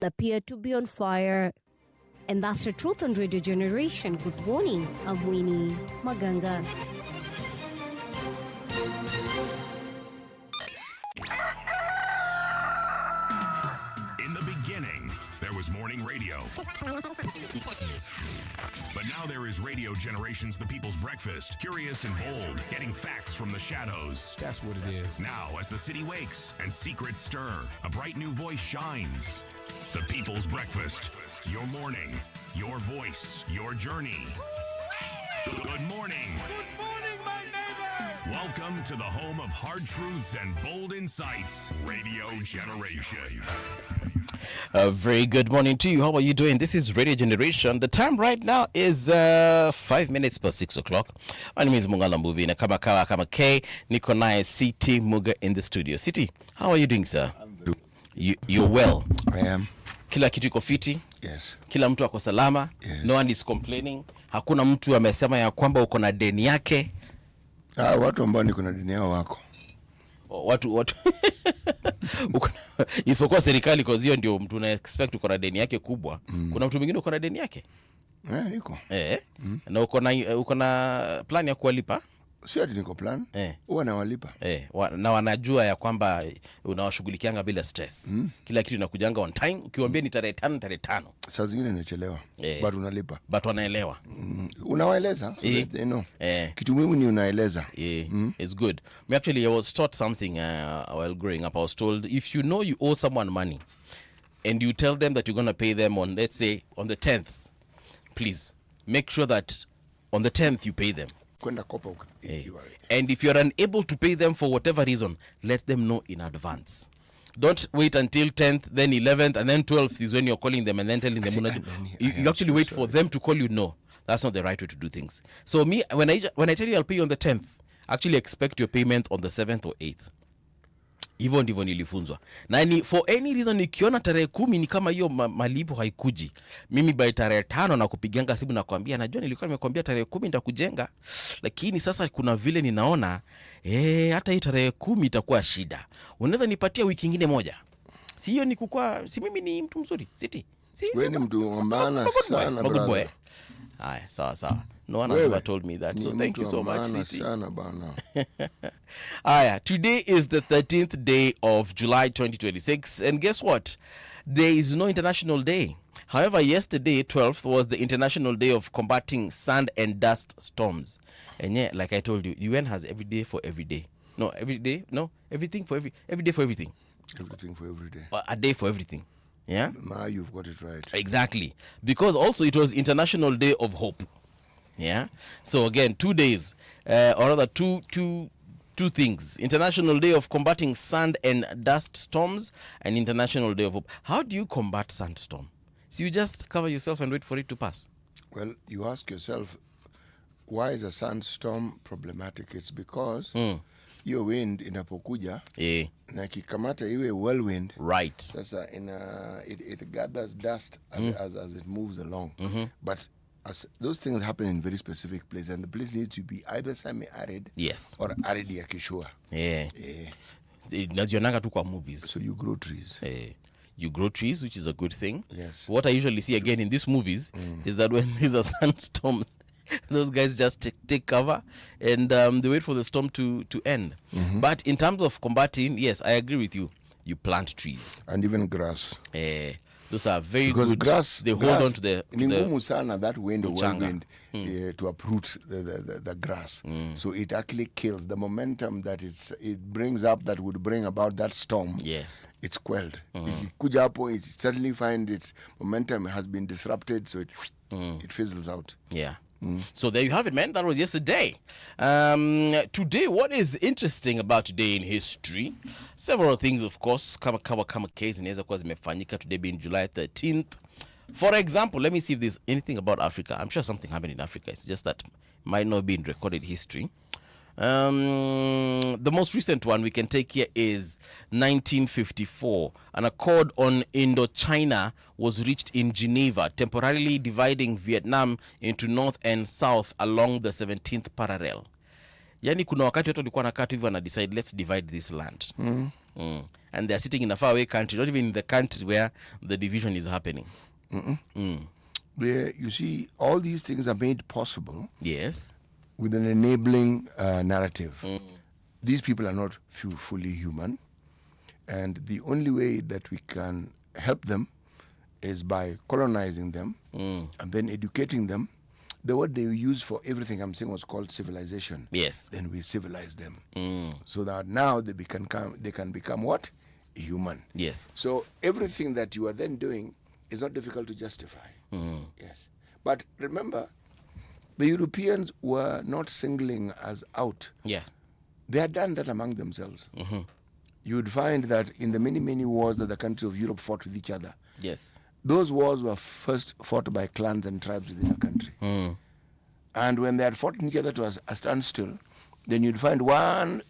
appear to be on fire. And that's the truth on Radio Generation. Good morning, I'm Winnie Maganga. In the beginning, there was morning radio. But now there is Radio Generations, the people's breakfast. Curious and bold, getting facts from the shadows. That's what it is. Now, as the city wakes and secrets stir, a bright new voice shines. The people's breakfast. Your morning, your voice, your journey. Good morning. Good morning, my neighbor. Welcome to the home of hard truths and bold insights. Radio Generation. A very good morning to you. How are you doing? This is Radio Generation. The time right now is 5 minutes past 6 o'clock. My name is Mungala Muvina. Kama K. Niko naye City Muga in the studio. City, how are you doing, sir? I'm very You're well? I am. Kila kitu iko fiti? Yes. Kila mtu ako salama? Yes. No one is complaining? Hakuna mtu amesema ya kwamba uko na deni yake? Watu ambao niko na deni yao wako. Watu isipokuwa serikali, kwa hiyo ndio mtu una expect uko na deni yake kubwa. Kuna mtu mwingine uko na deni yake? Niko. Na uko na plan ya kuwalipa? Si ati niko plan. Huwa nawalipa. Na wanajua ya kwamba unawashughulikianga bila stress. Kila kitu inakujanga on time. Ukiwaambia ni tarehe 5. Saa zingine inachelewa. But unalipa. But wanaelewa. Unawaeleza? They know. Kitu muhimu ni unaeleza. It's good. I was taught something while growing up. I was told, if you know you owe someone money and you tell them that you're going to pay them on, let's say, on the 10th, please make sure that on the 10th you pay them. And if you're unable to pay them for whatever reason, let them know in advance. Don't wait until 10th, then 11th, and then 12th is when you're calling them and then telling them. You actually wait for them to call you. No, that's not the right way to do things. So me, when I tell you I'll pay you on the 10th, actually expect your payment on the 7th or 8th. Hivyo ndivyo nilifunzwa. Na for any reason nikiona tarehe 10 ni kama hiyo malipo haikuji, mimi by tarehe 5 na kupiganga simu na kuambia, najua nilikuwa nimekwambia tarehe 10 nitakujenga, lakini sasa kuna vile ninaona hata hii tarehe 10 itakuwa shida. Unaweza nipatia wiki nyingine moja? Si hiyo ni kukua, si mimi ni mtu mzuri, City. Wewe ni mtu mbana sana, good boy. Haya, sawa. No one has ever told me that. So thank you so much, City. Today is the 13th day of July 2026. And guess what? There is no international day. However, yesterday, 12th, was the International Day of Combating Sand and Dust Storms. And yeah, like I told you, UN has every day for every day. No, every day. No, everything for every day for everything. Everything for every day. A day for everything. Yeah? Ma, you've got it right. Exactly. Because also it was International Day of Hope. Yeah. So again, 2 days, or rather two things: International Day of Combating Sand and Dust Storms, and International Day of Hope. How do you combat sandstorm? So you just cover yourself and wait for it to pass? Well, you ask yourself, why is a sandstorm problematic? It's because your wind inapokuja na kikamata iwe whirlwind, right? Sasa it gathers dust as it moves along. But as those things happen in very specific places, and the place needs to be either semi-arid, yes, or arid ya kishua. Nazionanga tu kwa movies. So you grow trees. You grow trees, which is a good thing. Yes. What I usually see again in these movies is that when there's a sandstorm, those guys just take cover and they wait for the storm to end. But in terms of combating, yes, I agree with you. You plant trees. And even grass. Those are very because good. Grass, they hold on to the sana, that wind or whirlwind to uproot the grass. So it actually kills the momentum that it brings up, that would bring about that storm. Yes. It's quelled. If you kuja hapo, it suddenly find its momentum has been disrupted, so it fizzles out. Yeah. So there you have it, man. That was yesterday. Today, what is interesting about today in history? Several things, of course. Kama case inaweza kuwa zimefanyika today being July 13th. For example, let me see if there's anything about Africa. I'm sure something happened in Africa. It's just that might not be in recorded history. The most recent one we can take here is 1954. An accord on Indochina was reached in Geneva, temporarily dividing Vietnam into North and South along the 17th parallel. Yani kuna wakati watu walikuwa nakaa tu hivyo na decide let's divide this land. And they are sitting in a faraway country, not even in the country where the division is happening. Where you see all these things are made possible. Yes. With an enabling narrative. These people are not fully human, and the only way that we can help them is by colonizing them and then educating them. The word they use for everything I'm saying was called civilization. Yes. Then we civilize them so that now they can become what? Human. Yes. So everything that you are then doing is not difficult to justify. Yes. But remember, the Europeans were not singling us out. Yeah. They had done that among themselves. You would find that in the many, many wars that the countries of Europe fought with each other, Yes. those wars were first fought by clans and tribes within a country. And when they had fought each other to a standstill, then you'd find one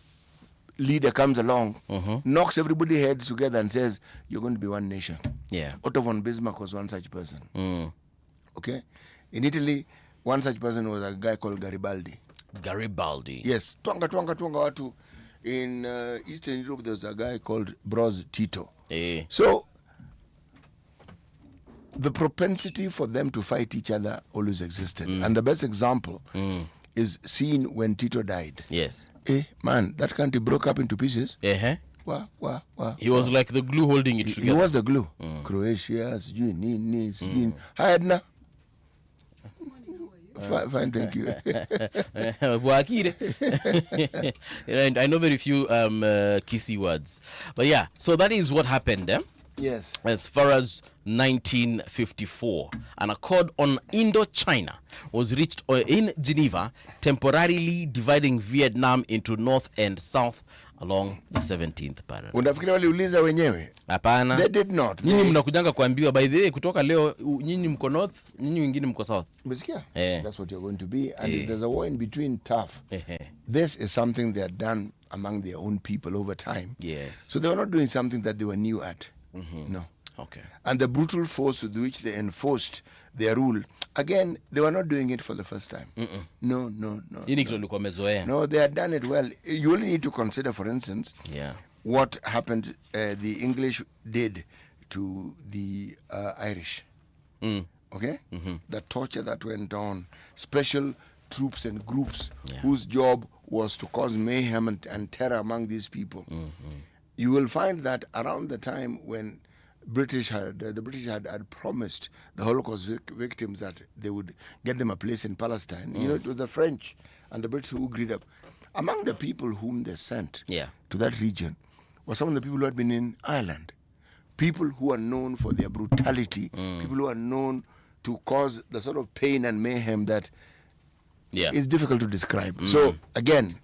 leader comes along, knocks everybody's heads together and says, you're going to be one nation. Yeah. Otto von Bismarck was one such person. Okay? In Italy, one such person was a guy called Garibaldi. Garibaldi. Yes. Twanga watu. In Eastern Europe, there was a guy called Broz Tito. So, the propensity for them to fight each other always existed. And the best example is seen when Tito died. Yes. Man, that country broke up into pieces. Wow. He was like the glue holding it together. He was the glue. Croatia, Nini, Haidna. Fine, thank you. And I know very few Kisi words. But yeah, so that is what happened. Yes. As far as 1954, an accord on Indochina was reached in Geneva, temporarily dividing Vietnam into North and South along the 17th parallel. Unafikiri waliuliza wenyewe? Hapana. They did not. Nyinyi mnakujanga kuambiwa by the way kutoka leo nyinyi mko North, nyinyi wengine mko South. Umesikia? That's what you're going to be. And if there's a war in between, tough. This is something they had done among their own people over time. Yes. So they were not doing something that they were new at. No. Okay. And the brutal force with which they enforced their rule, again, they were not doing it for the first time. No. No, they had done it well. You only need to consider, for instance, what happened, the English did to the Irish. Okay? The torture that went on, special troops and groups whose job was to cause mayhem and terror among these people. You will find that around the time when the British had promised the Holocaust victims that they would get them a place in Palestine, you know, it was the French and the British who agreed up. Among the people whom they sent to that region were some of the people who had been in Ireland. People who are known for their brutality, people who are known to cause the sort of pain and mayhem that is difficult to describe. So, again,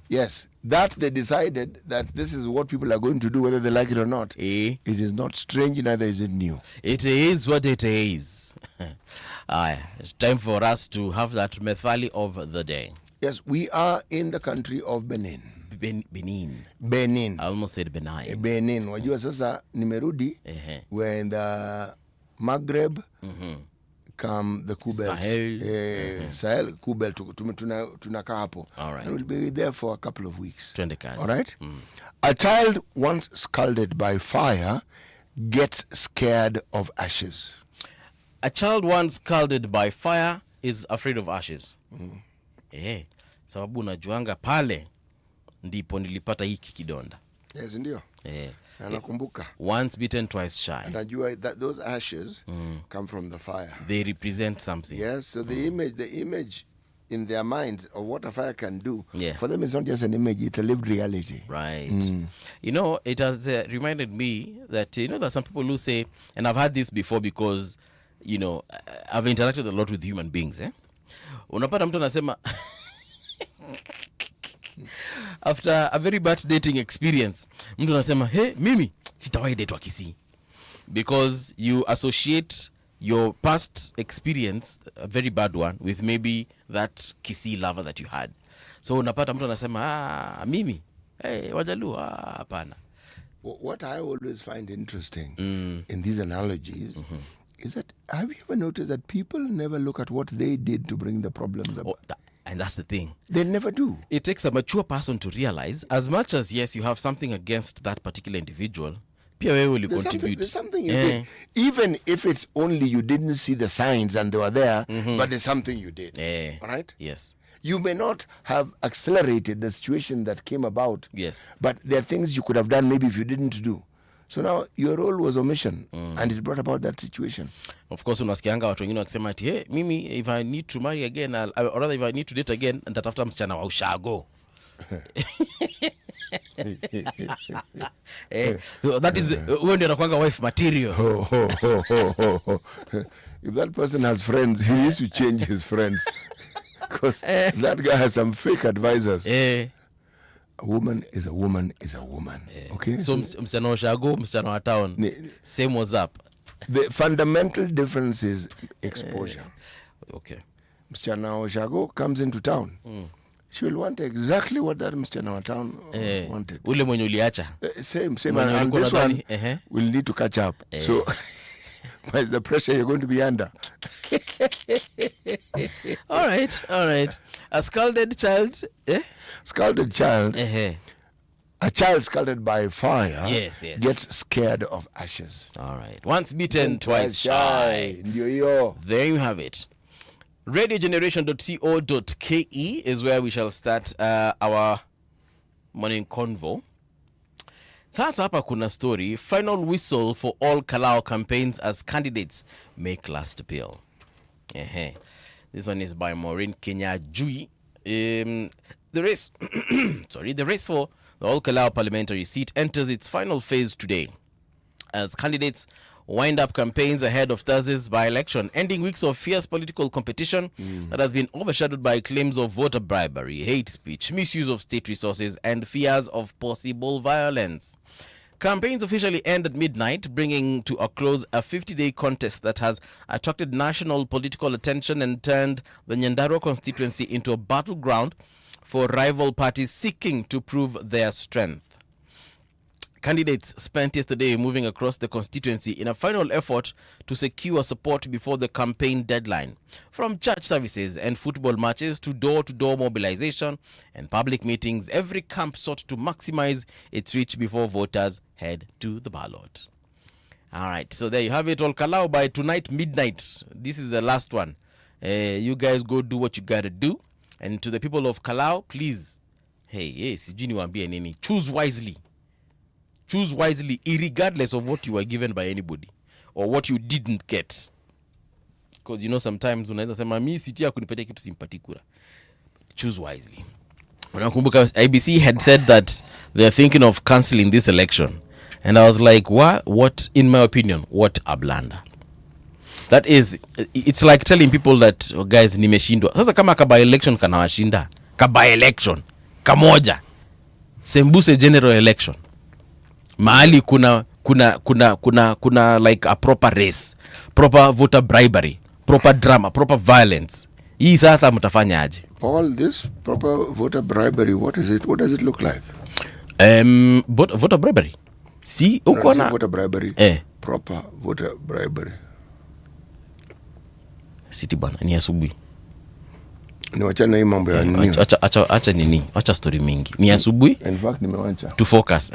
yes, that they decided that this is what people are going to do, whether they like it or not. It is not strange, neither is it new. It is what it is. It's time for us to have that methali of the day. Yes, we are in the country of Benin. Benin. I almost said Benin. Benin. Wajua sasa nimerudi. We're in the Maghreb. Come the Kubel, Sahel, Kubel, tunakaa hapo. Right. And we'll be there for a couple of weeks. All right? A child once scalded by fire gets scared of ashes. A child once scalded by fire is afraid of ashes. Sababu unajuanga pale ndipo nilipata hiki kidonda. Yes, ndio. Nakumbuka. Once bitten, twice shy. And najua that those ashes come from the fire. They represent something. Yes, so the image in their minds of what a fire can do, for them it's not just an image, it's a lived reality. Right. You know, it has reminded me that, you know, there are some people who say, and I've had this before because, you know, I've interacted a lot with human beings. Unapata mtu anasema, after a very bad dating experience, mtu anasema, hey, mimi sitawahi date wa Kisii, because you associate your past experience, a very bad one, with maybe that Kisii lover that you had. So unapata mtu anasema, mimi, hey, Wajaluo, hapana. What I always find interesting in these analogies is that, have you ever noticed that people never look at what they did to bring the problems about? And that's the thing. They never do. It takes a mature person to realize, as much as, yes, you have something against that particular individual, pia wewe will contribute. There's something you did. Even if it's only you didn't see the signs and they were there, but there's something you did. Right? Yes. You may not have accelerated the situation that came about. Yes. But there are things you could have done maybe if you didn't do. So now your role was omission, and it brought about that situation. Of course, unasikianga watu wengine wakisema ati, hey, mimi if I need to marry again, or rather if I need to date again, nitatafuta msichana wa ushago. That is when you're nakwanga wife material. If that person has friends, he needs to change his friends. Because that guy has some fake advisors. A woman is a woman is a woman. Okay. So msichana wa ushago, msichana wa town, same was up. The fundamental difference is exposure. Okay. Msichana wa ushago comes into town. She will want exactly what that msichana wa town wanted. Ule mwenye uliacha. Same. And this one will need to catch up. So, by the pressure you're going to be under. All right. A scalded child. Scalded child. A child scalded by fire gets scared of ashes. All right. Once bitten, twice shy. There you have it. radiogeneration.co.ke is where we shall start our morning convo. Sasa hapa kuna story, final whistle for all Kalau campaigns as candidates make last bill. This one is by Maureen Kenya Jui. The race for the All Kalau parliamentary seat enters its final phase today as candidates wind up campaigns ahead of Thursday's by-election, ending weeks of fierce political competition that has been overshadowed by claims of voter bribery, hate speech, misuse of state resources, and fears of possible violence. Campaigns officially end at midnight, bringing to a close a 50-day contest that has attracted national political attention and turned the Nyandarua constituency into a battleground for rival parties seeking to prove their strength. Candidates spent yesterday moving across the constituency in a final effort to secure support before the campaign deadline. From church services and football matches to door-to-door mobilization and public meetings, every camp sought to maximize its reach before voters head to the ballot. All right, so there you have it. All Kalau by tonight midnight. This is the last one. You guys go do what you gotta do. And to the people of Kalau, please, sijui niwaambie nini, choose wisely. Choose wisely, irregardless of what you were given by anybody or what you didn't get. Because sometimes unaweza sema mimi sitia kunipatia kitu simpati kura. Choose wisely. Unakumbuka IBC had said that they're thinking of cancelling this election. And I was like, what in my opinion, what a blunder. That is, it's like telling people that, guys, nimeshindwa. Sasa kama by-election kanawashinda. By-election. Kamoja. Sembuse general election. Mahali kuna like a proper race, proper voter bribery, proper drama, proper violence. Hii sasa mtafanya aje? Paul, this proper voter bribery, what is it? What does it look like? Voter bribery. See, uko na voter bribery. Proper voter bribery. City bana ni asubuhi. Ni wachana hii mambo ya nini? Acha nini? Acha story mingi. Ni asubuhi? In fact nimewacha. To focus.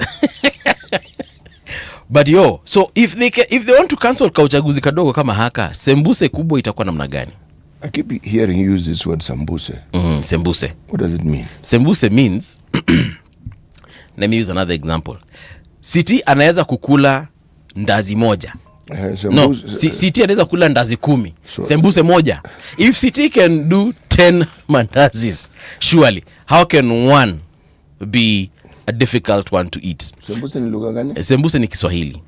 But so if they want to cancel kauchaguzi kadogo kama haka, sembuse kubwa itakuwa namna gani? I keep hearing you use this word sembuse. Sembuse. What does it mean? Sembuse means let me use another example. City anaweza kukula ndazi moja. City anaweza kula ndazi 10. Sembuse moja. If City can do 10 mandazis, surely how can one be a difficult one to eat? Sembuse ni lugha gani? Sembuse ni Kiswahili.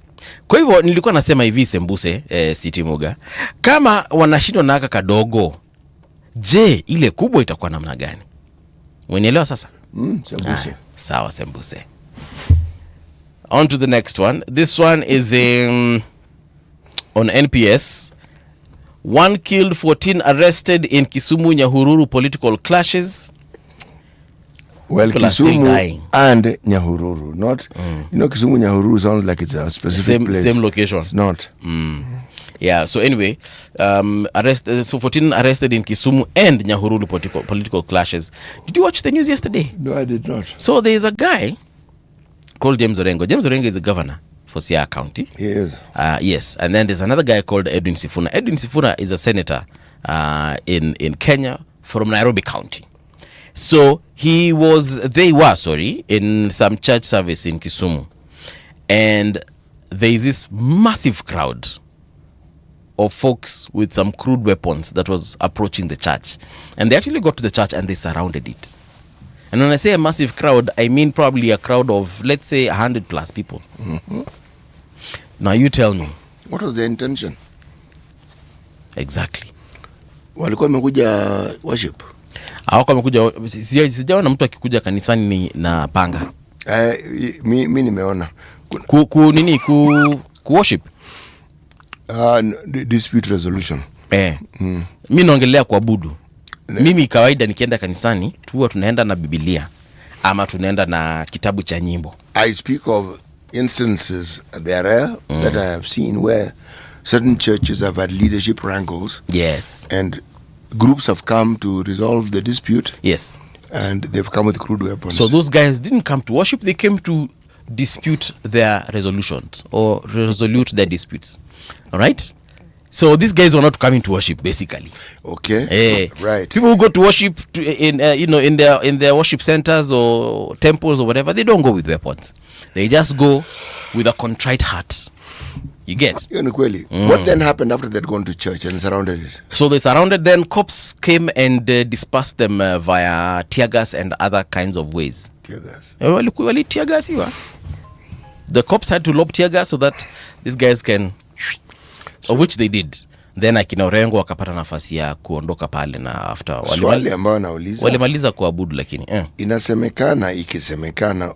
Kwa hivyo nilikuwa nasema hivi sembuse City Muga, kama wanashindwa na haka kadogo, je, ile kubwa itakuwa namna gani? Unielewa sasa? Sembuse. Sawa sembuse. On to the next one. This one is on NPS. 1 killed, 14 arrested in Kisumu Nyahururu political clashes. Well, Kisumu and Nyahururu, not Kisumu Nyahururu sounds like it's a specific place. Same location. It's not. Yeah, so anyway, so 14 arrested in Kisumu and Nyahururu political clashes. Did you watch the news yesterday? No, I did not. So there's a guy called James Orengo. James Orengo is the governor for Siaya County. Yes. Yes, and then there's another guy called Edwin Sifuna. Edwin Sifuna is a senator in Kenya from Nairobi County. So they were in some church service in Kisumu. And there is this massive crowd of folks with some crude weapons that was approaching the church. And they actually got to the church and they surrounded it. And when I say a massive crowd, I mean probably a crowd of, let's say, 100 plus people. Mm-hmm. Now you tell me. What was the intention? Exactly. Walikuwa wamekuja worship. Hawako wamekuja, sijaona mtu akikuja kanisani na panga. Mi nimeona. Ku worship. Dispute resolution. Mi naongelea kuabudu. Mimi kawaida nikienda kanisani tuwa tunaenda na Biblia ama tunaenda na kitabu cha nyimbo. I speak of instances there that I have seen where certain churches have had leadership wrangles. Yes. And groups have come to resolve the dispute. Yes. And they've come with crude weapons. So those guys didn't come to worship, they came to dispute their resolutions or resolute their disputes. All right? So these guys were not coming to worship, basically. Okay. Right. People who go to worship in their worship centers or temples or whatever, they don't go with weapons. They just go with a contrite heart. You get? What then happened after they'd gone to church and surrounded it? So they surrounded, then cops came and dispersed them via tear gas and other kinds of ways. Tear gas? Tear gas, the cops had to lob tear gas so that these guys can, of which they did. Then akina Orengo wakapata nafasi ya kuondoka pale na after walimaliza kuabudu lakini ikisemekana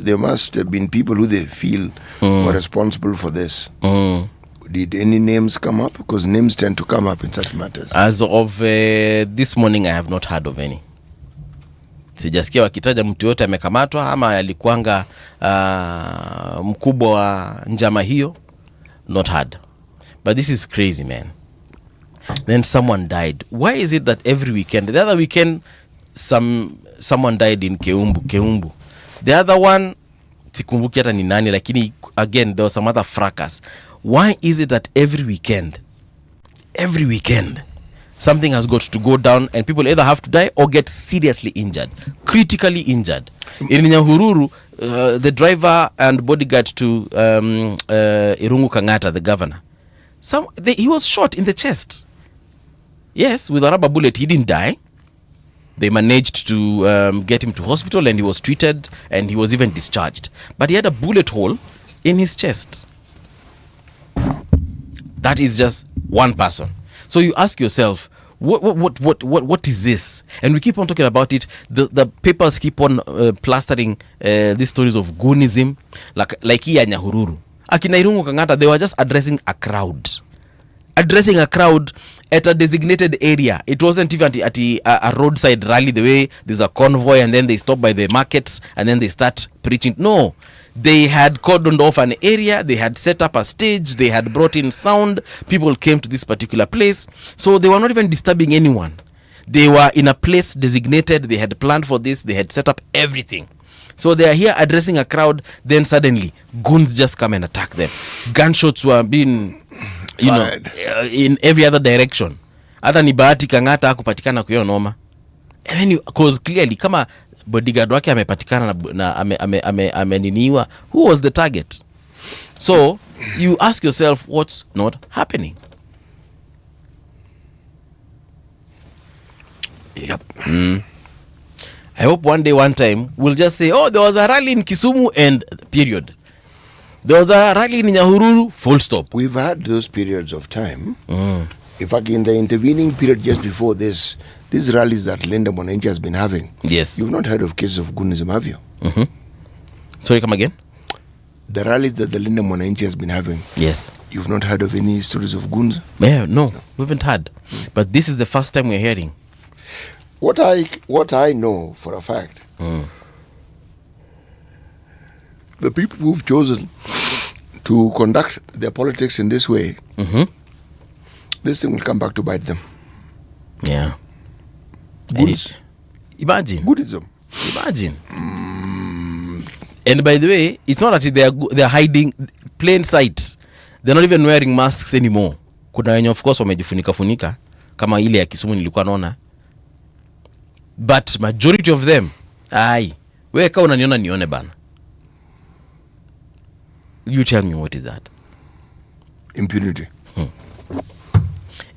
there must have been people who they feel were responsible for this. Did any names come up? Because names tend to come up in such matters. As of this morning, I have not heard of any. Sijasikia wakitaja mtu yote amekamatwa ama alikuanga mkubwa wa njama hiyo. Not heard. But this is crazy, man. Then someone died. Why is it that every weekend, the other weekend someone died in Keumbu. The other one, sikumbuki hata ni nani, lakini again there was some other fracas. Why is it that every weekend something has got to go down and people either have to die or get seriously injured, critically injured? In Nyahururu, the driver and bodyguard to Irungu Kangata, the governor, he was shot in the chest. Yes, with a rubber bullet. He didn't die. They managed to get him to hospital and he was treated and he was even discharged. But he had a bullet hole in his chest. That is just one person. So you ask yourself, what is this? And we keep on talking about it. The papers keep on plastering these stories of goonism, like here Nyahururu. Akina Irungu Kangata, they were just addressing a crowd at a designated area. It wasn't even at a roadside rally, the way there's a convoy and then they stop by the markets and then they start preaching. No, they had cordoned off an area, they had set up a stage, they had brought in sound, people came to this particular place. So they were not even disturbing anyone. They were in a place designated, they had planned for this, they had set up everything. So they are here addressing a crowd, then suddenly goons just come and attack them. Gunshots were being in every other direction. Hata ni bahati Kangata hakupatikana kwa noma. And then cause clearly kama bodyguard wake amepatikana na ameniniwa, who was the target? So you ask yourself, what's not happening? Yep. I hope one day, one time, we'll just say, oh, there was a rally in Kisumu and period. There was a rally in Nyahururu, full stop. We've had those periods of time. In fact, in the intervening period just before this, these rallies that Linda Mwananchi has been having, yes, you've not heard of cases of goonism, have you? Sorry, come again? The rallies that the Linda Mwananchi has been having, yes, you've not heard of any stories of goons? Yeah, no, we haven't had. But this is the first time we're hearing. What I know for a fact, the people who've chosen to conduct their politics in this way this thing will come back to bite them. Yeah. Goons. Imagine. Goodism. Imagine. And by the way, it's not that they are hiding plain sight. They're not even wearing masks anymore. Kuna wenye of course wamejifunika kama ile ya Kisumu nilikuwa naona. But majority of them, wewe kama unaniona nione bana. You tell me what is that? Impunity.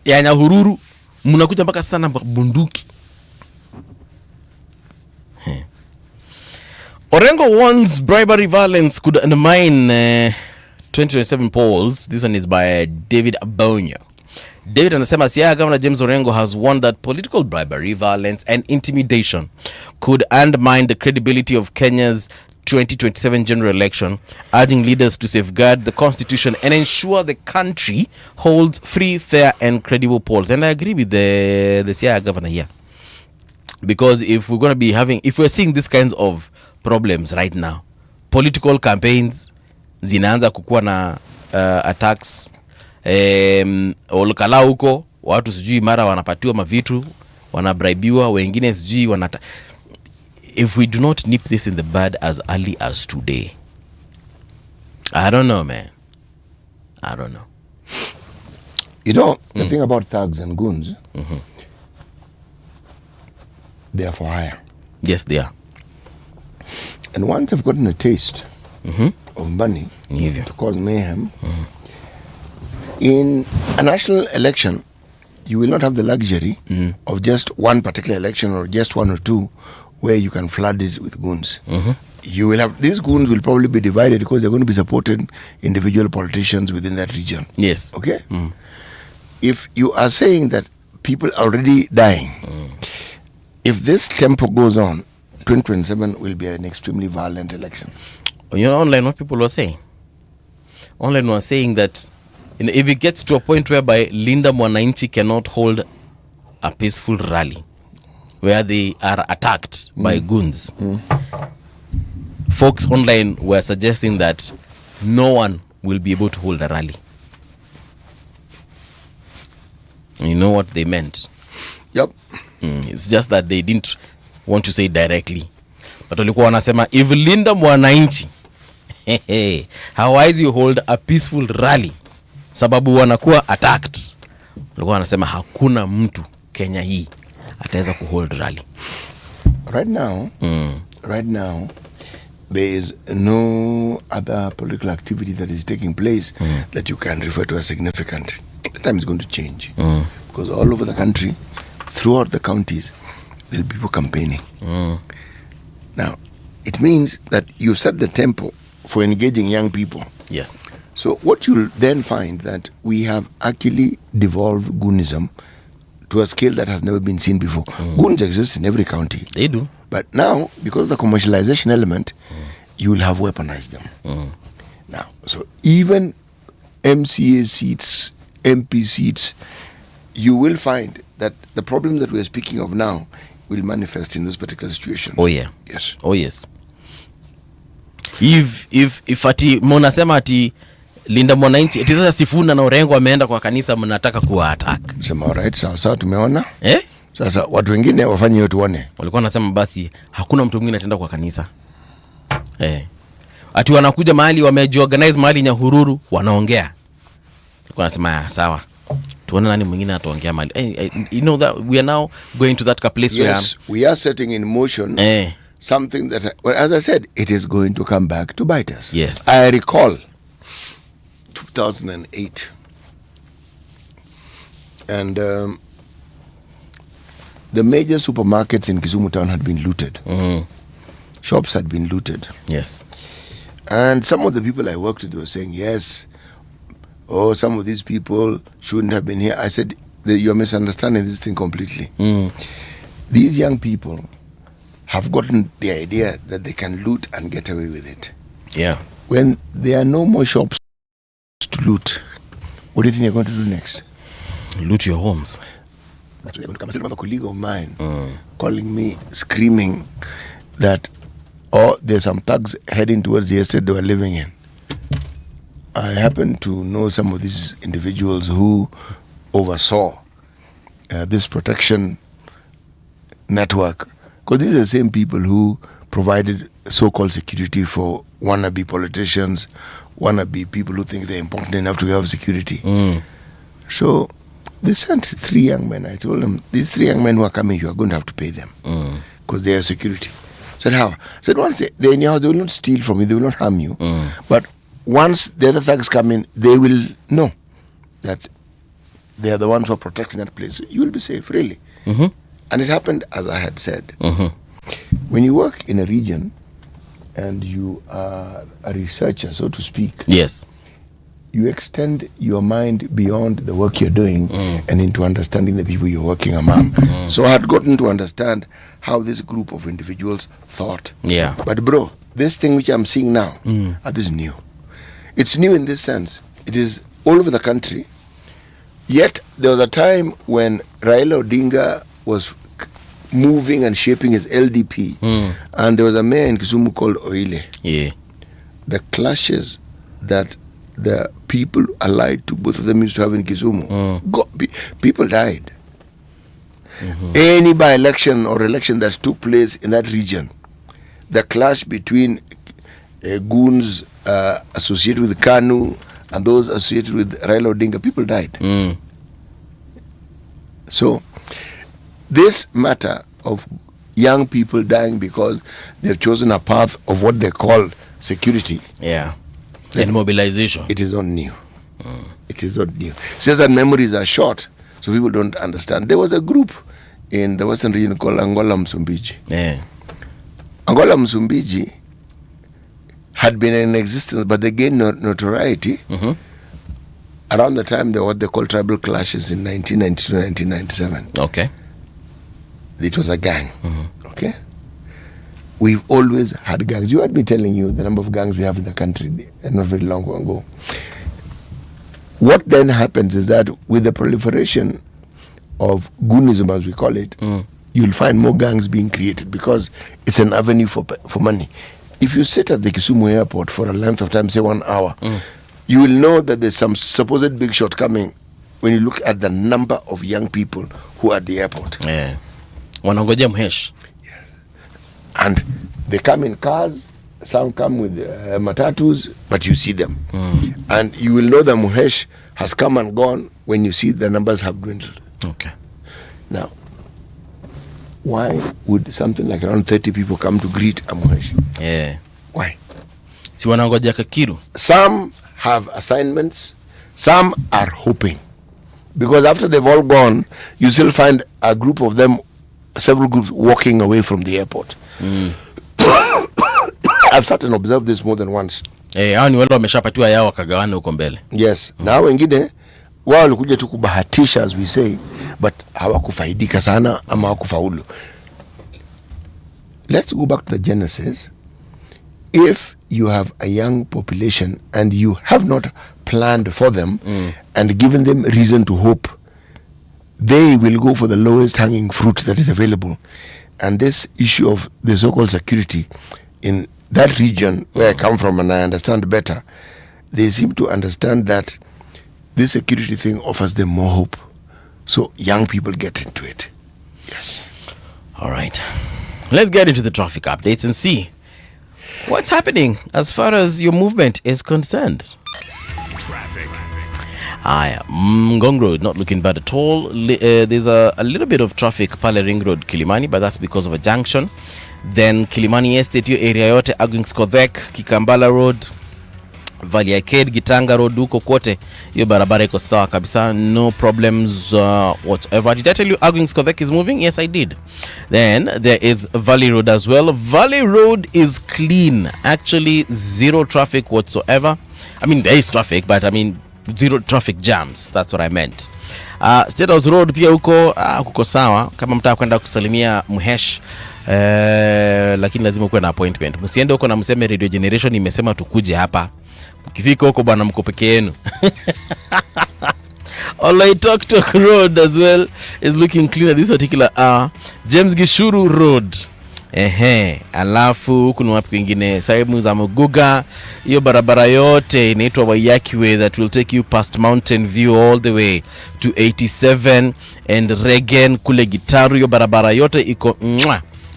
Ya Nyahururu mnakuja mpaka sana bunduki. Orengo warns bribery violence could undermine 2027 polls. This one is by David Abonyo. David anasema Siaya Governor James Orengo has warned that political bribery, violence and intimidation could undermine the credibility of Kenya's 2027 general election, urging leaders to safeguard the constitution and ensure the country holds free, fair and credible polls. And I agree with the Siaya governor here. Because if we're seeing these kinds of problems right now, political campaigns zinaanza kukuwa na attacks, olukala huko watu sijui mara wanapatiwa mavitu, wanabraibiwa, wengine sijui if we do not nip this in the bud as early as today, I don't know, man. I don't know. You know, the thing about thugs and goons, they are for hire. Yes, they are. And once they've gotten a taste of money to cause mayhem, in a national election, you will not have the luxury of just one particular election or just one or two where you can flood it with goons. You will have, these goons will probably be divided because they're going to be supporting individual politicians within that region. Yes. Okay? If you are saying that people are already dying, if this tempo goes on, 2027 will be an extremely violent election. You know, online, what people were saying? Online were saying that if it gets to a point whereby Linda Mwananchi cannot hold a peaceful rally where they are attacked by goons, folks online were suggesting that no one will be able to hold a rally. You know what they meant? Yep. It's just that they didn't want to say it directly. But walikuwa wanasema if Linda Mwananchi hawezi hold a peaceful rally sababu wanakuwa attacked, walikuwa wanasema hakuna mtu Kenya hii ataweza kuhold rally. Right now there is no other political activity that is taking place that you can refer to as significant. The time is going to change because all over the country, throughout the counties, there will be people campaigning. Now, it means that you set the tempo for engaging young people. Yes. So what you'll then find that we have actually devolved goonism to a scale that has never been seen before. Goons exist in every county. They do. But now, because of the commercialization element, you will have weaponized them. Now, so even MCA seats, MP seats, you will find that the problem that we're speaking of now will manifest in this particular situation. Oh yeah. Yes. Oh yes. If ati mnasema ati Linda Mwananchi ati sasa Sifuna na Orengo wameenda kwa kanisa, mnataka kuwa attack. Sema alright, sawa tumeona. Sasa watu wengine wafanye hiyo tuone. Walikuwa wanasema basi hakuna mtu mwingine ataenda kwa kanisa. Ati wanakuja mahali wamejiorganize mahali Nyahururu wanaongea. Walikuwa wanasema sawa. Tuone nani mwingine ataongea mahali. You know that we are now going to that place where we are setting in motion something that, as I said, it is going to come back to bite us. Yes. I recall 2008 and the major supermarkets in Kisumu town had been looted. Shops had been looted. Yes. And some of the people I worked with were saying, yes, some of these people shouldn't have been here. I said, you're misunderstanding this thing completely. These young people have gotten the idea that they can loot and get away with it. Yeah. When there are no more shops to loot, what do you think you're going to do next? Loot your homes. That's when I have a colleague of mine calling me, screaming that, there's some thugs heading towards the estate they were living in. I happen to know some of these individuals who oversaw this protection network, because these are the same people who provided so-called security for wannabe politicians, wannabe people who think they're important enough to have security. So they sent 3 young men. I told them, these 3 young men who are coming, you are going to have to pay them because they are security. I said, how? I said, once they're in your house, they will not steal from you, they will not harm you. But once the other thugs come in, they will know that they are the ones who are protecting that place. So you will be safe, really. And it happened as I had said. When you work in a region and you are a researcher, so to speak, yes, you extend your mind beyond the work you're doing and into understanding the people you're working among. So I had gotten to understand how this group of individuals thought. Yeah. But bro, this thing which I'm seeing now, this is new. It's new in this sense. It is all over the country. Yet there was a time when Raila Odinga was moving and shaping his LDP, and there was a mayor in Kisumu called Oile. Yeah. The clashes that the people allied to both of them used to have in Kisumu, people died. Any by-election or election that took place in that region, the clash between goons associated with KANU and those associated with Raila Odinga, people died. So this matter of young people dying because they've chosen a path of what they call security, and mobilization, it is not new. It is not new. It's just that memories are short, so people don't understand. There was a group in the Western region called Angola Msumbiji. Angola Msumbiji had been in existence, but they gained notoriety around the time there were what they call tribal clashes in 1992, 1997. Okay. It was a gang. Okay. We've always had gangs. You had me telling you the number of gangs we have in the country not very long ago. What then happens is that with the proliferation of goonism, as we call it, you'll find more gangs being created because it's an avenue for money. If you sit at the Kisumu airport for a length of time, say 1 hour, you will know that there's some supposed big shot coming when you look at the number of young people who are at the airport. Wanangoja mhesh. Yes. And they come in cars, some come with matatus, but you see them. And you will know that Muhesh has come and gone when you see the numbers have dwindled. Okay. Now, why would something like around 30 people come to greet a Muhesh? Why? Si wanangoja kakiru. Some have assignments, some are hoping. Because after they've all gone, you still find a group of them, several groups walking away from the airport. I've sat and observed this more than once. Hao ni wale wameshapatiwa yao wakagawana huko mbele. Yes. Na wengine wao walikuja tu kubahatisha, as we say, but hawakufaidika sana ama hawakufaulu. Let's go back to the genesis. If you have a young population and you have not planned for them and given them reason to hope, they will go for the lowest hanging fruit that is available. And this issue of the so-called security in that region where I come from, and I understand better, they seem to understand that this security thing offers them more hope. So young people get into it. Yes. All right. Let's get into the traffic updates and see what's happening as far as your movement is concerned. Traffic. Ngong Road, not looking bad at all. There's a little bit of traffic Pale Ring Road, Kilimani, but that's because of a junction. Then Kilimani Estate, your area yote, Agwings Kodhek, Kikambala Road, Valley Arcade, Gitanga Road, huko kote, hiyo barabara iko sawa kabisa, no problems whatever. Did I tell you Agwings Kodhek is moving? Yes, I did. Then there is Valley Road as well. Valley Road is clean. Actually, zero traffic whatsoever. I mean, there is traffic, but I mean, zero traffic jams. That's what I meant. State House Road pia huko kuko sawa. Kama mtaka kwenda kusalimia Muhesh, lakini lazima kuwe na appointment. Msiende huko na mseme Radio Generation imesema tukuje hapa. Ukifika huko bwana mko peke yenu. Oloitoktok Road as well is looking clean at this particular hour. James Gishuru Road Alafu kuna wapi kwingine? Sehemu za Muguga, hiyo barabara yote inaitwa Waiyaki Way that will take you past Mountain View all the way to 87 and Regen kule Gitaru. Hiyo barabara yote iko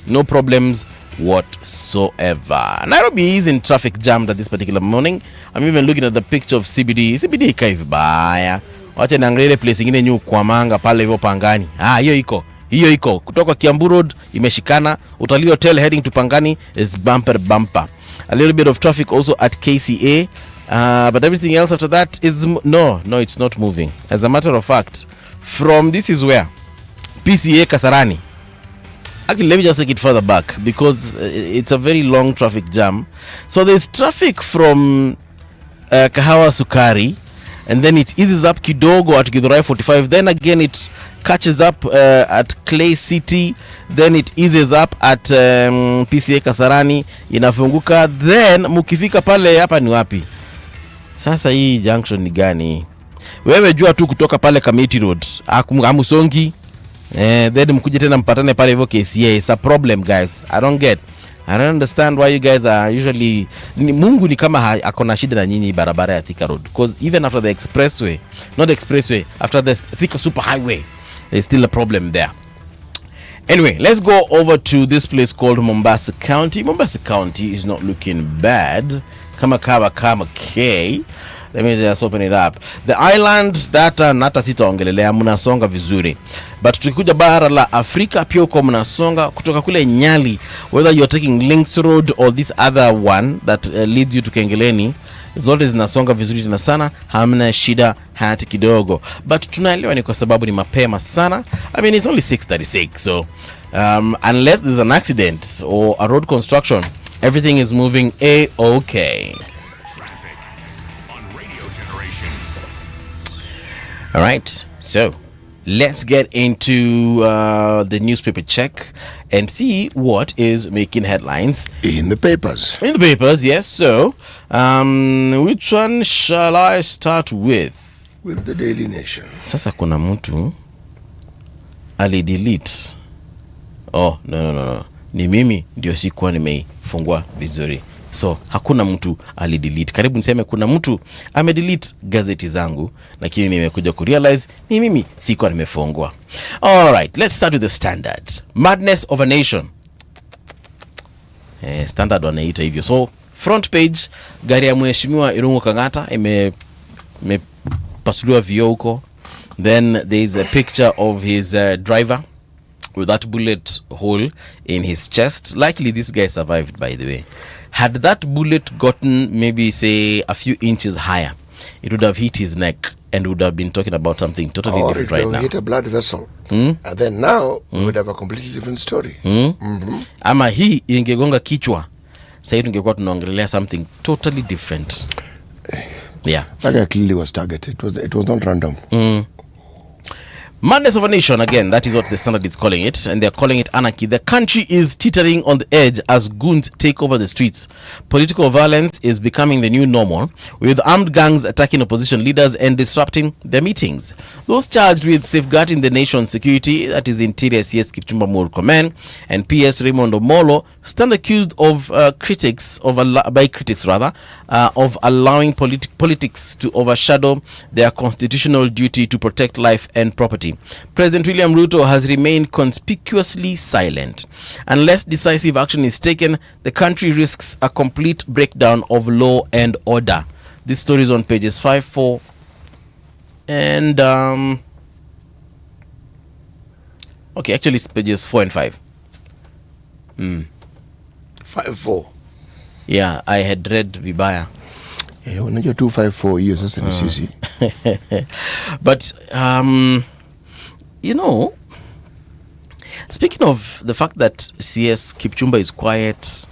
no problems whatsoever. Nairobi is in traffic jammed at this particular morning. I'm even looking at the picture of CBD ika vibaya. Wacha niangalie ile place nyingine nyu kwa manga pale hivyo Pangani. Hiyo iko kutoka Kiambu Road imeshikana. Utalii Hotel heading to Pangani is bumper. A little bit of traffic also at KCA, but everything else after that is no, it's not moving. As a matter of fact, from this is where PCA Kasarani. Actually, let me just take it further back because it's a very long traffic jam. So there's traffic from Kahawa Sukari, and then it eases up kidogo at Githurai 45. Then again it catches up at Clay City. Then it eases up at PCA Kasarani, inafunguka. Then mukifika pale hapa ni wapi? Sasa hii junction ni gani? Wewe jua tu kutoka pale Kamiti Road, amusongi. Then mkuje tena mpatane pale hivyo KCA. It's a problem, guys. I don't understand why you guys are usually Mungu ni kama akona shida na nyinyi barabara ya Thika Road, because even after the expressway, not expressway, after the Thika super highway, there's still a problem there. Anyway, let's go over to this place called Mombasa County. Mombasa County is not looking bad. Kama K. Let me just open it up. The island data nata sitaongelelea, mnasonga vizuri. But tukikuja bara la Afrika pia uko mnasonga kutoka kule Nyali, whether you're taking Links Road or this other one that leads you to Kengeleni, zote zinasonga vizuri tena sana, hamna shida hata kidogo. But tunaelewa ni kwa sababu ni mapema sana. I mean, it's only 6:36, so unless there's an accident or a road construction, everything is moving A-okay. All right, so let's get into the newspaper check and see what is making headlines in the papers. In the papers, yes. So, which one shall I start with? With the Daily Nation. Sasa kuna mtu alidelete. Oh, no. Ni mimi ndio sikuwa nimeifungua vizuri. So hakuna mtu alidelete. Karibu niseme kuna mtu amedelete gazeti zangu, lakini nimekuja kurealize ni mimi sikuwa nimefungwa. All right, let's start with the Standard. Madness of a nation. Standard wanaita hivyo. So front page, gari ya mheshimiwa Irungu Kangata imepasuliwa vioo huko. Then there is a picture of his driver with that bullet hole in his chest. Likely this guy survived, by the way. Had that bullet gotten maybe say a few inches higher, it would have hit his neck and would have been talking about something totally different right now. Or it would have hit a blood vessel. And then now we would have a completely different story. Ama hii ingegonga kichwa, sasa tungekuwa tunaongelea something totally different. Yeah. That guy clearly was targeted. It was not random. Madness of a nation, again, that is what the Standard is calling it, and they're calling it anarchy. The country is teetering on the edge as goons take over the streets. Political violence is becoming the new normal, with armed gangs attacking opposition leaders and disrupting their meetings. Those charged with safeguarding the nation's security, that is Interior CS Kipchumba Murkomen and PS Raymond Omolo, stand accused of critics of allowing politics to overshadow their constitutional duty to protect life and property. President William Ruto has remained conspicuously silent. Unless decisive action is taken, the country risks a complete breakdown of law and order. This story is on pages 5, 4, and okay, actually it's pages 4 and 5. 5, 4. Yeah, I had read vibaya. Unajua 254 hiyo sasa ni sisi. But you know, speaking of the fact that CS Kipchumba is quiet,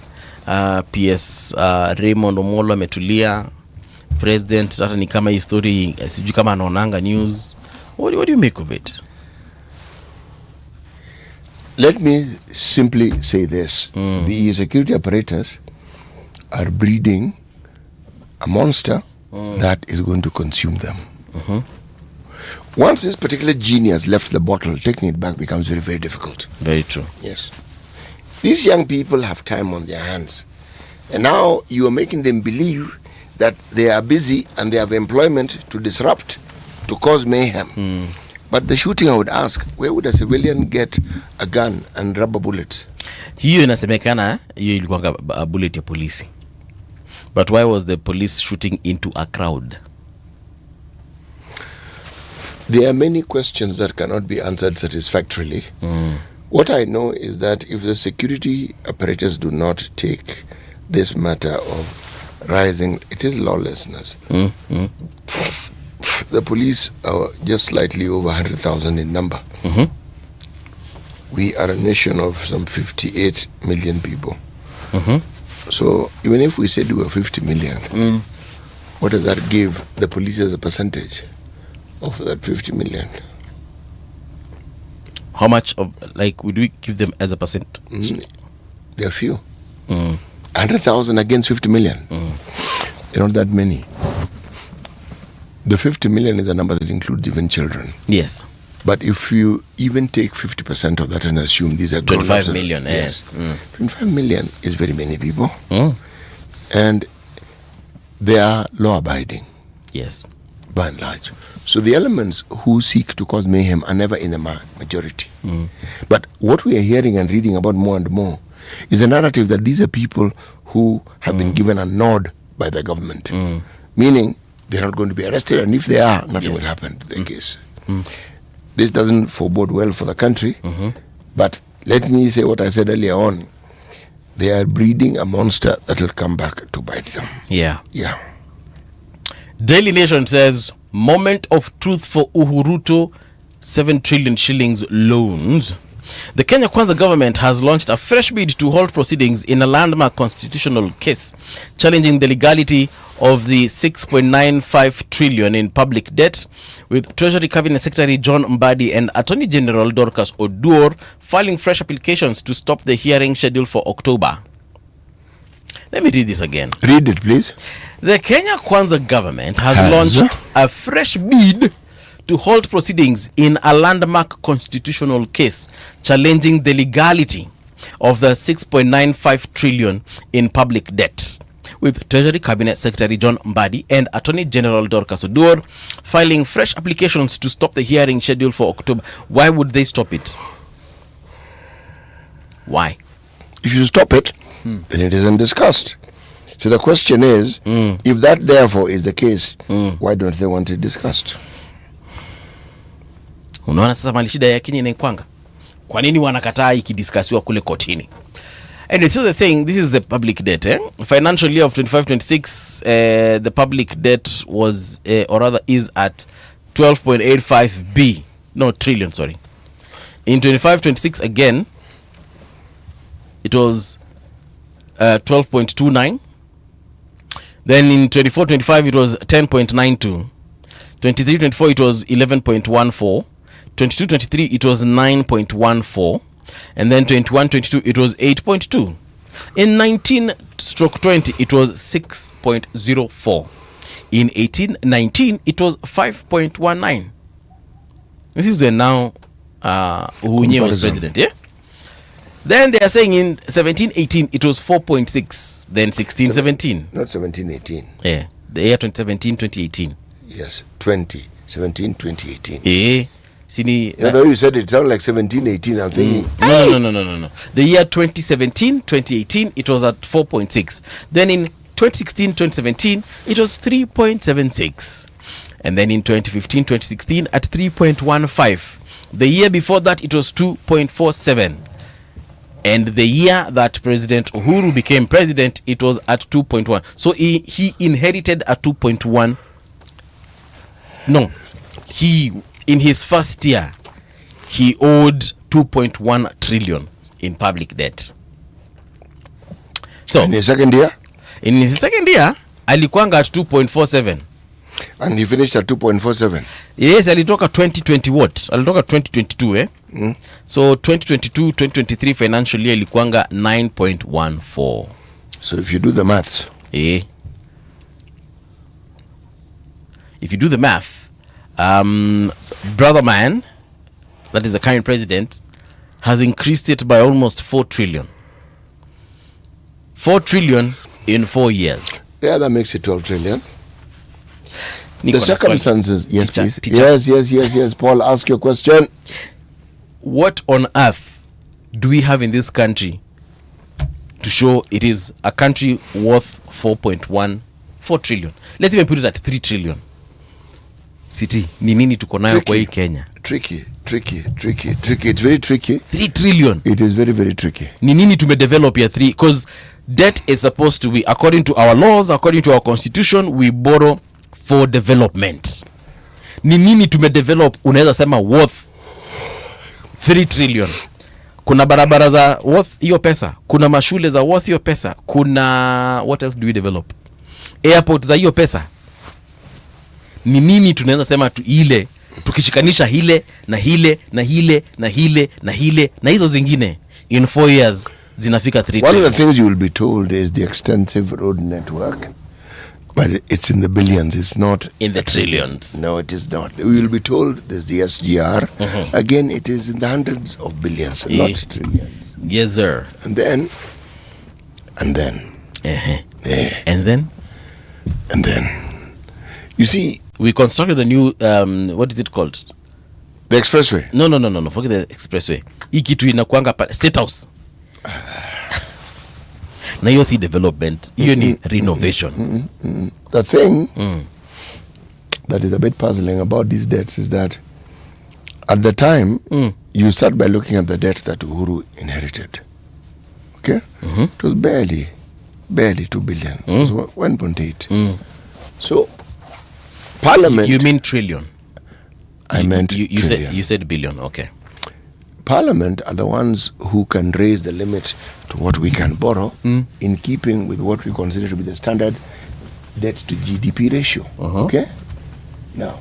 PS Raymond Omolo ametulia, president hata ni kama hii story sijui kama anaonanga news. What do you make of it? Let me simply say this. The security apparatus are breeding a monster that is going to consume them. Once this particular genie has left the bottle, taking it back becomes very, very difficult. Very true. Yes. These young people have time on their hands. And now you are making them believe that they are busy and they have employment to disrupt, to cause mayhem. But the shooting, I would ask, where would a civilian get a gun and rubber bullets? Hiyo inasemekana hiyo ilikuwa a bullet ya polisi. But why was the police shooting into a crowd? There are many questions that cannot be answered satisfactorily. What I know is that if the security apparatus do not take this matter of rising, it is lawlessness. The police are just slightly over 100,000 in number. We are a nation of some 58 million people. So even if we said we were 50 million, what does that give the police as a percentage of that 50 million? How much of, like, would we give them as a percent? There are few. 100,000 against 50 million. They're not that many. The 50 million is a number that includes even children. Yes. But if you even take 50% of that and assume these are 25 million, yes. 25 million is very many people. And they are law-abiding. Yes. By and large. So the elements who seek to cause mayhem are never in the majority. But what we are hearing and reading about more and more is a narrative that these are people who have been given a nod by the government. Meaning they're not going to be arrested, and if they are, nothing will happen to their case. This doesn't forebode well for the country, but let me say what I said earlier on. They are breeding a monster that will come back to bite them. Yeah. Yeah. Daily Nation says, moment of truth for Uhuruto, 7 trillion shillings loans. The Kenya Kwanza government has launched a fresh bid to halt proceedings in a landmark constitutional case challenging the legality of the 6.95 trillion in public debt, with Treasury Cabinet Secretary John Mbadi and Attorney General Dorcas Oduor filing fresh applications to stop the hearing scheduled for October. Let me read this again. Read it, please. The Kenya Kwanza government has launched a fresh bid to halt proceedings in a landmark constitutional case challenging the legality of the 6.95 trillion in public debt, with Treasury Cabinet Secretary John Mbadi and Attorney General Dorcas Oduor filing fresh applications to stop the hearing scheduled for October. Why would they stop it? Why? If you stop it, then it isn't discussed. So the question is, if that therefore is the case, why don't they want it discussed? Unaona sasa mali shida ya Kenya inaikwanga. Kwa nini wanakataa ikidiskasiwa kule kotini? And it's also saying this is the public debt. Financial year of 25-26, the public debt was, or rather is at 12.85 trillion, sorry. In 25-26 again, it was 12.29. Then in 24-25 it was 10.92. 23-24 it was 11.14. 22-23 it was 9.14. And then 21-22 it was 8.2. In 19-20 it was 6.04. In 18-19 it was 5.19. This is the now Uhunye was president, yeah? Then they are saying in 17-18 it was 4.6. Then 16-17. Not 17-18. Yeah, the year 2017-2018. Yes, 2017-2018. Yeah. Sini, though you said it sounded like 17-18, I'm thinking. No. The year 2017-2018 it was at 4.6. Then in 2016-2017 it was 3.76. And then in 2015-2016 at 3.15. The year before that it was 2.47. And the year that President Uhuru became president, it was at 2.1. So he inherited a 2.1. No, in his first year, he owed 2.1 trillion in public debt. So in his second year? In his second year, alikuanga at 2.47. And he finished at 2.47. Yes, alitoka 2020 what? Alitoka 2022, So 2022-2023 financial year ilikuanga 9.14. So if you do the maths. If you do the math, brother man, that is the current president, has increased it by almost 4 trillion. 4 trillion in 4 years. Yeah, that makes it 12 trillion. Niko The na swali. circumstances, yes, Teacher, please. teacher. Yes. Paul, ask your question. What on earth do we have in this country to show it is a country worth 4 trillion? Let's even put it at 3 trillion. City, ni nini tuko nayo kwa hii Kenya? Tricky. It's very tricky. 3 trillion. It is very, very tricky. Ni nini tumedevelop ya 3? Because debt is supposed to be, according to our laws, according to our constitution, we borrow for development. Ni nini tumedevelop unaweza sema worth 3 trillion? Kuna barabara za worth hiyo pesa, kuna mashule za worth hiyo pesa, kuna what else do we develop? Airport za hiyo pesa. Ni nini tunaweza sema ile tukishikanisha hile na hile na hile na hile na hile na hizo zingine in 4 years zinafika 3 trillion. One of the things you will be told is the extensive road network, but it's in the billions. It's not in the trillions. No, it is not. We will be told there's the SGR. Again, it is in the hundreds of billions, not trillions. Yes, sir. And then, And then you see, we constructed a new what is it called? the expressway. No, forget the expressway. Hii kitu inakuanga State House. Na hiyo si development, hiyo ni renovation. The thing that is a bit puzzling about these debts is that at the time, you start by looking at the debt that Uhuru inherited. Okay? It was barely 2 billion. It was 1.8. So, Parliament... You mean trillion? I meant you trillion. You said billion, okay. Parliament are the ones who can raise the limit to what we can borrow in keeping with what we consider to be the standard debt to GDP ratio. Okay? Now,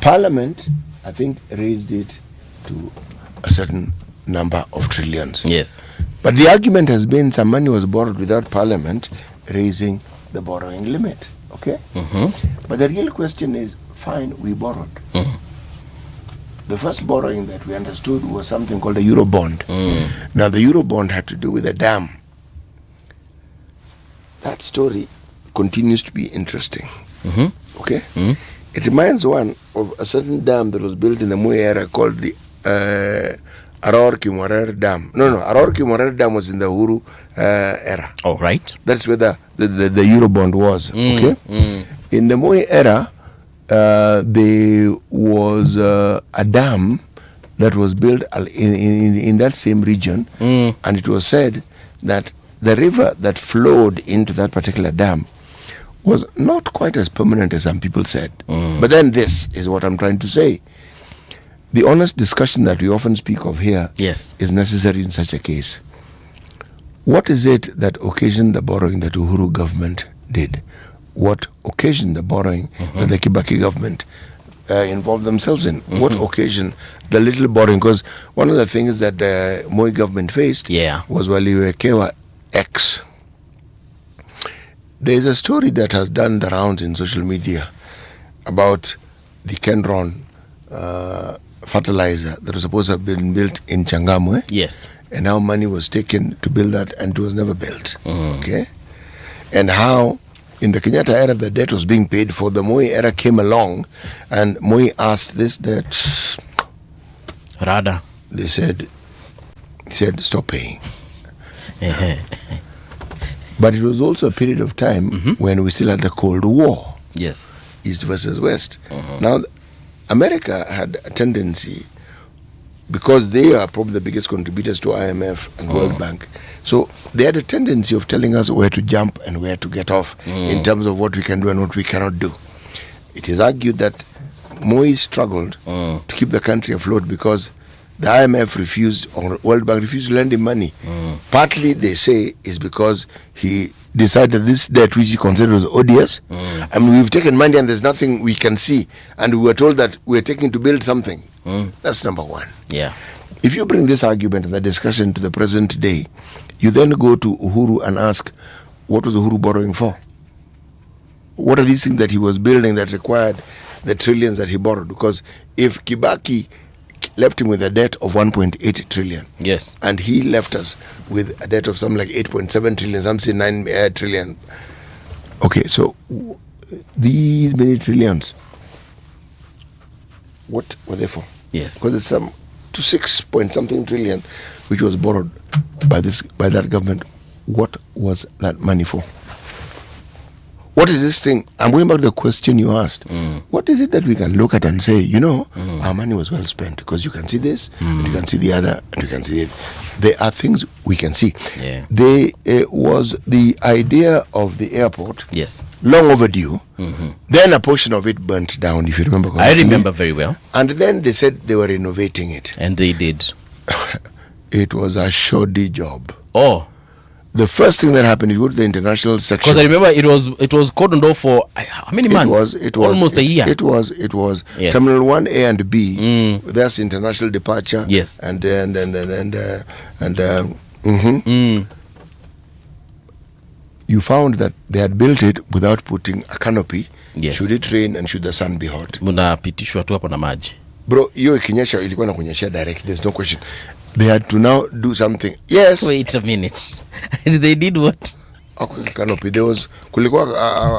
Parliament, I think, raised it to a certain number of trillions. Yes. But the argument has been some money was borrowed without Parliament raising the borrowing limit. Okay? But the real question is, fine, we borrowed. The first borrowing that we understood was something called a Eurobond. Now, the Eurobond had to do with a dam. That story continues to be interesting. Okay? It reminds one of a certain dam that was built in the Moi era called the Aror Kimorer Dam. No, Aror Kimorer Dam was in the Uhuru era. Oh, right. That's where the Eurobond was. Okay? In the Moi era, there was a dam that was built in that same region, and it was said that the river that flowed into that particular dam was not quite as permanent as some people said. But then this is what I'm trying to say. The honest discussion that we often speak of here is necessary in such a case. What is it that occasioned the borrowing that Uhuru government did? What occasioned the borrowing that the Kibaki government involved themselves in? What occasioned the little borrowing? Because one of the things that the Moi government faced was Waliwekewa X. There is a story that has done the rounds in social media about the Kenron fertilizer that was supposed to have been built in Changamwe. Yes. And how money was taken to build that and it was never built. Okay? And how in the Kenyatta era the debt was being paid for. The Moi era came along and Moi asked this debt. Rada. They said stop paying. But it was also a period of time when we still had the Cold War. Yes. East versus West. Now, America had a tendency, because they are probably the biggest contributors to IMF and World Bank, so they had a tendency of telling us where to jump and where to get off in terms of what we can do and what we cannot do. It is argued that Moi struggled to keep the country afloat because the IMF refused, or World Bank refused to lend him money. Partly, they say, is because he decided this debt, which he considered was odious. I mean, we've taken money and there's nothing we can see, and we were told that we're taking to build something. That's number one. Yeah. If you bring this argument and the discussion to the present day, you then go to Uhuru and ask, what was Uhuru borrowing for? What are these things that he was building that required the trillions that he borrowed? Because if Kibaki left him with a debt of 1.8 trillion. Yes. And he left us with a debt of something like 8.7 trillion, some say 9 trillion. Okay, so these many trillions, what were they for? Yes. Because it's some to 6 point something trillion which was borrowed by that government. What was that money for? What is this thing? I'm going back to the question you asked. What is it that we can look at and say, our money was well spent? Because you can see this, and you can see the other, and you can see it. There are things we can see. Yeah. There was the idea of the airport. Yes. Long overdue. Then a portion of it burnt down, if you remember correctly. I remember very well. And then they said they were renovating it. And they did. It was a shoddy job. Oh. The first thing that happened, you go to the international section. Because I remember it was cordoned off for how many months? It was almost a year. It was Yes. Terminal 1A and B. That's international departure. Yes. And you found that they had built it without putting a canopy. Yes. Should it rain and should the sun be hot? Munapitishwa tu hapo na maji. Bro, hiyo ikinyesha ilikuwa na kunyesha direct. There's no question. They had to now do something. Yes. Wait a minute. They did what? Canopy. There was kulikuwa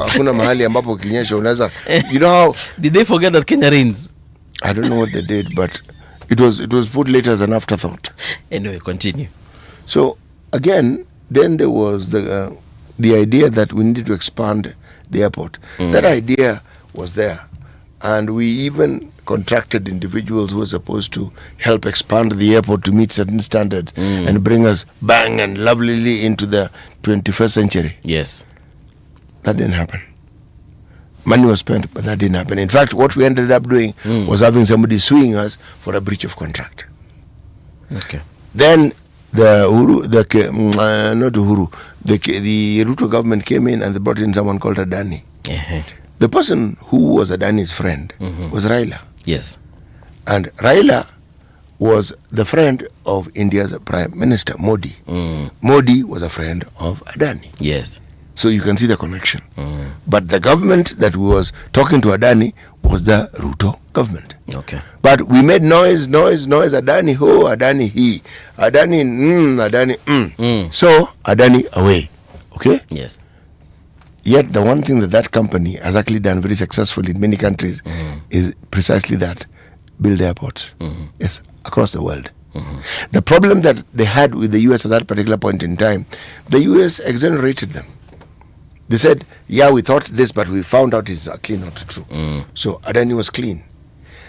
hakuna mahali ambapo kinyesha unaweza. You know how? Did they forget that Kenya rains? I don't know what they did, but it was put later as an afterthought. Anyway, continue. So again, then there was the idea that we needed to expand the airport. That idea was there, and we even contracted individuals who were supposed to help expand the airport to meet certain standards and bring us bang and lovelily into the 21st century. Yes. That didn't happen. Money was spent, but that didn't happen. In fact, what we ended up doing was having somebody suing us for a breach of contract. Okay. Then the Ruto government came in and they brought in someone called Adani. The person who was Adani's friend was Raila. Yes. And Raila was the friend of India's Prime Minister, Modi. Modi was a friend of Adani. Yes. So you can see the connection. But the government that was talking to Adani was the Ruto government. Okay. But we made noise, Adani ho, Adani he. Adani Adani So Adani away. Okay? Yes. Yet the one thing that company has actually done very successfully in many countries is precisely that, build airports. Yes, across the world. The problem that they had with the US at that particular point in time, the US exonerated them. They said, yeah, we thought this, but we found out it's actually not true. So Adani was clean.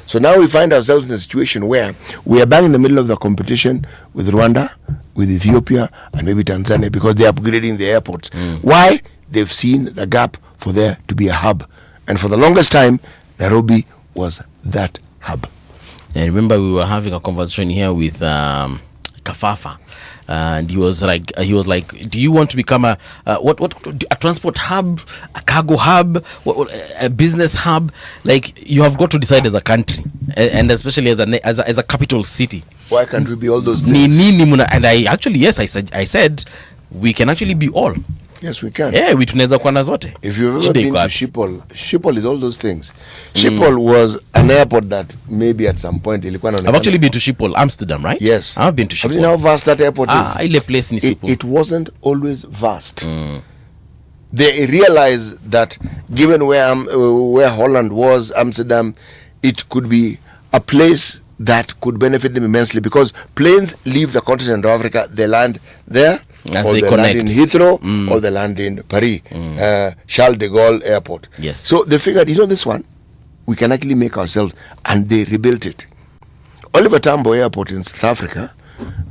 So now we find ourselves in a situation where we are bang in the middle of the competition with Rwanda, with Ethiopia, and maybe Tanzania, because they're upgrading the airports. Why? They've seen the gap for there to be a hub. And for the longest time, Nairobi was that hub. I remember we were having a conversation here with Kafafa. And he was like, do you want to become a transport hub, a cargo hub, a business hub? Like, you have got to decide as a country, and especially as a capital city. Why can't we be all those things? And I actually, yes, I said we can actually be all. Yes, we can. Yeah, we tunaweza kuwa na zote. If you've ever been to Schiphol is all those things. Schiphol was an airport that maybe at some point I've actually been to Schiphol, Amsterdam, right? Yes. I've been to Schiphol. Have you know how vast that airport is? Ile place in Schiphol. It wasn't always vast. They realized that given where Holland was, Amsterdam, it could be a place that could benefit them immensely, because planes leave the continent of Africa, they land there, as or they land in Heathrow, or they land in Paris, Charles de Gaulle Airport. Yes. So they figured, this one, we can actually make ourselves, and they rebuilt it. Oliver Tambo Airport in South Africa,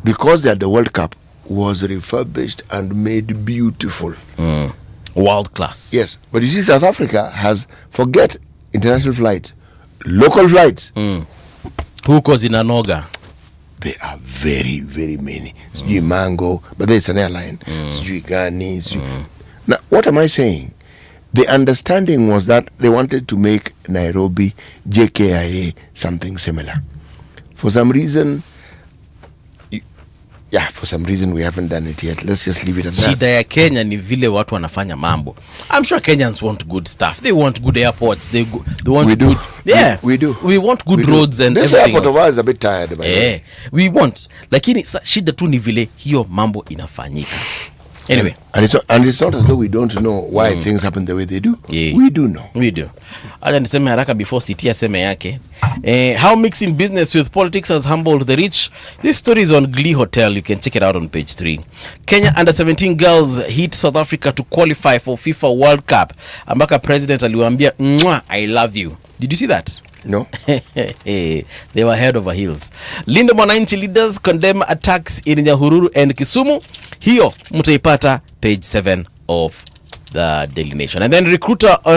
because they had the World Cup, was refurbished and made beautiful. World class. Yes, but you see, South Africa has, forget international flights, local flights. Who goes in Anoga? They are very, very many. Mango, but there's an airline. Gani. Now, what am I saying? The understanding was that they wanted to make Nairobi, JKIA, something similar. For some reason, yeah, for some reason we haven't done it yet. Let's just leave it at that. Shida ya Kenya ni vile watu wanafanya mambo. I'm sure Kenyans want good stuff. They want good airports. They want we good. Do. Yeah, we do. We want good roads and this everything. This airport of ours is a bit tired. By we want. Lakini shida tu ni vile hiyo mambo inafanyika. Anyway, and it's not as though we don't know why things happen the way they do. Yeah. We do know. We do. Acha niseme haraka before City aseme yake. How mixing business with politics has humbled the rich. This story is on Glee Hotel. You can check it out on page 3. Kenya under-17 girls hit South Africa to qualify for FIFA World Cup. Ambaka president aliwaambia, "Mwah, I love you." Did you see that? No. They were head over heels. Linda Mwananchi leaders condemn attacks in Nyahururu and Kisumu. Hiyo mutaipata page 7 of the Daily Nation. And then a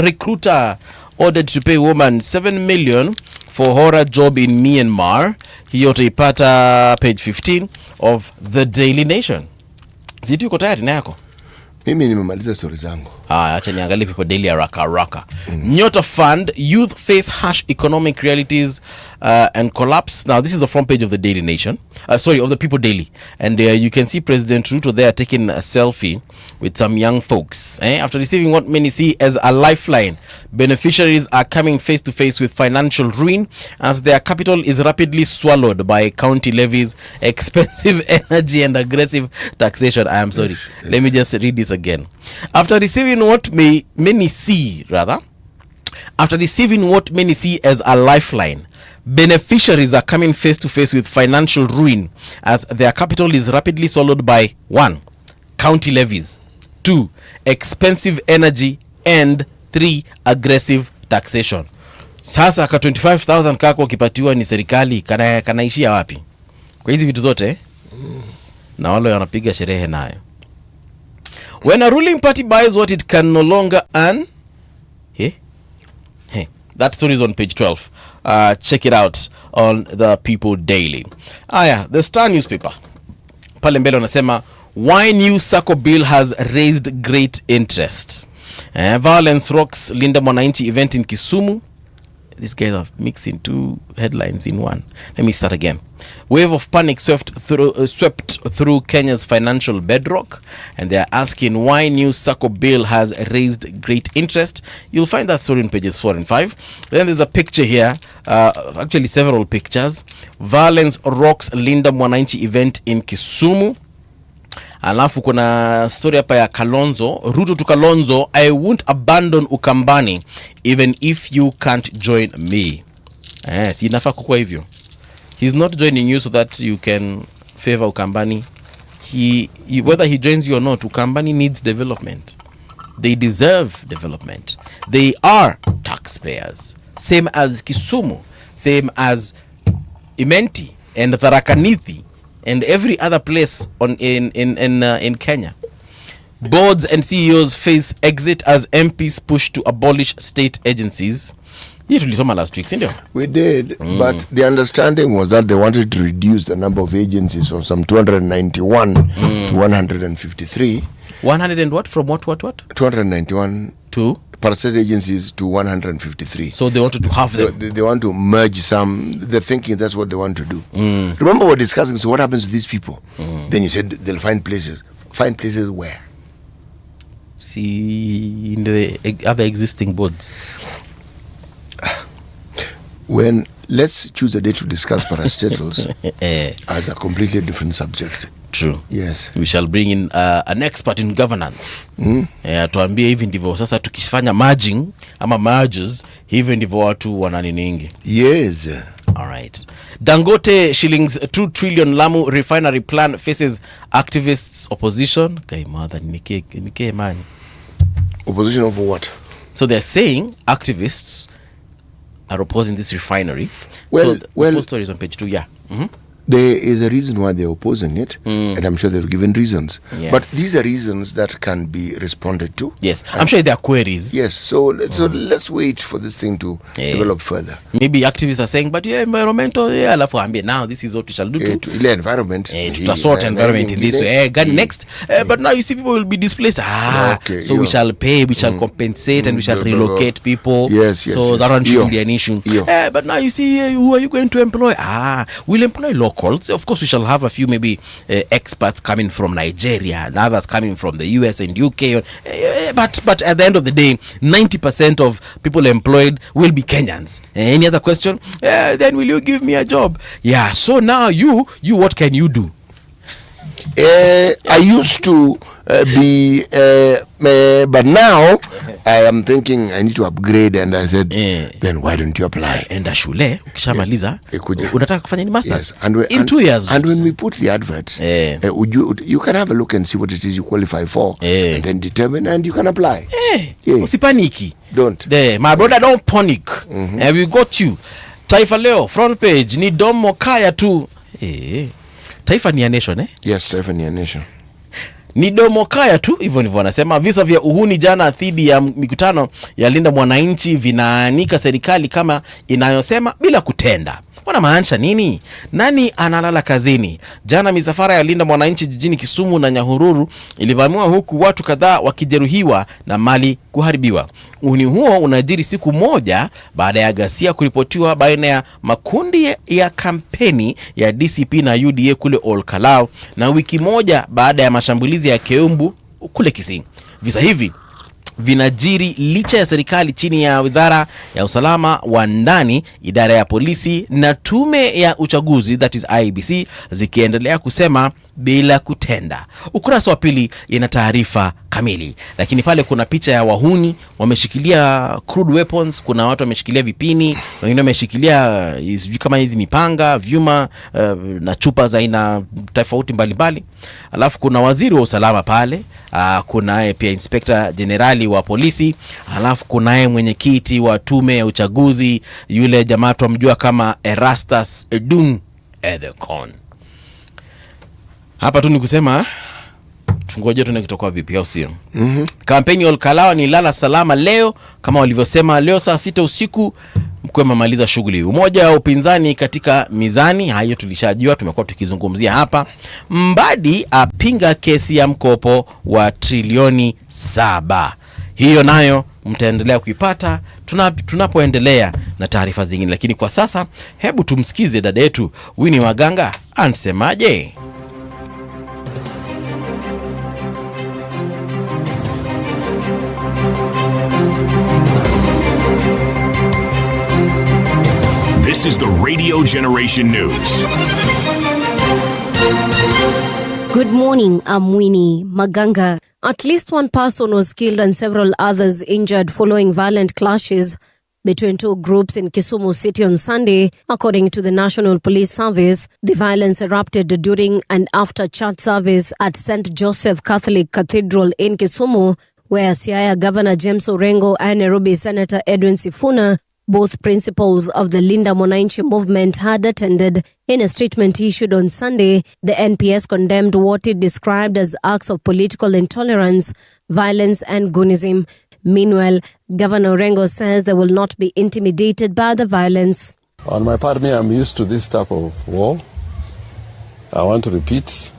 recruiter ordered to pay woman 7 million for horror job in Myanmar. Hiyo utaipata page 15 of the Daily Nation. Zitu uko tayari na yako? Mimi nimemaliza story zangu. Acha niangalie People Daily haraka. Nyota Fund, youth face harsh economic realities and collapse. Now, this is the front page of the Daily Nation. Of the People Daily. And you can see President Ruto there taking a selfie with some young folks. After receiving what many see as a lifeline, beneficiaries are coming face to face with financial ruin as their capital is rapidly swallowed by county levies, expensive energy, and aggressive taxation. I am sorry. Let me just read this again. After receiving what many see as a lifeline, beneficiaries are coming face to face with financial ruin as their capital is rapidly swallowed by 1. County levies, 2. Expensive energy, and 3. Aggressive taxation. Sasa ka 25,000 kako ukipatiwa ni serikali kanaishia wapi? Kwa hizi vitu zote na wale wanapiga sherehe nayo. When a ruling party buys what it can no longer earn, that story is on page 12. Check it out on the People Daily. The Star newspaper. Pale mbele wanasema, why new Sacco bill has raised great interest. Violence rocks Linda Mwananchi event in Kisumu. These guys are mixing 2 headlines in one. Let me start again. Wave of panic swept through Kenya's financial bedrock, and they are asking why new Sacco bill has raised great interest. You'll find that story in pages 4 and 5. Then there's a picture here, actually several pictures. Violence rocks Linda Mwananchi event in Kisumu. Alafu kuna story hapa ya Kalonzo, Ruto to Kalonzo, I won't abandon Ukambani even if you can't join me. Si inafaa kukua hivyo. He's not joining you so that you can favor Ukambani. Whether he joins you or not, Ukambani needs development. They deserve development. They are taxpayers. Same as Kisumu, same as Imenti and Tharaka Nithi and every other place in Kenya. Boards and CEOs face exit as MPs push to abolish state agencies. You tulisoma last week, sindio? We did, but the understanding was that they wanted to reduce the number of agencies from some 291 to 153. 100 and what? From what? 291 to? Parasite agencies to 153. So they wanted to have them. They want to merge some. They're thinking that's what they want to do. Remember we're discussing, so what happens to these people? Then you said they'll find places. Find places where? See, in the other existing boards. When let's choose a day to discuss parastatals as a completely different subject. True. Yes. We shall bring in an expert in governance. Tuambie hivi ndivyo sasa tukifanya merging ama mergers, hivi ndivyo watu wananiningi. Yes. All right. Dangote shillings 2 trillion Lamu refinery plan faces activists opposition. Kai mother nike man. Opposition over what? So they're saying activists are opposing this refinery. Well, the full story is on page 2. Yeah. There is a reason why they're opposing it, and I'm sure they've given reasons. Yeah. But these are reasons that can be responded to. Yes, I'm sure there are queries. Yes, so let's wait for this thing to develop further. Maybe activists are saying, but environmental, alafu ambie, now this is what we shall do to environment. To sort environment in this way. Next, but now you see people will be displaced. We shall pay, we shall compensate, and we shall relocate people. Yes. So that one shouldn't be an issue. But now you see, who are you going to employ? We'll employ locals. protocols. Of course, we shall have a few maybe experts coming from Nigeria and others coming from the US and UK. But at the end of the day, 90% of people employed will be Kenyans. Any other question? Then will you give me a job? Yeah. So now you what can you do? I used to but now I am thinking I need to upgrade, and I said, then why don't you apply? Enda shule, ukishamaliza, unataka kufanya ni masters? Yes. In 2 years. And when we put the adverts, you can have a look and see what it is you qualify for, and then determine, and you can apply. Usipaniki. Don't. My brother, don't panic. And we got you. Taifa Leo, front page, ni domo kaya tu. Taifa ni ya nation, Yes, Taifa ni ya nation. Ni domo kaya tu, hivyo ndivyo wanasema. Visa vya uhuni jana dhidi ya mikutano ya Linda Mwananchi vinaanika serikali kama inayosema bila kutenda. Wanamaanisha nini? Nani analala kazini? Jana misafara ya Linda Mwananchi jijini Kisumu na Nyahururu ilivamiwa, huku watu kadhaa wakijeruhiwa na mali kuharibiwa. Uhuni huo unajiri siku moja baada ya ghasia kuripotiwa baina ya makundi ya kampeni ya DCP na UDA kule Olkalau, na wiki moja baada ya mashambulizi ya Keumbu kule Kisii. Visa hivi vinajiri licha ya serikali chini ya Wizara ya Usalama wa Ndani, idara ya polisi na tume ya uchaguzi, that is IEBC, zikiendelea kusema bila kutenda. Ukurasa wa pili ina taarifa kamili, lakini pale kuna picha ya wahuni wameshikilia crude weapons. Kuna watu wameshikilia vipini, wengine wameshikilia kama hizi mipanga, vyuma na chupa za aina tofauti mbalimbali. Alafu kuna waziri wa usalama pale, kuna pia inspector generali wa polisi, alafu kuna mwenyekiti wa tume ya uchaguzi, yule jamaa tumjua kama Erastus Edung Edekon. Hapa tu ni kusema tungoje tuone kitakuwa vipi, au sio? Kampeni ya Olkalau ni lala salama leo, kama walivyosema leo saa 6 usiku mkwe mamaliza shughuli. Umoja wa upinzani katika mizani, hayo tulishajua, tumekuwa tukizungumzia hapa. Mbadi apinga kesi ya mkopo wa trilioni 7. Hiyo nayo mtaendelea kuipata tunapoendelea na taarifa zingine, lakini kwa sasa hebu tumsikize dada yetu Winnie Waganga anasemaje. This is the Radio Generation News. Good morning, I'm Winnie Maganga. At least one person was killed and several others injured following violent clashes between two groups in Kisumu City on Sunday, according to the National Police Service. The violence erupted during and after church service at St. Joseph Catholic Cathedral in Kisumu, where Siaya Governor James Orengo and Nairobi Senator Edwin Sifuna, both principals of the Linda Mwananchi movement, had attended. In a statement issued on Sunday, the NPS condemned what it described as acts of political intolerance, violence and goonism. Meanwhile, Governor Orengo says they will not be intimidated by the violence. On my part, I'm used to this type of war. I want to repeat,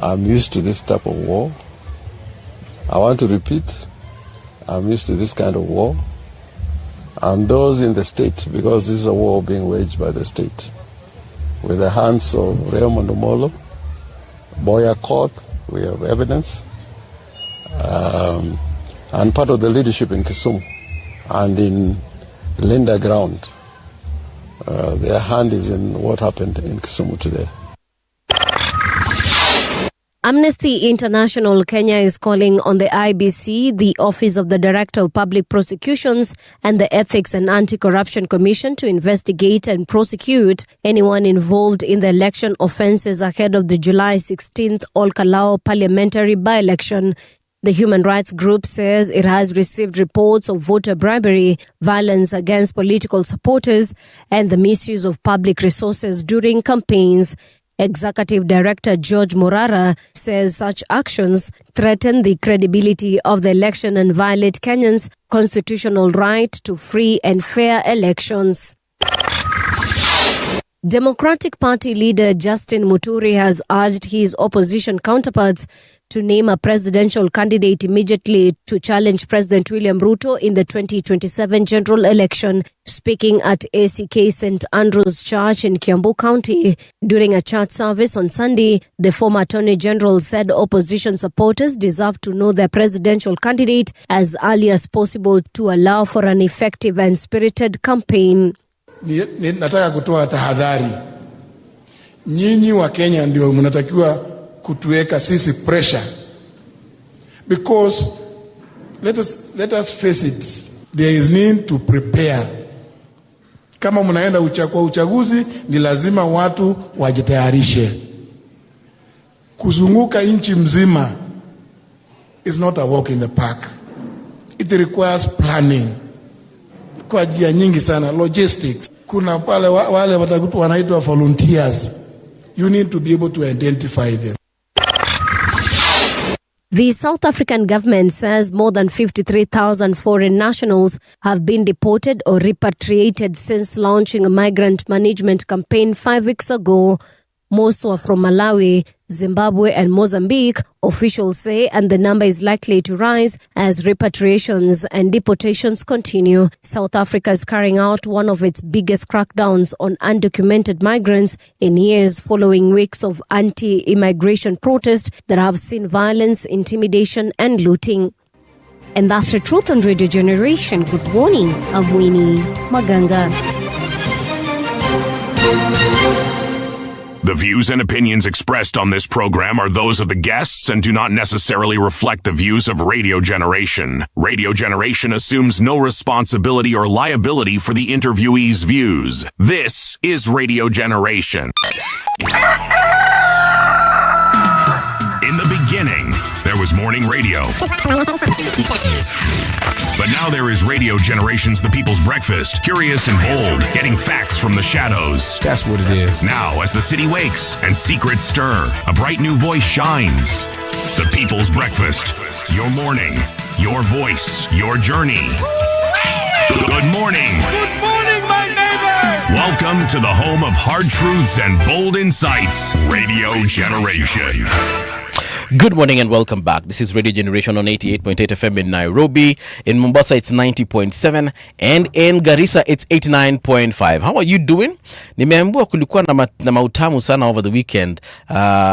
I'm used to this type of war. I want to repeat, I'm used to this kind of war. And those in the state, because this is a war being waged by the state, with the hands of Raymond Omolo, Boya Court, we have evidence, and part of the leadership in Kisumu and in Linda ground. Their hand is in what happened in Kisumu today. Amnesty International Kenya is calling on the IBC, the Office of the Director of Public Prosecutions, and the Ethics and Anti-Corruption Commission to investigate and prosecute anyone involved in the election offences ahead of the July 16th Olkalau parliamentary by-election. The human rights group says it has received reports of voter bribery, violence against political supporters, and the misuse of public resources during campaigns. Executive Director George Morara says such actions threaten the credibility of the election and violate Kenyans' constitutional right to free and fair elections. Democratic Party leader Justin Muturi has urged his opposition counterparts to name a presidential candidate immediately to challenge President William Ruto in the 2027 general election. Speaking at ACK St. Andrew's Church in Kiambu County during a church service on Sunday, the former Attorney General said opposition supporters deserve to know their presidential candidate as early as possible to allow for an effective and spirited campaign. Nataka kutoa tahadhari. Nyinyi wa Kenya ndio mnatakiwa kutuweka sisi pressure. Because let us face it, there is need to prepare. Kama mnaenda uchaguzi ni lazima watu wajitayarishe. Kuzunguka nchi mzima is not a walk in the park. It requires planning. Kwa njia nyingi sana, logistics. Kuna pale wale wanaitwa volunteers. You need to be able to identify them. The South African government says more than 53,000 foreign nationals have been deported or repatriated since launching a migrant management campaign 5 weeks ago. Most were from Malawi, Zimbabwe and Mozambique, officials say, and the number is likely to rise as repatriations and deportations continue. South Africa is carrying out one of its biggest crackdowns on undocumented migrants in years following weeks of anti-immigration protests that have seen violence, intimidation and looting. And that's the truth on Radio Generation. Good morning, I'm Winnie Maganga. The views and opinions expressed on this program are those of the guests and do not necessarily reflect the views of Radio Generation. Radio Generation assumes no responsibility or liability for the interviewee's views. This is Radio Generation. In the beginning, there was morning radio. But now there is Radio Generation's The People's Breakfast, curious and bold, getting facts from the shadows. That's what it is. Now, as the city wakes and secrets stir, a bright new voice shines. The People's Breakfast, your morning, your voice, your journey. Good morning. Good morning, my neighbor. Welcome to the home of hard truths and bold insights, Radio Generation. Good morning and welcome back. This is Radio Generation on 88.8 FM in Nairobi. In Mombasa, it's 90.7. And in Garissa, it's 89.5. How are you doing? Nimeambiwa kulikuwa na mautamu sana over the weekend.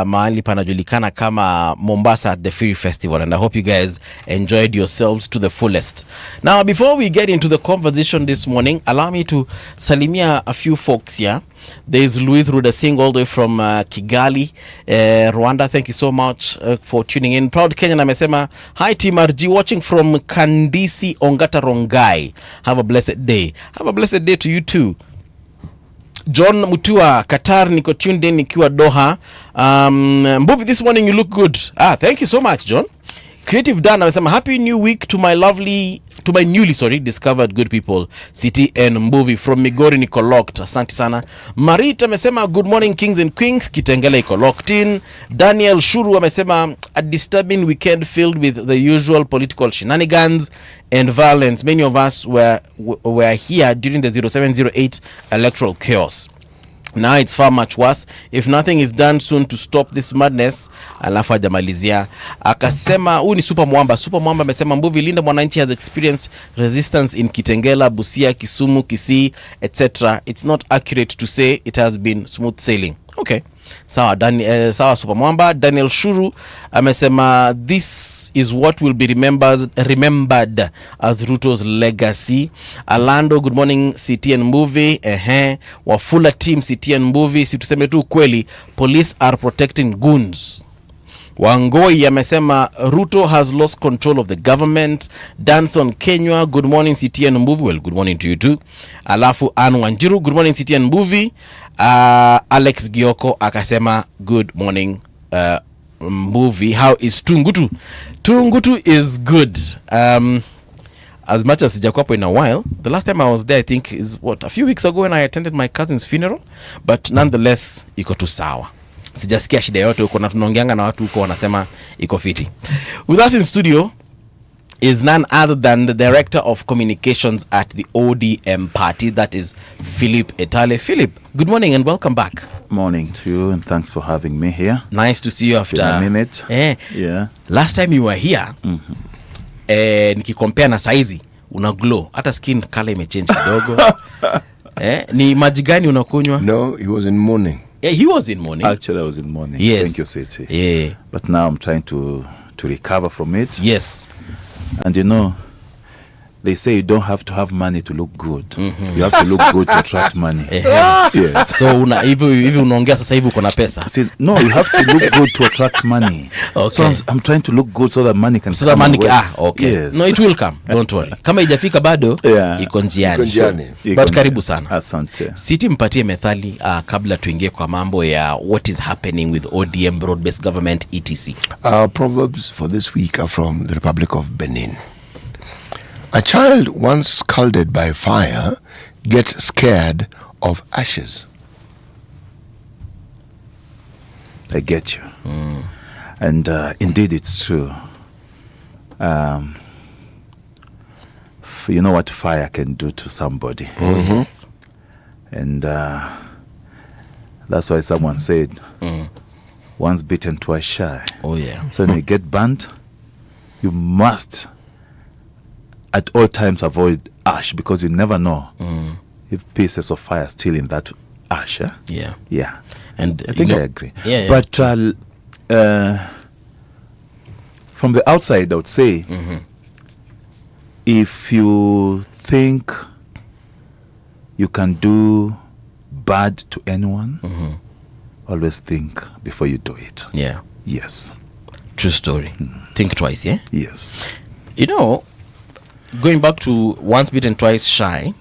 Mahali panajulikana kama Mombasa at the Fairy Festival. And I hope you guys enjoyed yourselves to the fullest. Now, before we get into the conversation this morning, allow me to salimia a few folks here. There is Louise Rudasing all the way from Kigali, Rwanda. Thank you so much for tuning in. Proud Kenyan amesema, hi team RG watching from Kandisi Ongata Rongai. Have a blessed day. Have a blessed day to you too. John Mutua, Qatar, niko tuned in nikiwa Doha. Mbuvi, this morning you look good. Thank you so much, John. Creative Dan amesema, happy new week to my newly discovered good people, City and Mbuvi from Migori niko locked. Asante sana. Marita amesema, good morning kings and queens, Kitengele iko locked in. Daniel Shuru amesema, a disturbing weekend filled with the usual political shenanigans and violence. Many of us were here during the 0708 electoral chaos. Now it's far much worse if nothing is done soon to stop this madness. Alafu ajamalizia akasema, huyu ni Super Mwamba amesema, Mbuvi, Linda Mwananchi has experienced resistance in Kitengela, Busia, Kisumu, Kisii, etc. It's not accurate to say it has been smooth sailing. Okay. Sawa Super Mwamba. Daniel Shuru amesema, this is what will be remembered as Ruto's legacy. Alando, good morning City and Movie. Wafula team City and Movie, si tuseme tu kweli, police are protecting goons. Wangoi amesema, Ruto has lost control of the government. Danson Kenya, good morning City and Movie. Well, good morning to you too. Alafu Anu Wanjiru, good morning City and Movie. Alex Gioko akasema, good morning Movie. How is Tungutu? Tungutu is good. As much as sijakuwa in a while. The last time I was there, I think, is a few weeks ago when I attended my cousin's funeral. But nonetheless, iko tu sawa. Sijasikia shida yote huko, na tunaongeanga na watu huko wanasema iko fiti. With us in studio is none other than the Director of Communications at the ODM party, that is Philip Etale. Philip, good morning and welcome back. Morning to you, and thanks for having me here. Nice to see you after a minute. Yeah. Last time you were here, nikikompare na saizi una glow. Hata skin color imechange kidogo. Ni maji gani unakunywa? No, he was in mourning. Yeah, he was in mourning. Actually, I was in mourning. Yes. Thank you, City. Yeah. But now I'm trying to recover from it. Yes. And you know, they say you don't have to have money to look good. You have to look good to attract money. Yes. So hivi unaongea sasa hivi uko na pesa. See, no, you have to look good to attract money. Okay. So I'm trying to look good so that money can come. Okay. Yes. No, it will come. Don't worry. Kama haijafika bado, iko njiani. But karibu sana. Asante. Siti mpatie methali kabla tuingie kwa mambo ya what is happening with ODM broad-based government etc. Our proverbs for this week are from the Republic of Benin. A child once scalded by fire gets scared of ashes. I get you. And indeed it's true. You know what fire can do to somebody. And that's why someone said, once bitten, twice shy. Oh yeah. So when you get burnt, you must at all times avoid ash, because you never know if pieces of fire are still in that ash. Yeah. And I think I agree. Yeah. But from the outside, I would say, if you think you can do bad to anyone, always think before you do it. Yeah. Yes. True story. Think twice, yeah? Yes. You know, going back to once bitten, twice shy,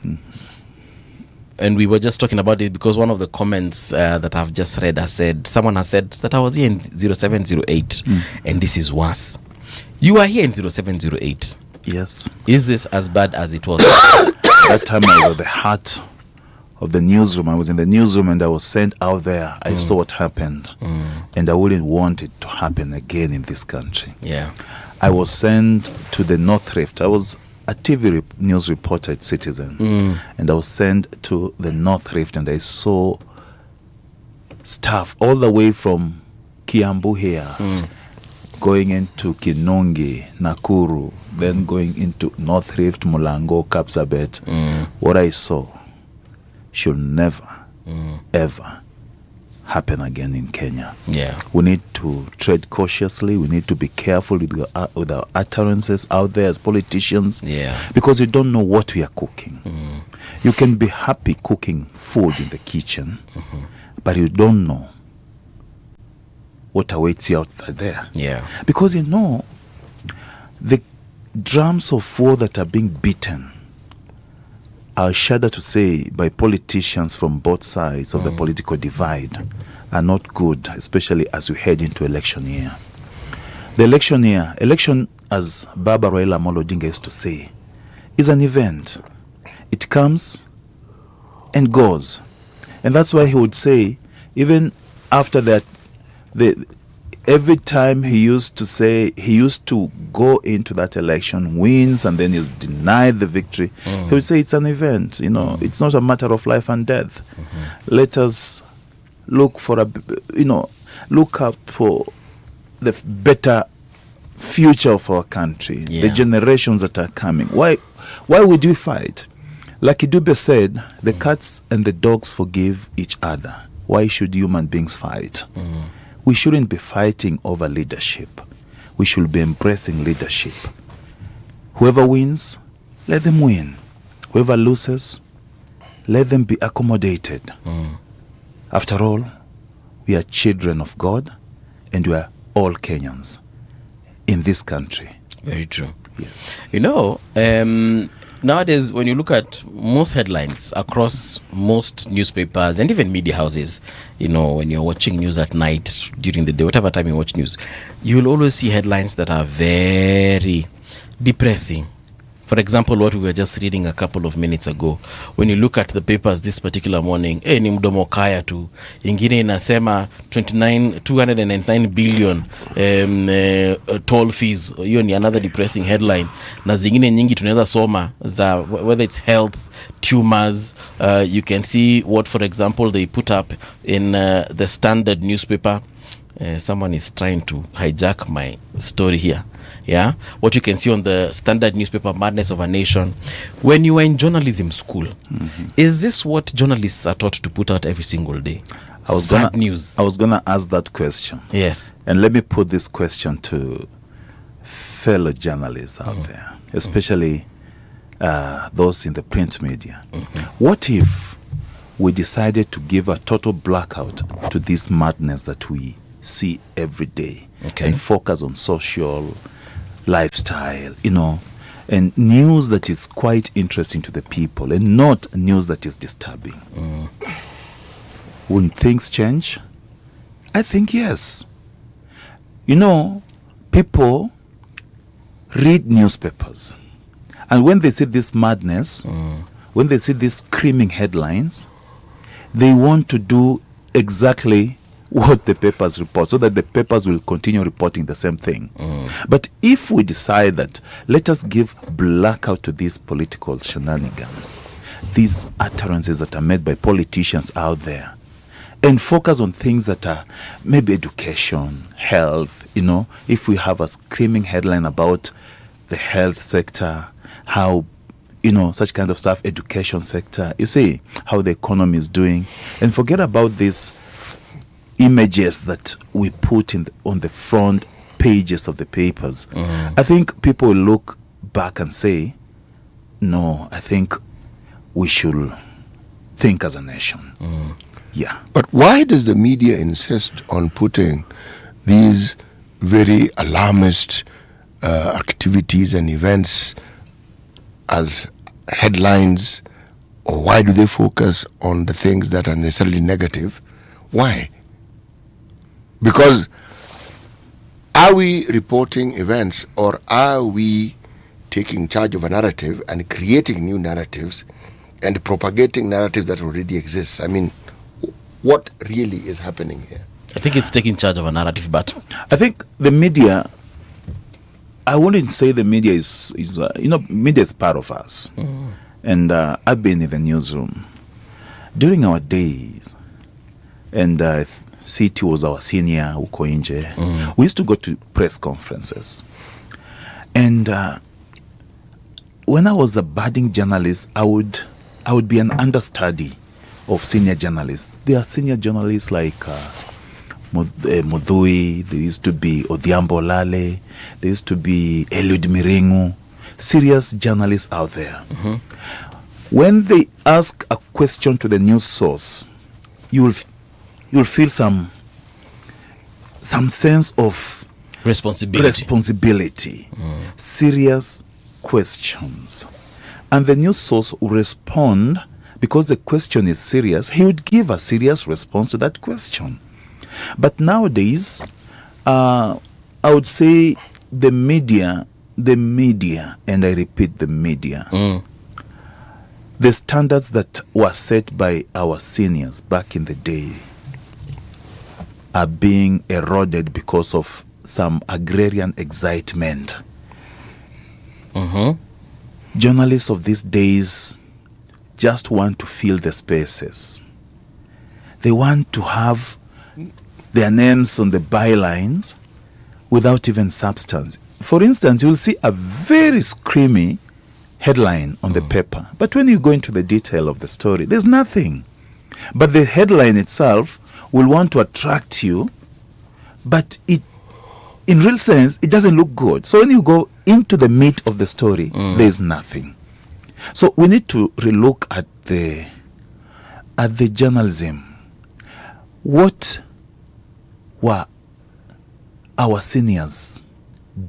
and we were just talking about it because one of the comments that I've just read someone has said that I was here in 0708 and this is worse. You were here in 0708. Yes. Is this as bad as it was? That time I was at the heart of the newsroom. I was in the newsroom and I was sent out there. I saw what happened. And I wouldn't want it to happen again in this country. Yeah. I was sent to the North Rift. I was a TV news reporter at Citizen. And I was sent to the North Rift and I saw staff all the way from Kiambu here, going into Kinongi, Nakuru, then going into North Rift, Mulango, Kapsabet. What I saw should never, ever happen again in Kenya. Yeah. We need to tread cautiously. We need to be careful with our utterances out there as politicians. Yeah. Because you don't know what we are cooking. You can be happy cooking food in the kitchen, but you don't know what awaits you outside there. Yeah. Because you know, the drums of war that are being beaten, I shudder to say, by politicians from both sides of the political divide, are not good, especially as we head into election year. The election, as Baba Raila Amolo Odinga used to say, is an event. It comes and goes. And that's why he would say, even after that, every time he used to say, he used to go into that election, wins, and then is denied the victory. He would say it's an event, you know, it's not a matter of life and death. Let us look for look up for the better future of our country, the generations that are coming. Why would we fight? Like Idube said, the cats and the dogs forgive each other. Why should human beings fight? We shouldn't be fighting over leadership. We should be embracing leadership. Whoever wins, let them win. Whoever loses, let them be accommodated. After all, we are children of God and we are all Kenyans in this country. Very true. Yes. You know, nowadays, when you look at most headlines across most newspapers and even media houses, you know, when you're watching news at night, during the day, whatever time you watch news, you will always see headlines that are very depressing, For example, what we were just reading a couple of minutes ago, when you look at the papers this particular morning, ni mdomo kaya tu. Ingine inasema 299 billion toll fees. Hiyo ni another depressing headline. Na zingine nyingi tunaweza soma za whether it's health, tumors. You can see what, for example, they put up in the Standard newspaper. Someone is trying to hijack my story here. Yeah, what you can see on the Standard newspaper, Madness of a Nation. When you are in journalism school, is this what journalists are taught to put out every single day? Sad news. I was gonna ask that question. Yes. And let me put this question to fellow journalists out there, especially those in the print media. What if we decided to give a total blackout to this madness that we see every day, and focus on social lifestyle, and news that is quite interesting to the people, and not news that is disturbing? Will things change? I think yes. People read newspapers, and when they see this madness, when they see these screaming headlines, they want to do exactly what the papers report, so that the papers will continue reporting the same thing. But if we decide that let us give blackout to this political shenanigan, these utterances that are made by politicians out there, and focus on things that are maybe education, health, if we have a screaming headline about the health sector, how such kind of stuff, education sector, you see how the economy is doing, and forget about this images that we put on the front pages of the papers. I think people will look back and say, no, I think we should think as a nation. Yeah. But why does the media insist on putting these very alarmist activities and events as headlines, or why do they focus on the things that are necessarily negative? Why? Because are we reporting events, or are we taking charge of a narrative and creating new narratives and propagating narratives that already exist? I mean, what really is happening here? I think it's taking charge of a narrative, but I think the media, I wouldn't say the media is media is part of us. And I've been in the newsroom during our days, and CT was our senior uko nje. We used to go to press conferences, and when I was a budding journalist, I would be an understudy of senior journalists. There are senior journalists like Mudhui, there used to be Odhiambo Lale, there used to be Eliud Miringu, serious journalists out there. When they ask a question to the news source, you'll feel some sense of responsibility. Serious questions, and the news source will respond because the question is serious. He would give a serious response to that question. But nowadays, I would say the media, and I repeat, the media, the standards that were set by our seniors back in the day are being eroded because of some agrarian excitement. Journalists of these days just want to fill the spaces. They want to have their names on the bylines without even substance. For instance, you'll see a very screamy headline on the paper, but when you go into the detail of the story, there's nothing. But the headline itself will want to attract you, but in real sense, it doesn't look good. So when you go into the meat of the story, there's nothing. So we need to relook at the journalism. What were our seniors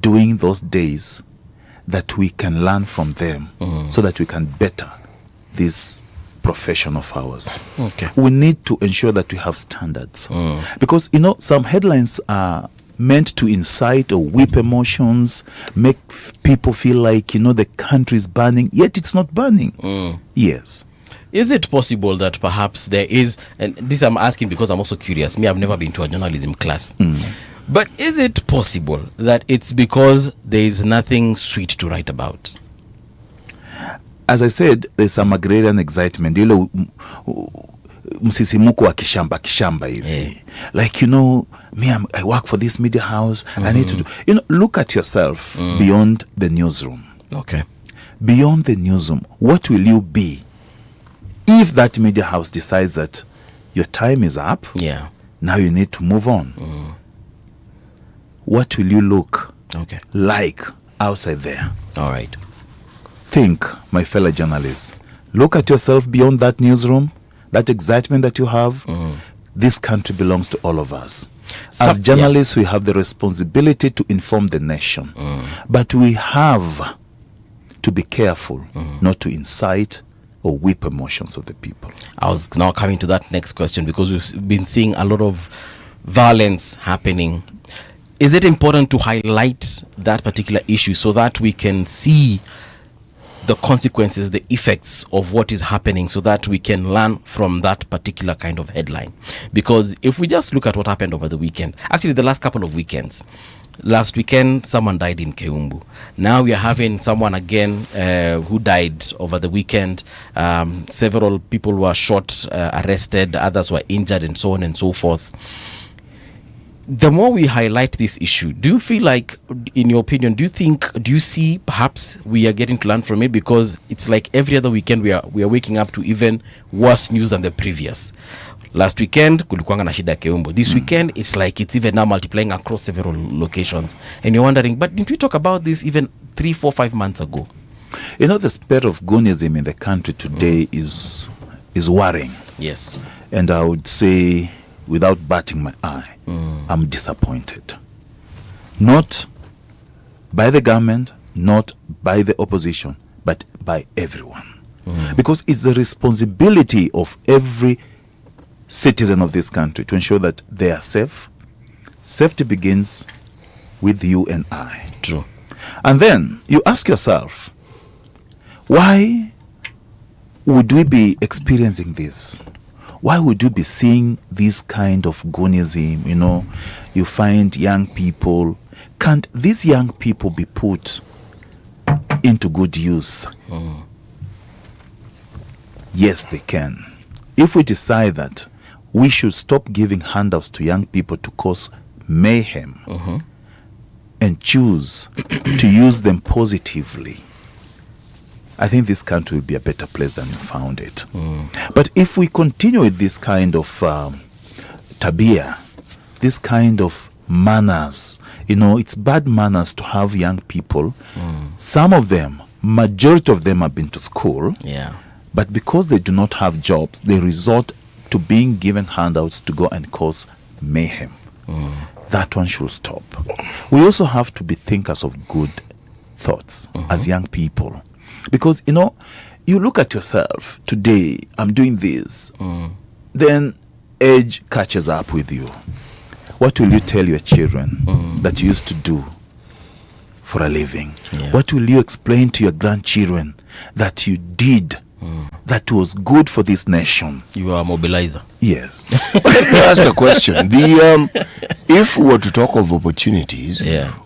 doing those days that we can learn from them, so that we can better this profession of ours? We need to ensure that we have standards, because some headlines are meant to incite or whip emotions, make people feel like, the country is burning, yet it's not burning. Yes. Is it possible that perhaps there is, and this I'm asking because I'm also curious, I've never been to a journalism class, but is it possible that it's because there is nothing sweet to write about? As I said, there's some agrarian excitement. Msisimuko wa kishamba hivi. Like, I work for this media house. I need to do. Look at yourself beyond the newsroom. Okay. Beyond the newsroom, what will you be if that media house decides that your time is up? Yeah. Now you need to move on. What will you look like outside there? All right. Think, my fellow journalists. Look at yourself beyond that newsroom, that excitement that you have. This country belongs to all of us. As journalists, we have the responsibility to inform the nation. But we have to be careful not to incite or whip emotions of the people. I was now coming to that next question because we've been seeing a lot of violence happening. Is it important to highlight that particular issue so that we can see the consequences, the effects of what is happening, so that we can learn from that particular kind of headline? Because if we just look at what happened over the weekend, actually the last couple of weekends, last weekend someone died in Keumbu. Now we are having someone again who died over the weekend. Several people were shot, arrested, others were injured, and so on and so forth. The more we highlight this issue, do you feel like, in your opinion, do you see perhaps we are getting to learn from it? Because it's like every other weekend we are waking up to even worse news than the previous. Last weekend kulikuanga na shida Keumbu. This weekend it's like it's even now multiplying across several locations, and you're wondering, but didn't we talk about this even 3, 4, 5 months ago? The spirit of Gunism in the country today is worrying. Yes. And I would say, without batting my eye, I'm disappointed. Not by the government, not by the opposition, but by everyone. Because it's the responsibility of every citizen of this country to ensure that they are safe. Safety begins with you and I. True. And then you ask yourself, why would we be experiencing this? Why would you be seeing this kind of Gunism? You find young people. Can't these young people be put into good use? Yes, they can. If we decide that we should stop giving handouts to young people to cause mayhem and choose to use them positively, I think this country will be a better place than you found it. But if we continue with this kind of tabia, this kind of manners, it's bad manners to have young people. Some of them, majority of them have been to school. Yeah. But because they do not have jobs, they resort to being given handouts to go and cause mayhem. That one should stop. We also have to be thinkers of good thoughts as young people. Because, you look at yourself, today, I'm doing this. Then age catches up with you. What will you tell your children that you used to do for a living? Yeah. What will you explain to your grandchildren that you did that was good for this nation? You are a mobilizer. Yes. Let me ask a question. If we were to talk of opportunities,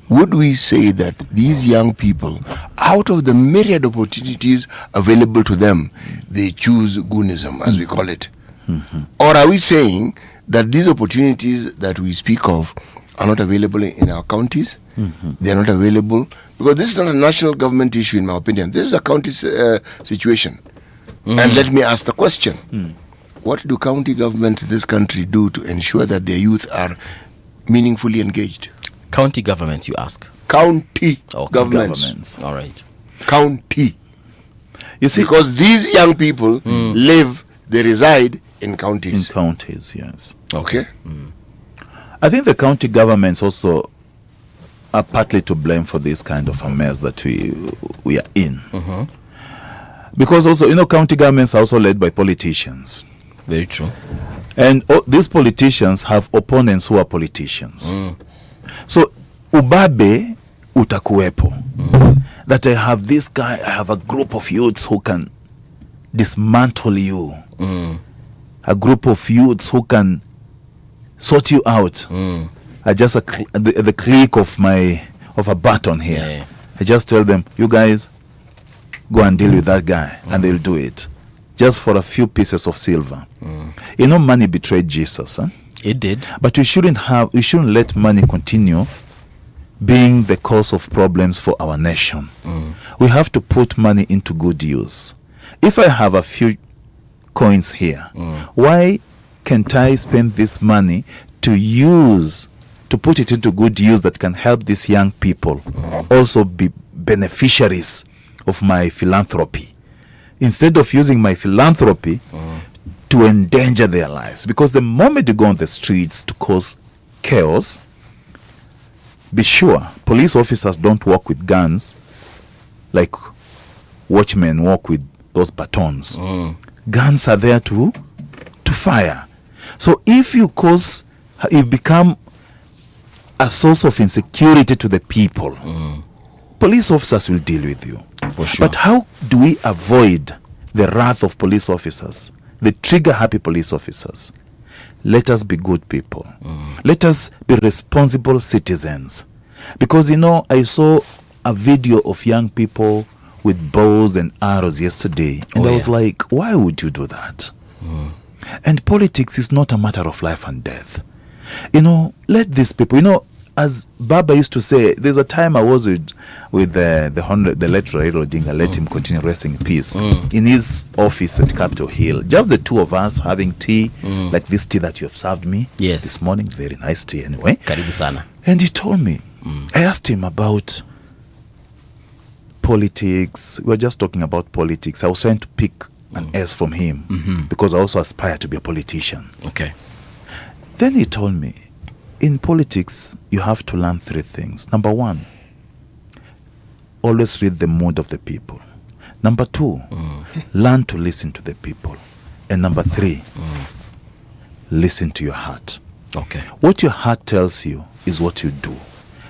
would we say that these young people, out of the myriad opportunities available to them, they choose Gunism, as we call it? Or are we saying that these opportunities that we speak of are not available in our counties? They are not available because this is not a national government issue, in my opinion. This is a county situation. And let me ask the question. What do county governments in this country do to ensure that their youth are meaningfully engaged? County governments, you ask? County governments. All right. County. You see, because these young people they reside in counties. In counties, yes. Okay. I think the county governments also are partly to blame for this kind of a mess that we are in. Because also, county governments are also led by politicians. Very true. And these politicians have opponents who are politicians. So ubabe utakuwepo. That I have this guy, I have a group of youths who can dismantle you. A group of youths who can sort you out. I just the click of a button here. Yeah. I just tell them, you guys go and deal with that guy, and they'll do it. Just for a few pieces of silver. You know, money betrayed Jesus, huh? It did. But we shouldn't let money continue being the cause of problems for our nation. We have to put money into good use. If I have a few coins here, why can't I spend this money to put it into good use that can help these young people also be beneficiaries of my philanthropy, instead of using my philanthropy to endanger their lives? Because the moment you go on the streets to cause chaos, be sure police officers don't walk with guns like watchmen walk with those batons. Guns are there to fire. So if you become a source of insecurity to the people, police officers will deal with you. For sure. But how do we avoid the wrath of police officers, the trigger-happy police officers? Let us be good people. Let us be responsible citizens. Because, you know, I saw a video of young people with bows and arrows yesterday, and I was like, why would you do that? And politics is not a matter of life and death. You know, let these people, you know, as Baba used to say, there's a time I was with the late Raila Odinga, let him continue resting in peace, in his office at Capitol Hill. Just the two of us having tea, like this tea that you have served me this morning. Very nice tea anyway. Karibu sana. And he told me, I asked him about politics. We were just talking about politics. I was trying to pick an S from him because I also aspire to be a politician. Okay. Then he told me, in politics, you have to learn three things. Number one, always read the mood of the people. Number two, learn to listen to the people. And number three, listen to your heart. Okay. What your heart tells you is what you do.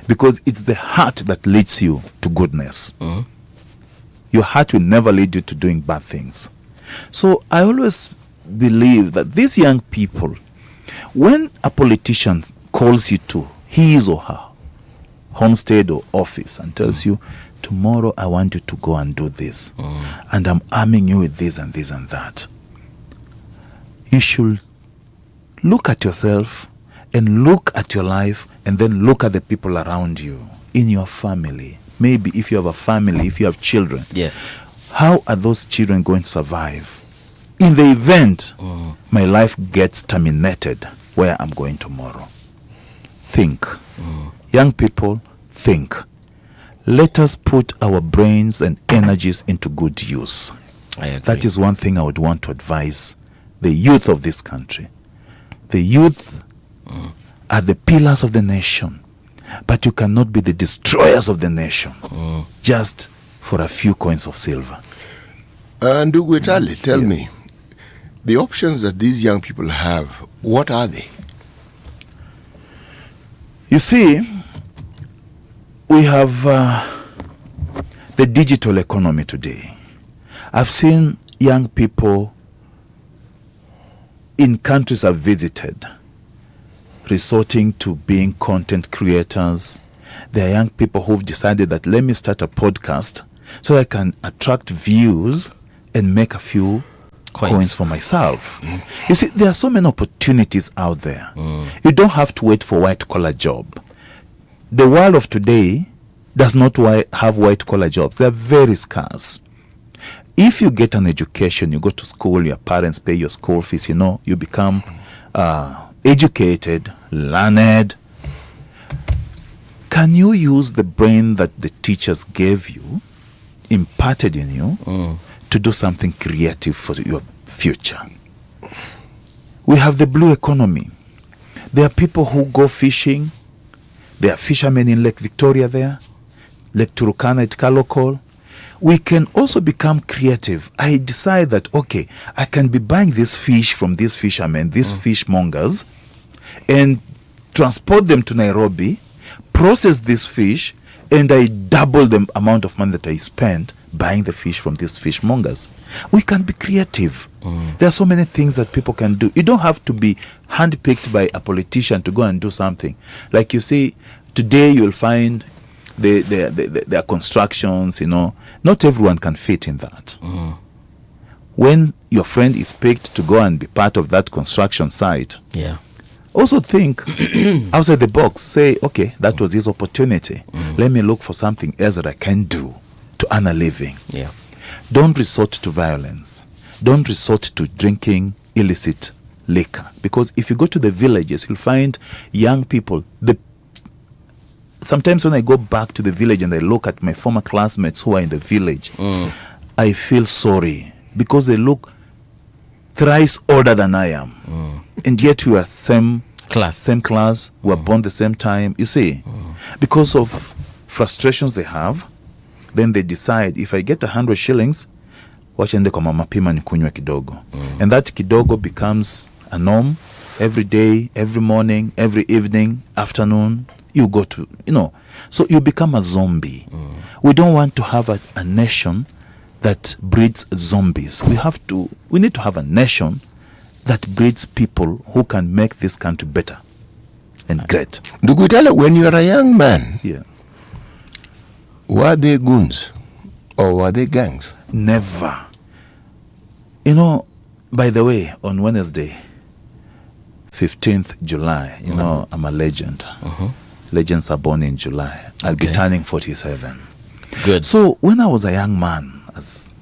Because it's the heart that leads you to goodness. Your heart will never lead you to doing bad things. So I always believe that these young people, when a politician calls you to his or her homestead or office and tells you, tomorrow I want you to go and do this, and I'm arming you with this and this and that, you should look at yourself and look at your life, and then look at the people around you, in your family. Maybe if you have a family, if you have children, how are those children going to survive in the event my life gets terminated where I'm going tomorrow? Think. Young people, think. Let us put our brains and energies into good use. I agree. That is one thing I would want to advise the youth of this country. The youth are the pillars of the nation, but you cannot be the destroyers of the nation just for a few coins of silver. Ndugu Etale, tell me, the options that these young people have, what are they? You see, we have the digital economy today. I've seen young people in countries I've visited resorting to being content creators. There are young people who've decided that let me start a podcast so I can attract views and make a few coins for myself. You see, there are so many opportunities out there. You don't have to wait for white-collar job. The world of today does not have white-collar jobs. They're very scarce. If you get an education, you go to school, your parents pay your school fees, you know, you become educated, learned. Can you use the brain that the teachers gave you, imparted in you, to do something creative for your future? We have the blue economy. There are people who go fishing. There are fishermen in Lake Victoria there, Lake Turkana at Kalokol. We can also become creative. I decide that, okay, I can be buying this fish from these fishermen, these fishmongers, and transport them to Nairobi, process this fish, and I double the amount of money that I spend buying the fish from these fishmongers. We can be creative. There are so many things that people can do. You don't have to be handpicked by a politician to go and do something. Like you see, today you'll find their constructions, not everyone can fit in that. When your friend is picked to go and be part of that construction site, also think outside the box. Say, okay, that was his opportunity. Let me look for something else that I can do to earn a living. Don't resort to violence. Don't resort to drinking illicit liquor. Because if you go to the villages, you'll find young people. Sometimes when I go back to the village and I look at my former classmates who are in the village, I feel sorry because they look thrice older than I am. And yet we are same class, we were born the same time. You see, because of frustrations they have, then they decide, if I get 100 shillings, wacha ende kwa mama pima nikunywe kidogo. And that kidogo becomes a norm. Every day, every morning, every evening, afternoon, you go to, so you become a zombie. We don't want to have a nation that breeds zombies. We need to have a nation that breeds people who can make this country better and great. Ndugutala, when you are a young man, yes, were they goons or were they gangs? Never. By the way, on Wednesday, 15th July, I'm a legend. Legends are born in July. I'll be turning 47. Good. So when I was a young man, as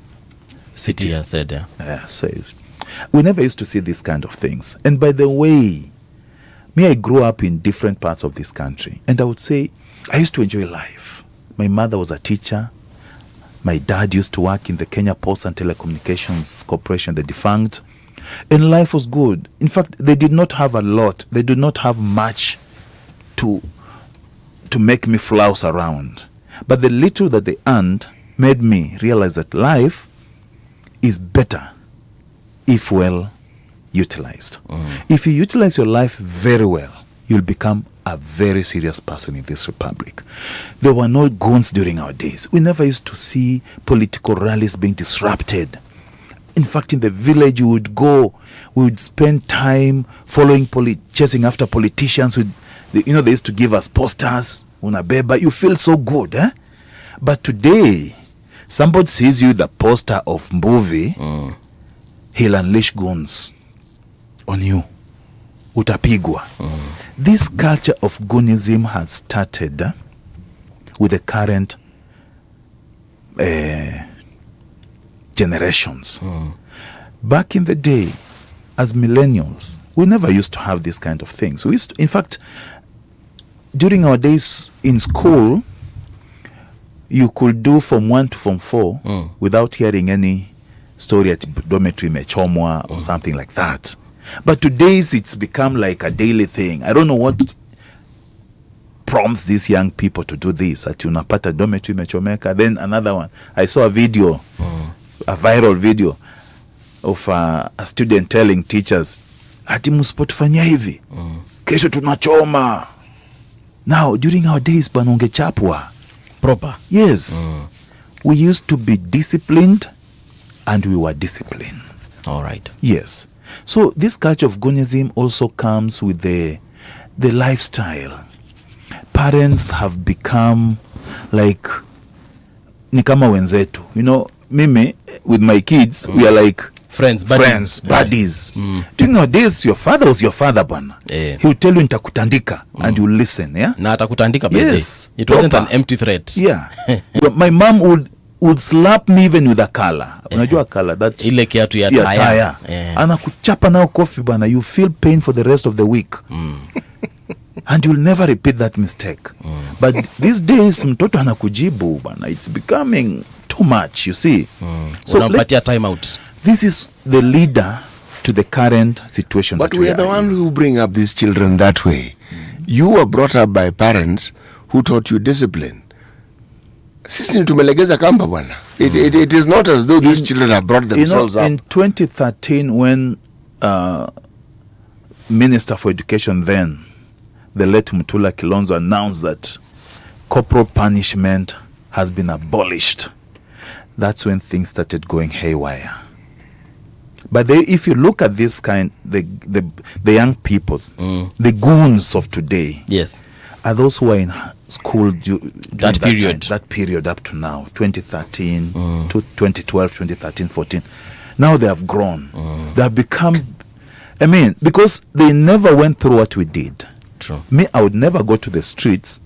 City has said, says, we never used to see these kind of things. And by the way, I grew up in different parts of this country. And I would say, I used to enjoy life. My mother was a teacher. My dad used to work in the Kenya Post and Telecommunications Corporation, the defunct. And life was good. In fact, they did not have a lot. They did not have much to make me flouse around. But the little that they earned made me realize that life is better if well utilized. If you utilize your life very well, you'll become a very serious person in this republic. There were no goons during our days. We never used to see political rallies being disrupted. In fact, in the village, we would spend time following, chasing after politicians. They used to give us posters, unabeba. You feel so good, eh? But today, somebody sees you the poster of Mbuvi, he'll unleash goons on you. Utapigwa. This culture of goonism has started with the current generations. Back in the day, as millennials, we never used to have these kind of things. In fact, during our days in school, you could do from 1 to from 4 without hearing any story at dormitory mechomwa or something like that. But today's it's become like a daily thing. I don't know what prompts these young people to do this. At unapata dormitory mechomeka. Then another one. I saw a video, a viral video of a student telling teachers, ati musipotufanyia hivi, kesho tunachoma. Now, during our days, banongechapwa. Proper. Yes. We used to be disciplined and we were disciplined. All right. Yes. So this culture of goonism also comes with the lifestyle. Parents have become like ni kama wenzetu. Mimi with my kids, we are like friends, buddies. During our days, your father was your father, bwana. He will tell you nitakutandika and you listen, yeah? Na atakutandika by yes. It wasn't an empty threat. Yeah. My mom would slap me even with a collar. Unajua collar, that ile kiatu ya taya. Anakuchapa nao kofi bwana. You feel pain for the rest of the week. And you'll never repeat that mistake. But these days mtoto anakujibu bwana. It's becoming too much, you see. So unampatia time out. This is the leader to the current situation. But we are the one who bring up these children that way. You were brought up by parents who taught you discipline. Sisi tumelegeza kamba bwana. It is not as though these children have brought themselves up. In 2013, when Minister for Education then, the late Mutula Kilonzo announced that corporal punishment has been abolished, that's when things started going haywire. But if you look at this the young people, the goons of today, yes, are those who are in school during that period up to now, 2013 to 2012, 2013, 14. Now they have grown. They have become, because they never went through what we did. True. Me, I would never go to the streets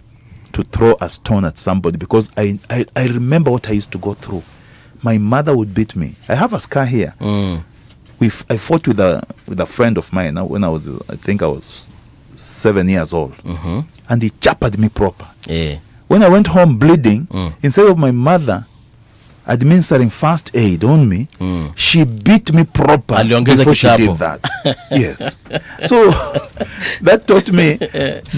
to throw a stone at somebody because I remember what I used to go through. My mother would beat me. I have a scar here. I fought with a friend of mine when I think I was 7 years old, and he chapped me proper. Yeah. When I went home bleeding, instead of my mother administering first aid on me, she beat me proper before she did that. Yes. So that taught me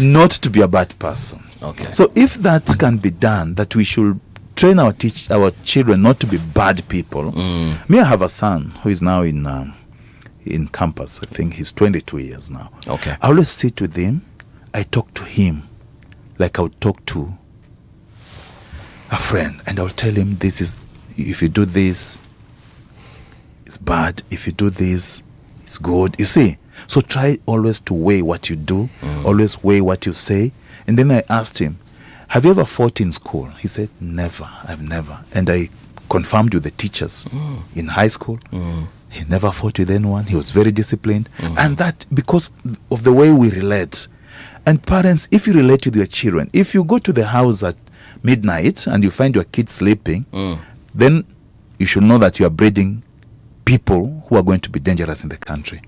not to be a bad person. Okay. So if that can be done, that we should train our children not to be bad people. Me, I have a son who is now in campus. I think he's 22 years now. Okay. I always sit with him. I talk to him like I would talk to a friend, and I'll tell him, this is, if you do this, it's bad. If you do this, it's good. You see? So try always to weigh what you do, always weigh what you say. And then I asked him, have you ever fought in school? He said, never. I've never. And I confirmed with the teachers in high school. He never fought with anyone. He was very disciplined. And that because of the way we relate. And parents, if you relate with your children, if you go to the house at midnight and you find your kids sleeping, then you should know that you are breeding people who are going to be dangerous in the country.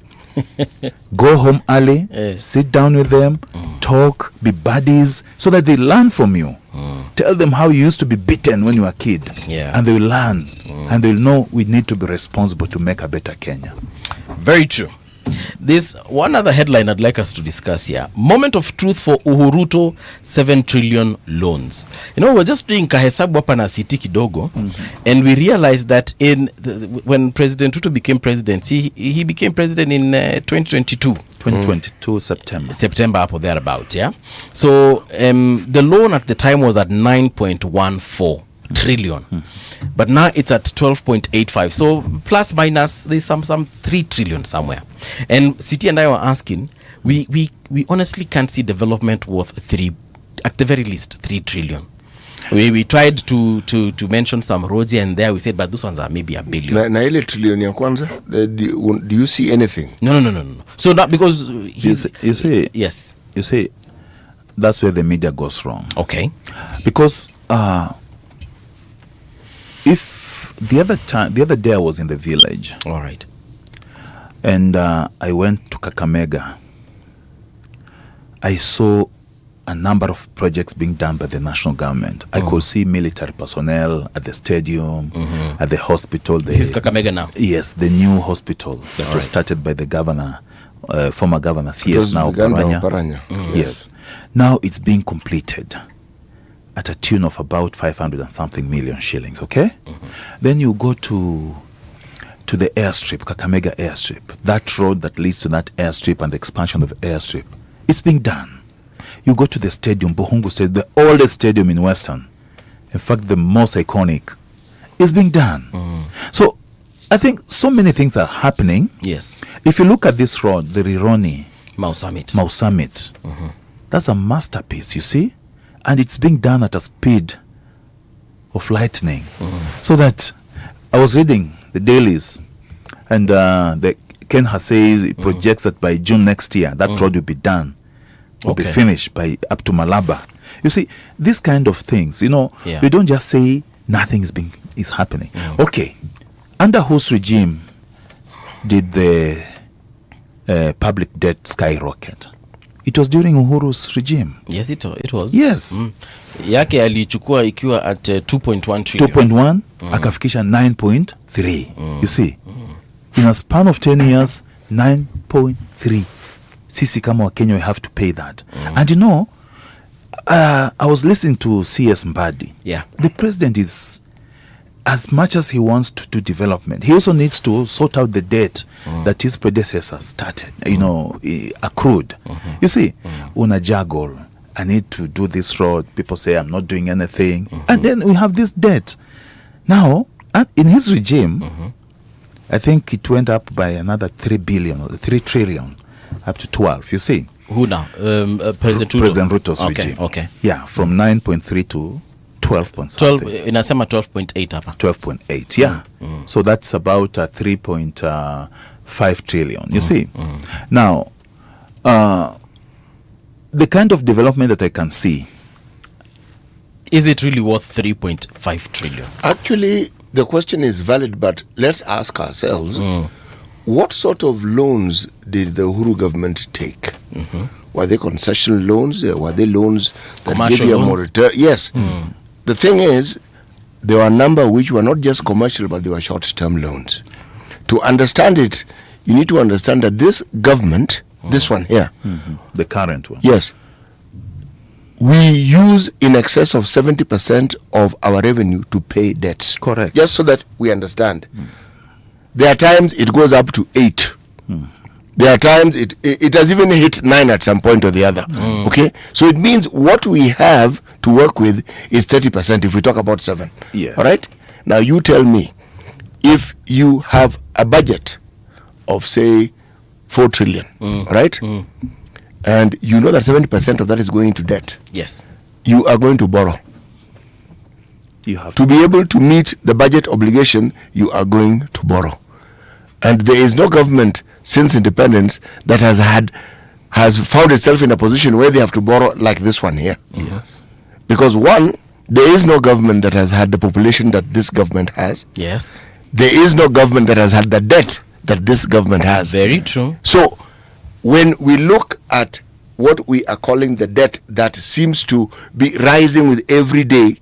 Go home early, sit down with them, talk, be buddies, so that they learn from you. Tell them how you used to be beaten when you were a kid, and they will learn, and they'll know we need to be responsible to make a better Kenya. Very true. There's one other headline I'd like us to discuss here. Moment of truth for Uhuruto 7 trillion loans. We're just doing kahesabu hapa na siti kidogo, and we realized that when President Ruto became president, he became president in 2022. 2022 September up or thereabout, yeah. So the loan at the time was at 9.14 trillion, but now it's at 12.85. So plus minus, there's some 3 trillion somewhere. And City and I were asking, we honestly can't see development worth at the very least 3 trillion. We tried to mention some roads here and there. We said, but those ones are maybe a billion. Na ile trillion ya kwanza, do you see anything? No. So not because you see, yes. You see, that's where the media goes wrong. Okay. Because if the other day I was in the village. All right. And I went to Kakamega. I saw a number of projects being done by the national government. I could see military personnel at the stadium, at the hospital. This is Kakamega now? Yes, the new hospital that was started by the governor, former governor CS now Paranya. Yes. Now it's being completed at a tune of about 500 and something million shillings, okay? Then you go to the airstrip, Kakamega airstrip. That road that leads to that airstrip and the expansion of the airstrip, it's being done. You go to the stadium, Buhungu Stadium, the oldest stadium in Western. In fact, the most iconic. It's being done. So I think so many things are happening. Yes. If you look at this road, the Rironi Mau Summit. That's a masterpiece, you see? And it's being done at a speed of lightning. So that I was reading the dailies, and the Ken says projects that by June next year, that road will be done. Will be finished by up to Malaba. You see, these kind of things, we don't just say nothing is happening. Okay, under whose regime did the public debt skyrocket? It was during Uhuru's regime. Yes, it was. Yes. Yake alichukua ikiwa at 2.1 trillion. 2.1 akafikisha 9.3. You see, in a span of 10 years, 9.3. Sisi kama wa Kenya, we have to pay that. And I was listening to CS Mbadi. Yeah. The president is, as much as he wants to do development, he also needs to sort out the debt that his predecessors started, accrued. You see, una juggle. I need to do this road. People say I'm not doing anything. And then we have this debt. Now, in his regime, I think it went up by another 3 billion or 3 trillion, up to 12. You see? Who now? President Ruto? President Ruto's regime. Okay. Yeah, from 9.3 to 12 point something. inasema 12.8 hapa. 12.8, yeah. So that's about 3.5 trillion. You see? Now, the kind of development that I can see. Is it really worth 3.5 trillion? Actually, the question is valid, but let's ask ourselves, what sort of loans did the Uhuru government take? Were they concessional loans? Were they loans that Commercial gave you a more loans? return? Yes. The thing is, there were a number which were not just commercial, but they were short-term loans. To understand it, you need to understand that this government, this one here, The current one. yes, we use in excess of 70% of our revenue to pay debts. Correct. Just so that we understand. There are times it goes up to 8. There are times it has even hit 9 at some point or the other. Okay? So it means what we have to work with is 30% if we talk about 7. Yes. All right? Now you tell me, if you have a budget of, say, 4 trillion, right? And you know that 70% of that is going to debt. Yes. You are going to borrow. You have To be able to meet the budget obligation, you are going to borrow. And there is no government since independence that has found itself in a position where they have to borrow like this one here. Yes. Because one, there is no government that has had the population that this government has. Yes. There is no government that has had the debt that this government has. Very true. So, when we look at what we are calling the debt that seems to be rising with every day,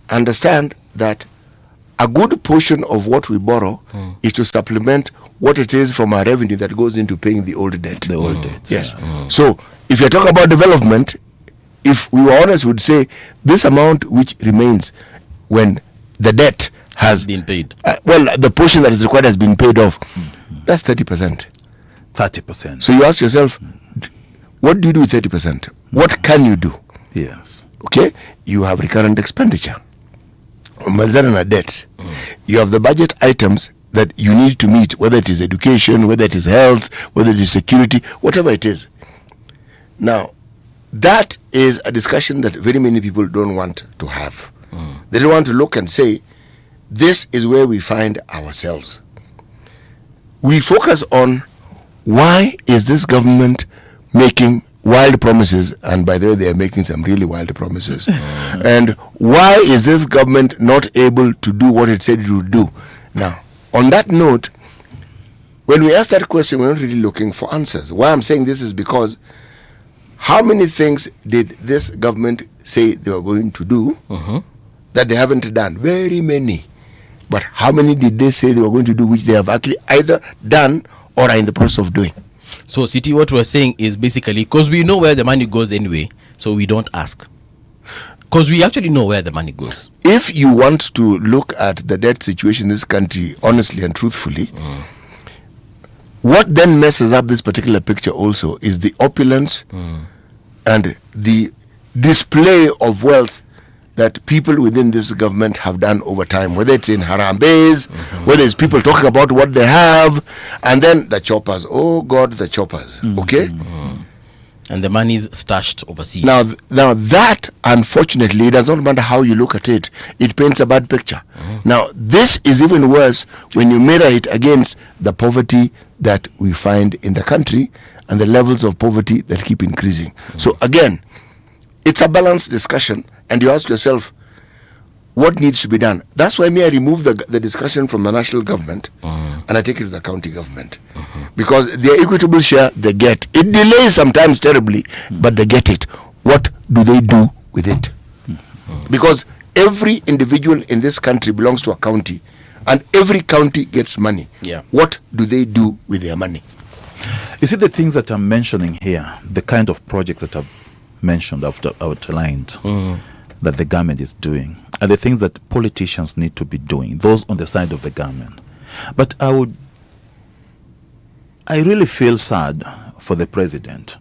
understand that a good portion of what we borrow is to supplement what it is from our revenue that goes into paying the old debt. The old debts. Yes. So, if you're talking about development, if we were honest, we'd say this amount which remains when the debt has Been paid. well, the portion that is required has been paid off. That's 30%. 30%. So you ask yourself, what do you do with 30%? What can you do? Yes. Okay, you have recurrent expenditure, umalizana debt. You have the budget items that you need to meet, whether it is education, whether it is health, whether it is security, whatever it is. Now, that is a discussion that very many people don't want to have. They don't want to look and say, this is where we find ourselves. We focus on why is this government making wild promises, and by the way, they are making some really wild promises. And why is this government not able to do what it said it would do? Now, on that note, when we ask that question, we're not really looking for answers. Why I'm saying this is because how many things did this government say they were going to do that they haven't done? Very many. But how many did they say they were going to do which they have actually either done or are in the process of doing? So, City, what we're saying is basically, because we know where the money goes anyway, so we don't ask. Because we actually know where the money goes. If you want to look at the debt situation in this country honestly and truthfully, what then messes up this particular picture also is the opulence and the display of wealth that people within this government have done over time, whether it's in Harambes, whether it's people talking about what they have, and then the choppers. Oh God, the choppers. Okay? And the money is stashed overseas. Now that, unfortunately, it does not matter how you look at it, it paints a bad picture. Now, this is even worse when you mirror it against the poverty that we find in the country and the levels of poverty that keep increasing. So again, it's a balanced discussion, and you ask yourself, what needs to be done? That's why I remove the discussion from the national government and I take it to the county government. Because their equitable share, they get. It delays sometimes terribly, but they get it. What do they do with it? Because every individual in this country belongs to a county, and every county gets money. Yeah. What do they do with their money? You see, the things that I'm mentioning here, the kind of projects that I've mentioned, outlined, that the government is doing, are the things that politicians need to be doing, those on the side of the government. But I really feel sad for the president.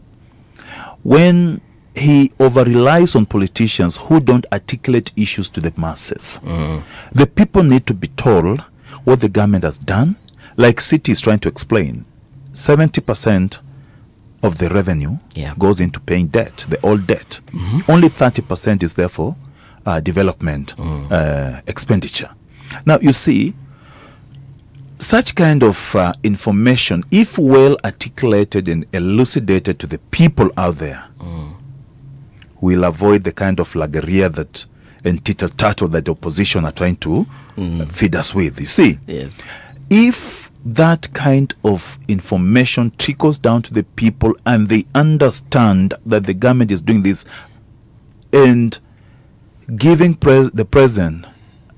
when he over-relies on politicians who don't articulate issues to the masses. The people need to be told what the government has done. Like City is trying to explain, 70% of the revenue goes into paying debt, the old debt. Only 30% is there for development expenditure. Now, you see, such kind of information, if well articulated and elucidated to the people out there, will avoid the kind of lagaria that and tittle-tattle that the opposition are trying to feed us with. You see, if that kind of information trickles down to the people and they understand that the government is doing this and giving the president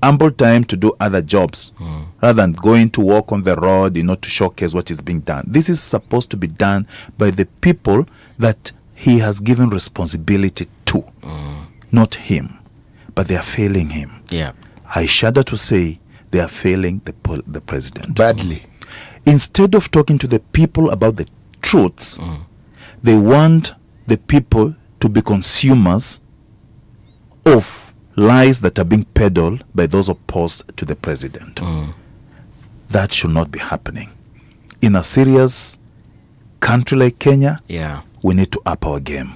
ample time to do other jobs rather than going to walk on the road, to showcase what is being done. This is supposed to be done by the people that he has given responsibility to, not him. But they are failing him. I shudder to say they are failing the president. Badly. Instead of talking to the people about the truths, they want the people to be consumers of lies that are being peddled by those opposed to the president. That should not be happening. In a serious country like Kenya, we need to up our game.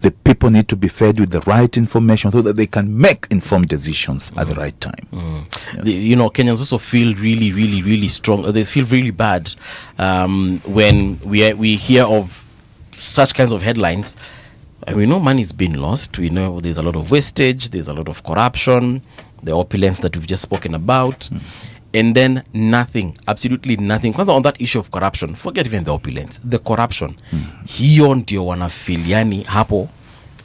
The people need to be fed with the right information so that they can make informed decisions at the right time. Kenyans also feel really, really, really strong. They feel really bad when we hear of such kinds of headlines. We know money's been lost. We know there's a lot of wastage. There's a lot of corruption. The opulence that we've just spoken about. And then nothing, absolutely nothing. Kwanza on that issue of corruption, forget even the opulence, the corruption. Hiyo ndio wanafiliani hapo,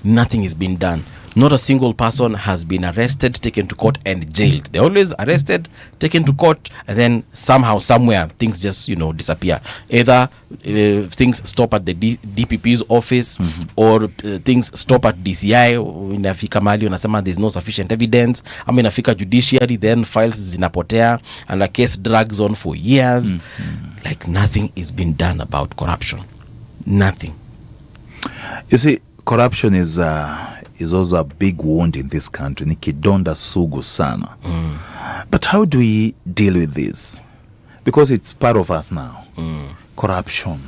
nothing has been done. Not a single person has been arrested, taken to court and jailed. They're always arrested, taken to court, and then somehow, somewhere, things just, disappear. Either things stop at the DPP's office, or things stop at DCI. Inafika mali unasema there's no sufficient evidence. Inafika judiciary, then files zinapotea, and the case drags on for years. Like nothing is being done about corruption. Nothing. You see, corruption is also a big wound in this country. Ni kidonda sugu sana. But how do we deal with this? Because it's part of us now. Corruption.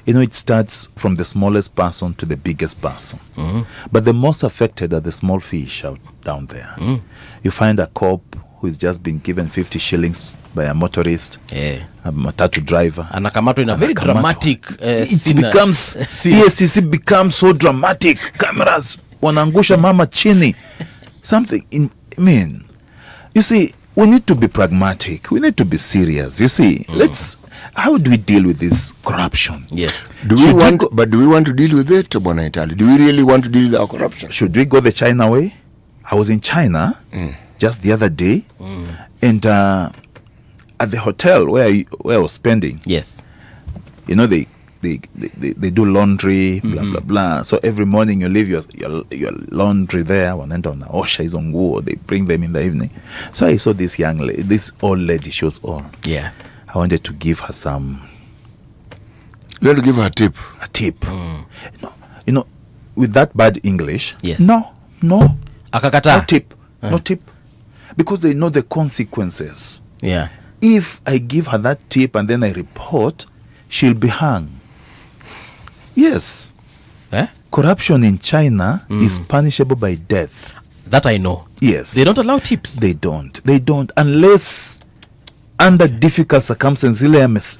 It starts from the smallest person to the biggest person. But the most affected are the small fish out down there. You find a cop who has just been given 50 shillings by a motorist, a matatu driver. Anakamatwa in a very dramatic scene. ESCC becomes so dramatic. Cameras wanangusha mama chini. Something you see, we need to be pragmatic. We need to be serious. You see, how do we deal with this corruption? Yes. Do we want to deal with it, Bona Italy? Do we really want to deal with our corruption? Should we go the China way? I was in China just the other day, and at the hotel where I was spending, they do laundry, blah blah blah. So every morning you leave your laundry there. They bring them in the evening. So I saw this young lady, this old lady. She was old. I wanted to give her some. You want to give her a tip? A tip. With that bad English. Yes. No. Akakata. No tip. No tip. Because they know the consequences. Yeah. If I give her that tip and then I report, she'll be hung. Yes. Corruption in China is punishable by death. That I know. Yes. They don't allow tips. They don't. Unless under difficult circumstances,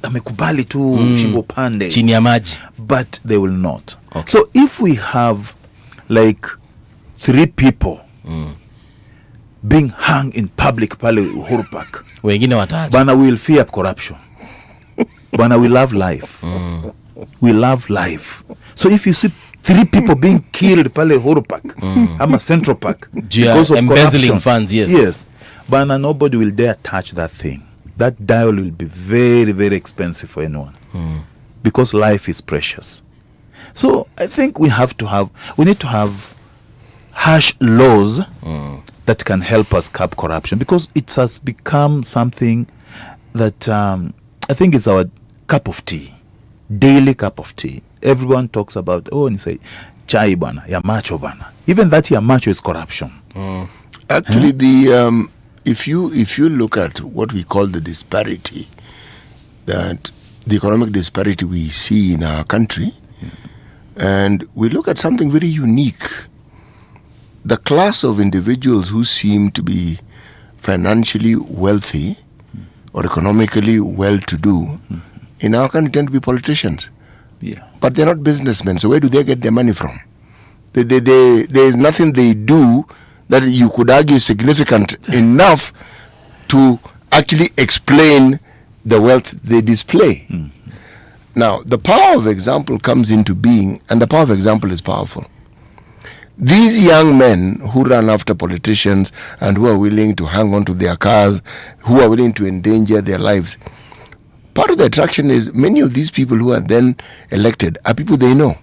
amekubali tu shingo pande. Chini ya maji. But they will not. Okay. So if we have like 3 people being hung in public pale Uhuru Park, wengine wataacha. Bana will fear corruption. Bana we love life. We love life. So if you see 3 people being killed pale Uhuru Park, ama Central Park, because of embezzling corruption, funds, yes, Bana nobody will dare touch that thing. That dial will be very, very expensive for anyone, because life is precious. So I think we need to have harsh laws that can help us curb corruption, because it has become something that I think is our cup of tea, daily cup of tea. everyone talks about, oh, and you say, chai bana, ya macho bana. Even that ya macho is corruption. Actually, if you look at what we call the disparity, that the economic disparity we see in our country, and we look at something very unique, the class of individuals who seem to be financially wealthy or economically well-to-do in our country tend to be politicians. Yeah. But they're not businessmen, so where do they get their money from? There is nothing they do that you could argue is significant enough to actually explain the wealth they display. Now, the power of example comes into being, and the power of example is powerful. These young men who run after politicians and who are willing to hang on to their cars, who are willing to endanger their lives, part of the attraction is many of these people who are then elected are people they know.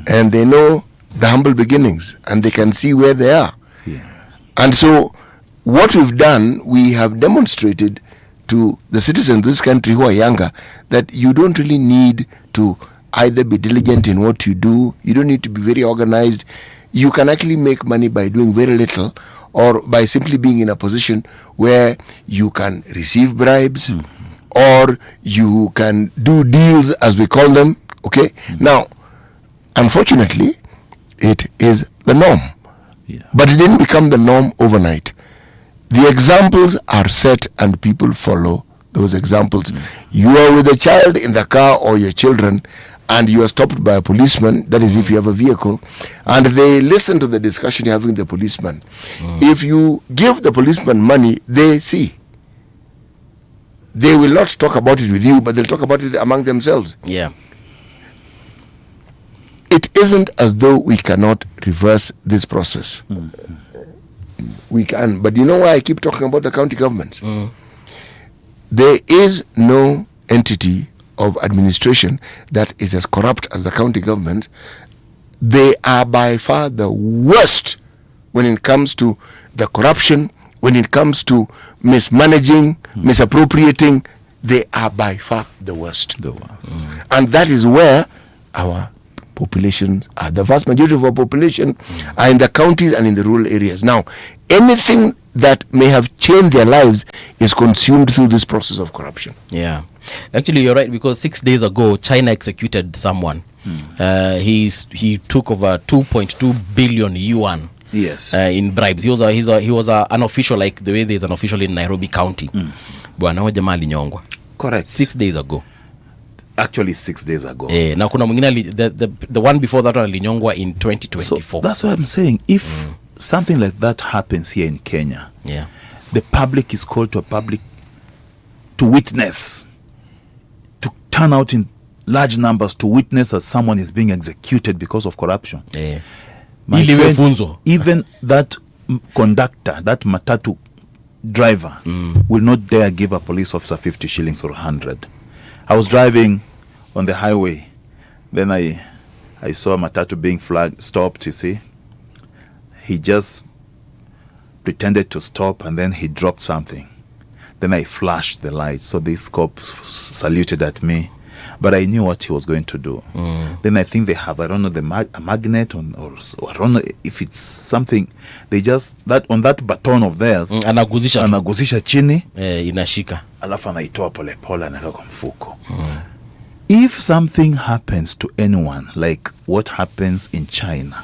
And they know the humble beginnings, and they can see where they are. And so what we've done, we have demonstrated to the citizens of this country who are younger that you don't really need to either be diligent in what you do, you don't need to be very organized. You can actually make money by doing very little, or by simply being in a position where you can receive bribes, or you can do deals, as we call them. Okay? Now, unfortunately, it is the norm. But it didn't become the norm overnight. The examples are set and people follow those examples. You are with a child in the car or your children, and you are stopped by a policeman, that is if you have a vehicle, and they listen to the discussion you're having with the policeman. If you give the policeman money, they see. They will not talk about it with you, but they'll talk about it among themselves. Yeah. It isn't as though we cannot reverse this process. We can, but you know why I keep talking about the county governments? There is no entity of administration that is as corrupt as the county government. They are by far the worst when it comes to the corruption, when it comes to mismanaging, misappropriating. They are by far the worst. And that is where our population are. The vast majority of our population are in the counties and in the rural areas. Now, anything that may have changed their lives is consumed through this process of corruption. Yeah. Actually, you're right, because 6 days ago, China executed someone. He took over 2.2 billion yuan. Yes. In bribes. He was an official, like the way there's an official in Nairobi County. Bwana wa jamaa alinyongwa. Correct. 6 days ago. Actually 6 days ago. Na kuna mwingine the one before that one alinyongwa in 2024. So that's what I'm saying. If something like that happens here in Kenya, the public is called to witness, to turn out in large numbers to witness that someone is being executed because of corruption. My friend, even that conductor, that matatu driver, will not dare give a police officer 50 shillings or 100. I was driving on the highway, then I saw a matatu being stopped, you see. He just pretended to stop, and then he dropped something. Then I flashed the lights, so this cop saluted at me, but I knew what he was going to do. Then I think they have, I don't know, a magnet or I don't know if it's something. They just, that on that baton of theirs, anaguzisha chini, inashika, alafu anaitoa pole pole anaweka kwa mfuko. If something happens to anyone like what happens in China,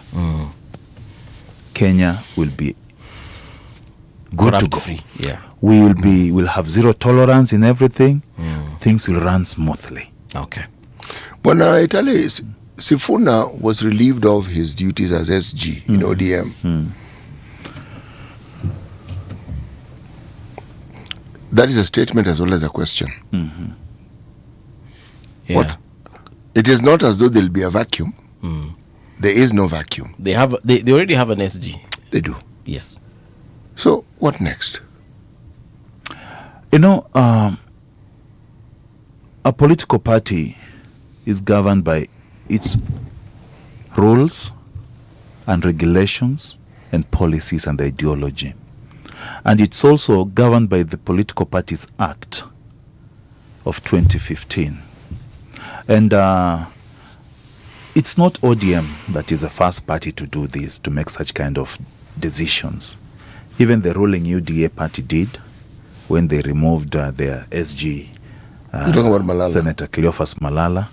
Kenya will be good corrupt to go. Free. Yeah. We'll have zero tolerance in everything. Things will run smoothly. Okay. When Italy, Sifuna was relieved of his duties as SG in ODM. That is a statement as well as a question. Yeah. What? It is not as though there'll be a vacuum. There is no vacuum. They already have an SG. They do. Yes. So what next? You know, a political party is governed by its rules and regulations and policies and ideology. And it's also governed by the Political Parties Act of 2015. And it's not ODM that is the first party to do this, to make such kind of decisions. Even the ruling UDA party did when they removed their SG, Senator Cleophas Malala.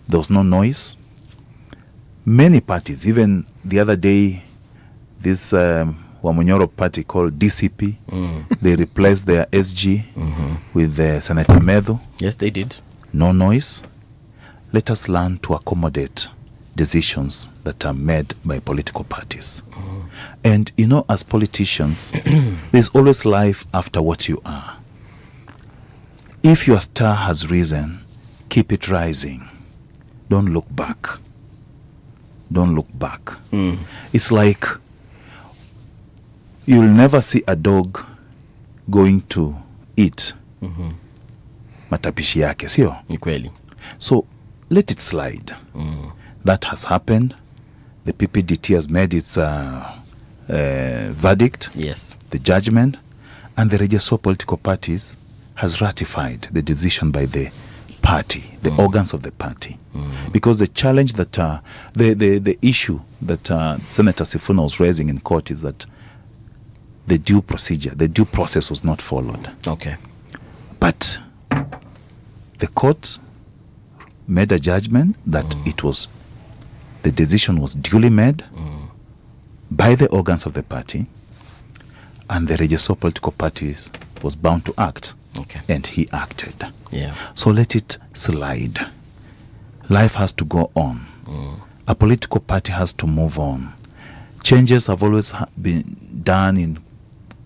There was no noise. Many parties, even the other day, this Wamunyoro party called DCP, they replaced their SG with Senator Medho. Yes, they did. No noise. Let us learn to accommodate decisions that are made by political parties. And you know, as politicians, there's always life after what you are. If your star has risen, keep it rising. Don't look back. Don't look back. It's like you'll never see a dog going to eat matapishi yake, sio? Ni kweli. So let it slide. That has happened. The PPDT has made its verdict, Yes. the judgment, and the register of political parties has ratified the decision by the party, the organs of the party. Because the challenge that, the issue that Senator Sifuna was raising in court is that the due process was not followed. Okay. But the court made a judgment that the decision was duly made by the organs of the party, and the register of political parties was bound to act. Okay. And he acted. Yeah. So let it slide. Life has to go on. A political party has to move on. Changes have always been done in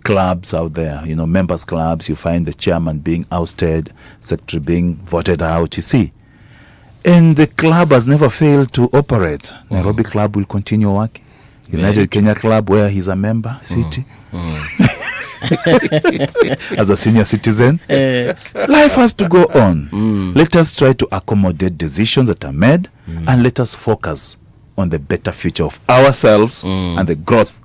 clubs out there, you know, members clubs. You find the chairman being ousted, secretary being voted out, you see. And the club has never failed to operate. Nairobi club will continue working. United Kenya club, where he's a member, city. As a senior citizen, life has to go on. Let us try to accommodate decisions that are made, and let us focus on the better future of ourselves and the growth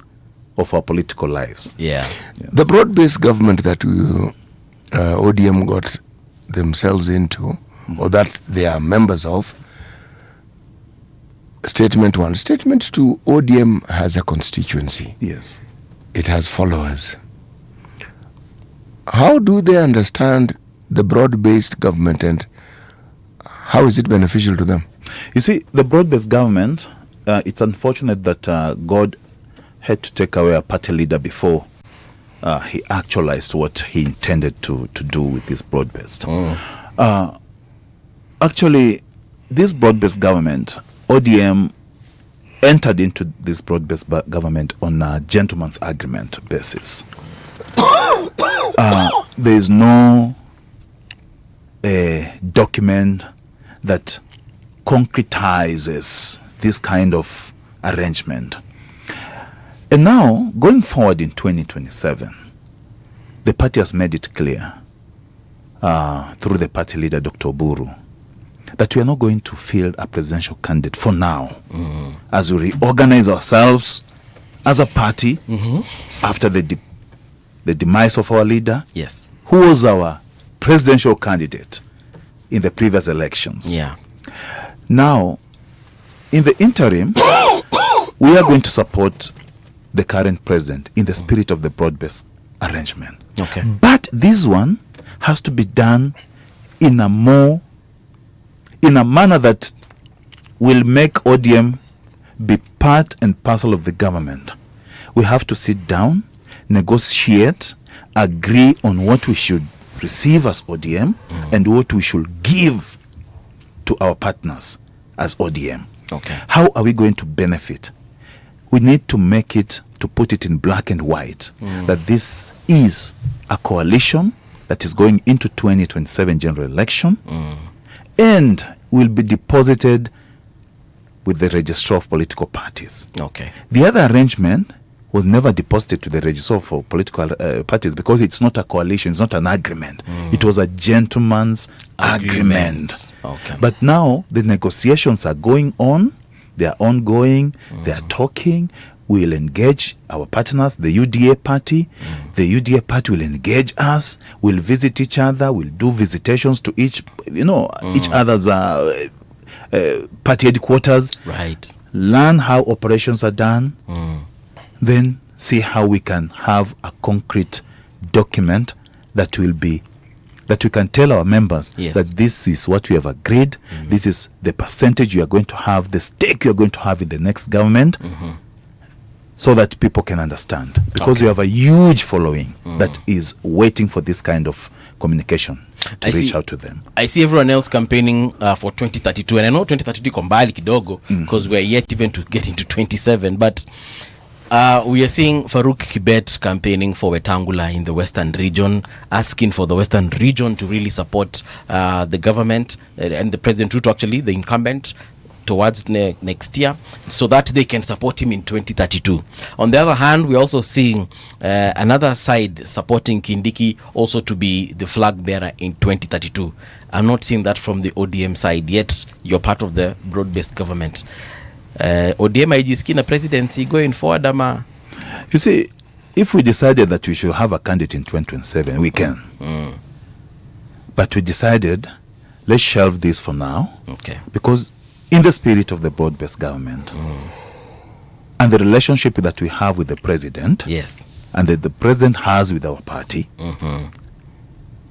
of our political lives. Yeah. Yes. The broad-based government that ODM got themselves into, or that they are members of, statement one. Statement two, ODM has a constituency. Yes. It has followers. How do they understand the broad-based government, and how is it beneficial to them? You see, the broad-based government, it's unfortunate that God had to take away a party leader before he actualized what he intended to do with this broad-based. Actually, this broad-based government, ODM, entered into this broad-based government on a gentleman's agreement basis. There is no document that concretizes this kind of arrangement. And now, going forward in 2027, the party has made it clear through the party leader, Dr. Oburu, that we are not going to field a presidential candidate for now, as we reorganize ourselves as a party after the demise of our leader, Yes. who was our presidential candidate in the previous elections. Yeah. Now, in the interim, we are going to support the current president in the spirit of the broad-based arrangement. Okay. But this one has to be done in a manner that will make ODM be part and parcel of the government. We have to sit down, negotiate, agree on what we should receive as ODM and what we should give to our partners as ODM. Okay. How are we going to benefit? We need to make it, to put it in black and white, that this is a coalition that is going into 2027 general election and will be deposited with the registrar of political parties. Okay. The other arrangement was never deposited to the registrar for political parties because it's not a coalition, it's not an agreement. It was a gentleman's agreement. Okay. But now the negotiations are going on, they are ongoing, they are talking. We will engage our partners, the UDA party. The UDA party will engage us, we'll visit each other, we'll do visitations to each other's party headquarters. Right. Learn how operations are done. Then see how we can have a concrete document that will be, that we can tell our members that this is what we have agreed. This is the percentage you are going to have, the stake you are going to have in the next government, so that people can understand. Because we have a huge following that is waiting for this kind of communication to reach out to them. I see everyone else campaigning for 2032, and I know 2032 kombali kidogo because we are yet even to get into 27, but we are seeing Farouk Kibet campaigning for Wetangula in the Western region, asking for the Western region to really support the government and the President Ruto, actually, the incumbent, towards next year, so that they can support him in 2032. On the other hand, we're also seeing another side supporting Kindiki also to be the flag bearer in 2032. I'm not seeing that from the ODM side, yet you're part of the broad-based government. ODM haijisikii na presidency going forward ama? You see, if we decided that we should have a candidate in 2027, we can. But we decided, let's shelve this for now. Okay. Because in the spirit of the broad-based government and the relationship that we have with the president, and that the president has with our party,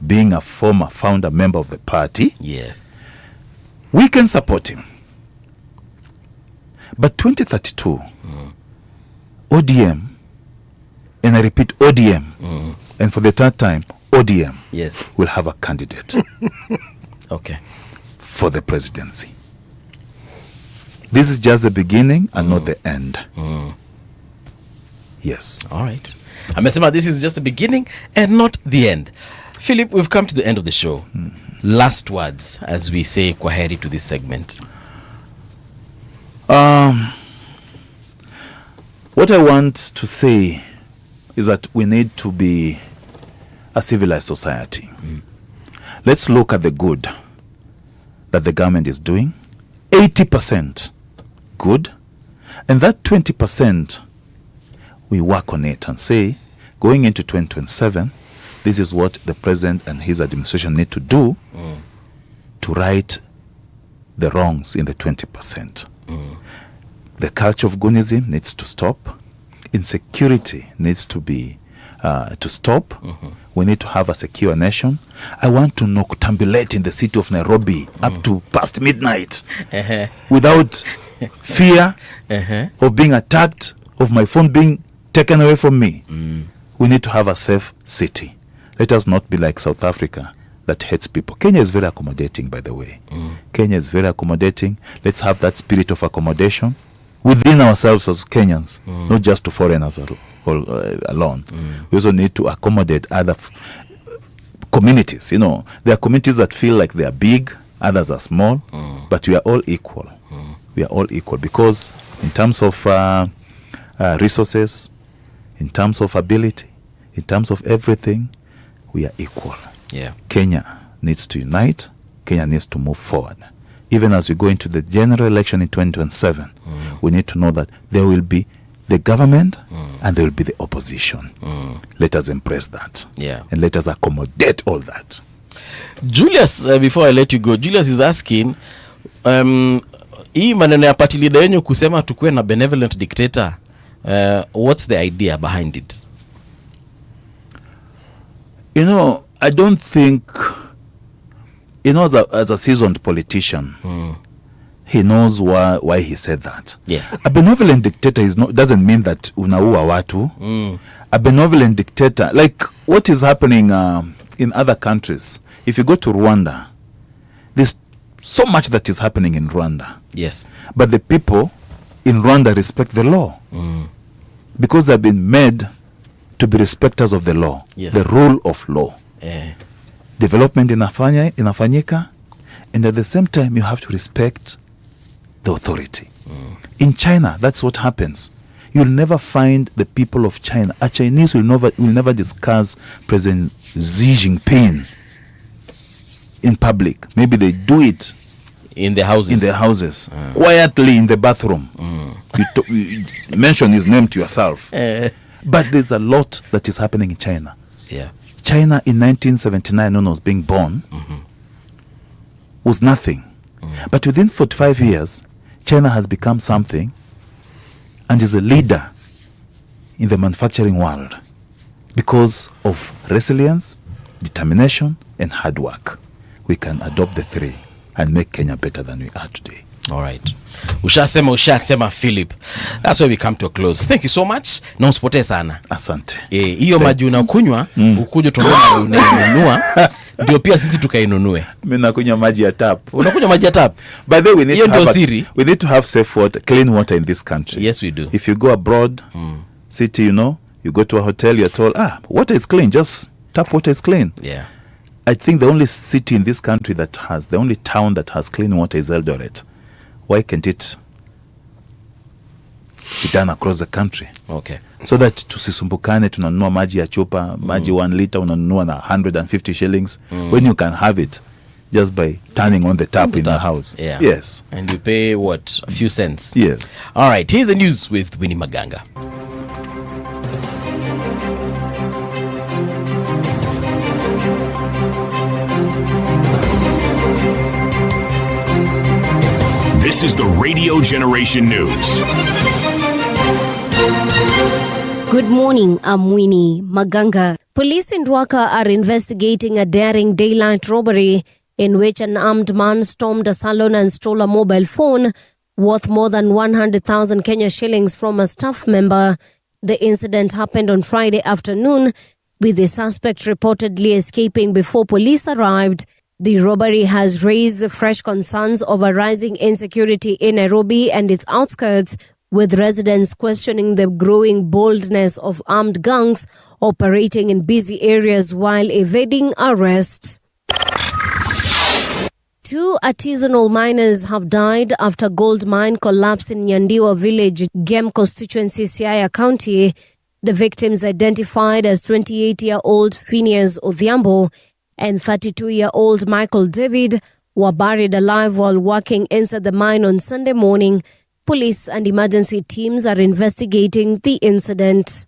being a former founder member of the party, we can support him. But 2032, ODM, and I repeat, ODM, and for the third time, ODM will have a candidate for the presidency. This is just the beginning and not the end. Yes. All right. Amesema this is just the beginning and not the end. Philip, we've come to the end of the show. Last words as we say kwaheri to this segment. What I want to say is that we need to be a civilized society. Let's look at the good that the government is doing. 80% good, and that 20% we work on it and say, going into 2027, this is what the president and his administration need to do to right the wrongs in the 20%. The culture of goonism needs to stop. Insecurity needs to be to stop. We need to have a secure nation. I want to noctambulate in the city of Nairobi up to past midnight without fear of being attacked, of my phone being taken away from me. We need to have a safe city. Let us not be like South Africa that hates people. Kenya is very accommodating, by the way. Kenya is very accommodating. Let's have that spirit of accommodation within ourselves as Kenyans, not just to foreigners alone. We also need to accommodate other communities. You know, there are communities that feel like they are big, others are small, but we are all equal. We are all equal because in terms of resources, in terms of ability, in terms of everything, we are equal. Kenya needs to unite. Kenya needs to move forward. Even as we go into the general election in 2027, we need to know that there will be the government and there will be the opposition. Let us embrace that. And let us accommodate all that. Julius, before I let you go, Julius is asking, hii maneno ya party leader yenyu kusema tukuwe na benevolent dictator, what's the idea behind it? You know, I don't think, you know, as a seasoned politician, he knows why he said that. A benevolent dictator doesn't mean that unaua watu. A benevolent dictator, like what is happening in other countries. If you go to Rwanda, there's so much that is happening in Rwanda. But the people in Rwanda respect the law because they've been made to be respecters of the law, the rule of law. Development inafanyika, and at the same time you have to respect the authority. In China, that's what happens. You'll never find the people of China. A Chinese will never discuss President Xi Jinping in public. Maybe they do it in their houses. Quietly in the bathroom. You mention his name to yourself. But there's a lot that is happening in China. China in 1979, when I was being born, was nothing. But within 45 years, China has become something and is the leader in the manufacturing world because of resilience, determination, and hard work. We can adopt the three and make Kenya better than we are today. All right. Ushasema Philip. That's where we come to a close. Thank you so much. Na usipotee sana. Asante. Hiyo maji unakunywa, ukuje tunaona unanunua, ndio pia sisi tukainunue. Mimi nakunywa maji ya tap. Unakunywa maji ya tap? By the way, we need to have safe water, clean water in this country. Yes, we do. If you go abroad, city, you go to a hotel, you're told, water is clean, just tap water is clean. Yeah. I think the only city in this country the only town that has clean water is Eldoret. Why can't it be done across the country? Okay. So that tusisumbukane tunanunua maji ya chupa, maji 1 liter unanunua na 150 shillings when you can have it just by turning on the tap in the house. Yeah. Yes. And you pay what? A few cents. Yes. All right. Here's the news with Winnie Maganga. This is the Radio Generation News. Good morning, I'm Winnie Maganga. Police in Rwaka are investigating a daring daylight robbery in which an armed man stormed a salon and stole a mobile phone worth more than 100,000 Kenya shillings from a staff member. The incident happened on Friday afternoon, with the suspect reportedly escaping before police arrived. The robbery has raised fresh concerns over rising insecurity in Nairobi and its outskirts, with residents questioning the growing boldness of armed gangs operating in busy areas while evading arrests. 2 artisanal miners have died after gold mine collapsed in Nyandiwa village, Gem constituency, Siaya County. The victims, identified as 28-year-old Phineas Odhiambo and 32-year-old Michael David, were buried alive while working inside the mine on Sunday morning. Police and emergency teams are investigating the incident.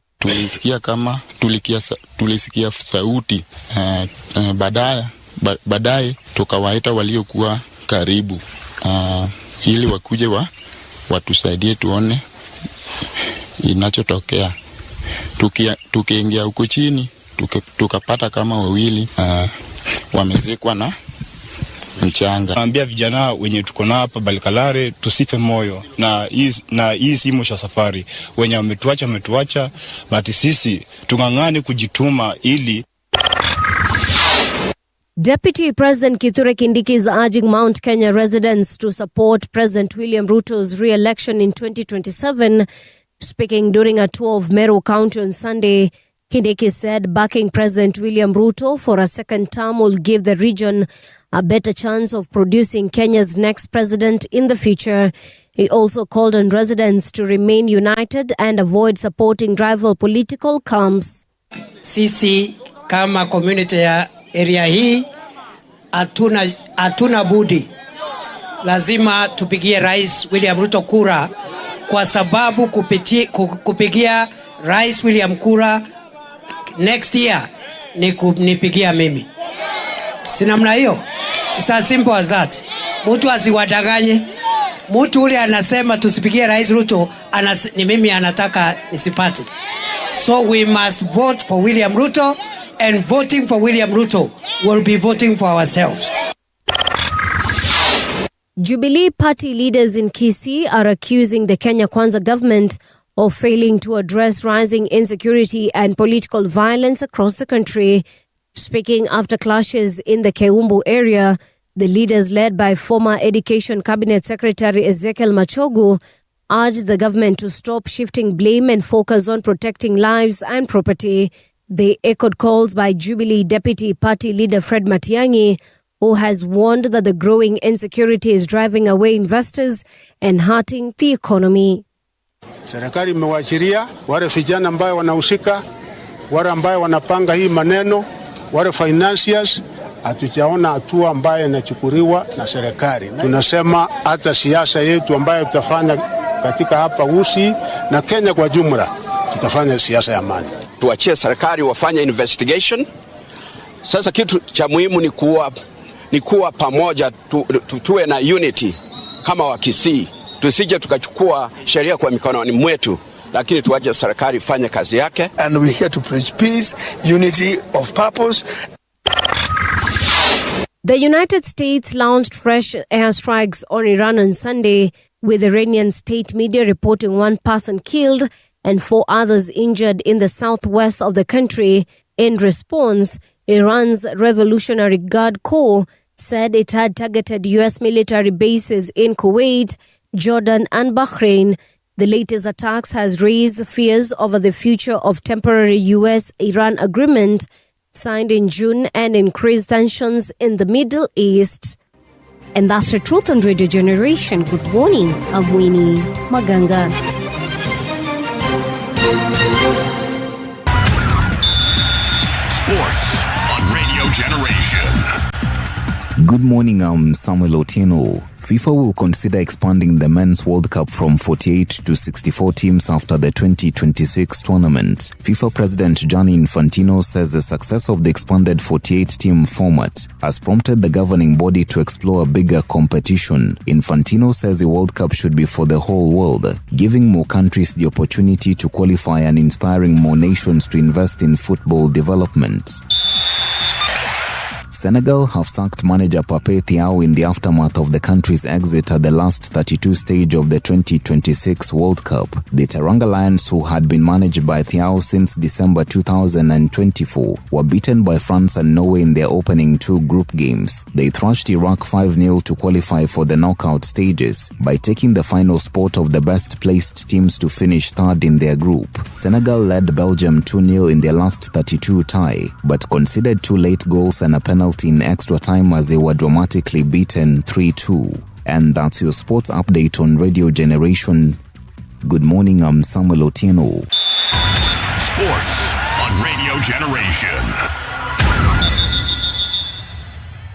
Tulisikia sauti baadaye tukawaita waliokuwa karibu ili wakuje watusaidie tuone inachotokea. Tukiingia huko chini tukapata kama wawili wamezekwa na mchanga. Naambia vijana wenye tuko na hapa Balikalare tusife moyo na hii si mwisho wa safari. Wenye wametuacha but sisi tungangane kujituma ili. Deputy President Kithure Kindiki is urging Mount Kenya residents to support President William Ruto's re-election in 2027. Speaking during a tour of Meru County on Sunday, Kindiki said backing President William Ruto for a second term will give the region a better chance of producing Kenya's next president in the future. He also called on residents to remain united and avoid supporting rival political camps. Sisi kama community ya area hii hatuna budi, lazima tupigie Rais William Ruto kura, kwa sababu kupigia Rais William kura next year ni kunipigia mimi. Si namna hiyo? It's as simple as that. Mtu asiwadanganye. Mtu ule anasema tusipigie Rais Ruto ni mimi anataka nisipate. So we must vote for William Ruto, and voting for William Ruto will be voting for ourselves. Jubilee party leaders in Kisii are accusing the Kenya Kwanza government of failing to address rising insecurity and political violence across the country. Speaking after clashes in the Keumbu area, the leaders, led by former Education Cabinet Secretary Ezekiel Machogu, urged the government to stop shifting blame and focus on protecting lives and property. They echoed calls by Jubilee Deputy Party Leader Fred Matiang'i, who has warned that the growing insecurity is driving away investors and hurting the economy. Serikali imewaachilia wale vijana ambao wanahusika, wale ambao wanapanga hii maneno, wale financiers. Hatujaona hatua ambayo inachukuliwa na serikali. Tunasema hata siasa yetu ambayo tutafanya katika hapa Usi na Kenya kwa jumla, tutafanya siasa ya amani. Tuachie serikali wafanye investigation. Sasa kitu cha muhimu ni kuwa ni kuwa pamoja, tuwe na unity kama Wakisii. Tusije tukachukua sheria kwa mikononi mwetu, lakini tuache serikali ifanye kazi yake. And we're here to preach peace, unity of purpose. The United States launched fresh airstrikes on Iran on Sunday, with Iranian state media reporting 1 person killed and 4 others injured in the southwest of the country. In response, Iran's Revolutionary Guard Corps said it had targeted U.S. military bases in Kuwait, Jordan and Bahrain. The latest attacks has raised fears over the future of temporary U.S.-Iran agreement signed in June and increased tensions in the Middle East. And that's the truth on Radio Generation. Good morning, I'm Winnie Maganga. Sports on Radio Generation. Good morning, I'm Samuel Otieno. FIFA will consider expanding the Men's World Cup from 48 to 64 teams after the 2026 tournament. FIFA President Gianni Infantino says the success of the expanded 48-team format has prompted the governing body to explore a bigger competition. Infantino says the World Cup should be for the whole world, giving more countries the opportunity to qualify and inspiring more nations to invest in football development. Senegal have sacked manager Pape Thiaw in the aftermath of the country's exit at the last 32 stage of the 2026 World Cup. The Teranga Lions, who had been managed by Thiaw since December 2024, were beaten by France and Norway in their opening 2 group games. They thrashed Iraq 5-0 to qualify for the knockout stages by taking the final spot of the best-placed teams to finish third in their group. Senegal led Belgium 2-0 in their last 32 tie, but conceded 2 late goals and a penalty in extra time as they were dramatically beaten 3-2. And that's your sports update on Radio Generation. Good morning, I'm Samuel Otieno. Sports on Radio Generation.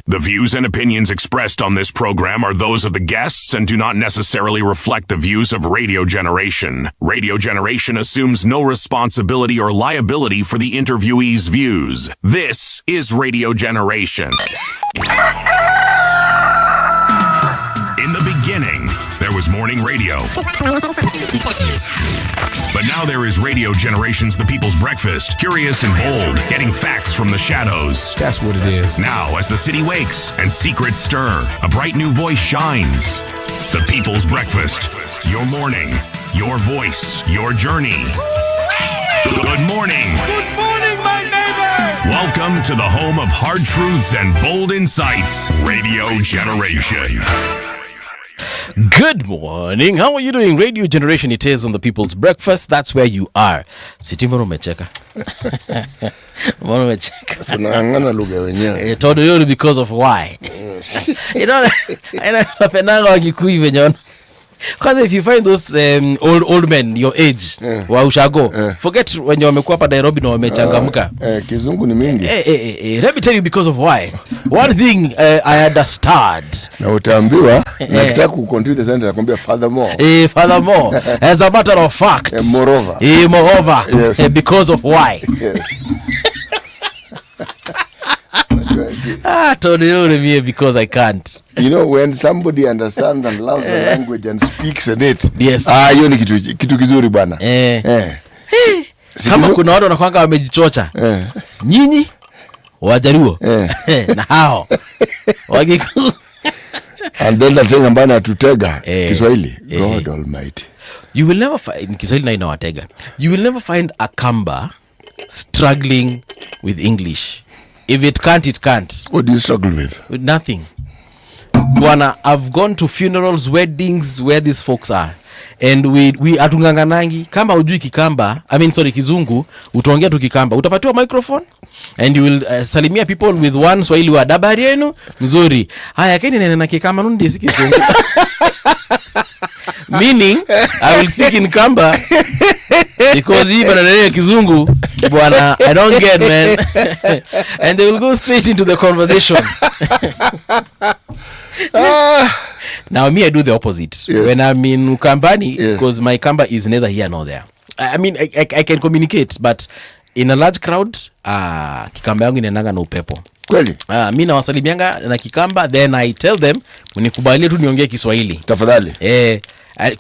The views and opinions expressed on this program are those of the guests and do not necessarily reflect the views of Radio Generation. Radio Generation assumes no responsibility or liability for the interviewee's views. This is Radio Generation. In the beginning, there was morning radio. But now there is Radio Generation's The People's Breakfast, curious and bold, getting facts from the shadows. That's what it is. Now, as the city wakes and secrets stir, a bright new voice shines. The People's Breakfast, your morning, your voice, your journey. Good morning. Good morning, my neighbor. Welcome to the home of hard truths and bold insights, Radio Generation. Good morning. How are you doing? Radio Generation, it is on the People's Breakfast. That's where you are. Siti mbona umecheka? Mbona umecheka? Tunaangana lugha wenyewe. Todo yote because of why? You know, napendanga wakikuyu wenyewe. Because if you find those old men your age, wa ushago, forget when you wamekuwa hapa Nairobi na wamechangamka. Kizungu ni mingi. Let me tell you because of why. One thing I understood. Na utaambiwa, nakitaka kucontinue the sentence nakwambia furthermore. Furthermore, as a matter of fact. Moreover. Moreover, yes. Because of why. Yes. Totally me because I can't. You know, when somebody understands and loves the language and speaks in it. Yes. Hiyo ni kitu kizuri bana. Kama kuna watu wanakuanga wamejichocha. Nyinyi Wajaluo. Na hao. Wagiku. And then the thing ambayo natutega Kiswahili, God Almighty. You will never find Kiswahili na inawatega. You will never find a Kamba struggling with English. If it can't, it can't. What do you struggle with? With nothing. Bwana, I've gone to funerals, weddings where these folks are. And we atunganganangi. Kama ujui Kikamba, Kizungu, utaongea tu Kikamba. Utapatiwa microphone and you will salimia people with one Swahili word. Habari yenu nzuri. Haya keni nena Kikamba nundi si Kizungu. Meaning, I will speak in Kamba because even in Kizungu, bwana, I don't get, man. And they will go straight into the conversation. Now me, I do the opposite. Yes. When I'm in Ukambani, because my Kamba is neither here nor there. I can communicate, but in a large crowd, Kikamba yangu inenanga na upepo. Kweli? Mimi nawasalimianga na Kikamba, then I tell them mnikubalie tu niongee Kiswahili. Tafadhali.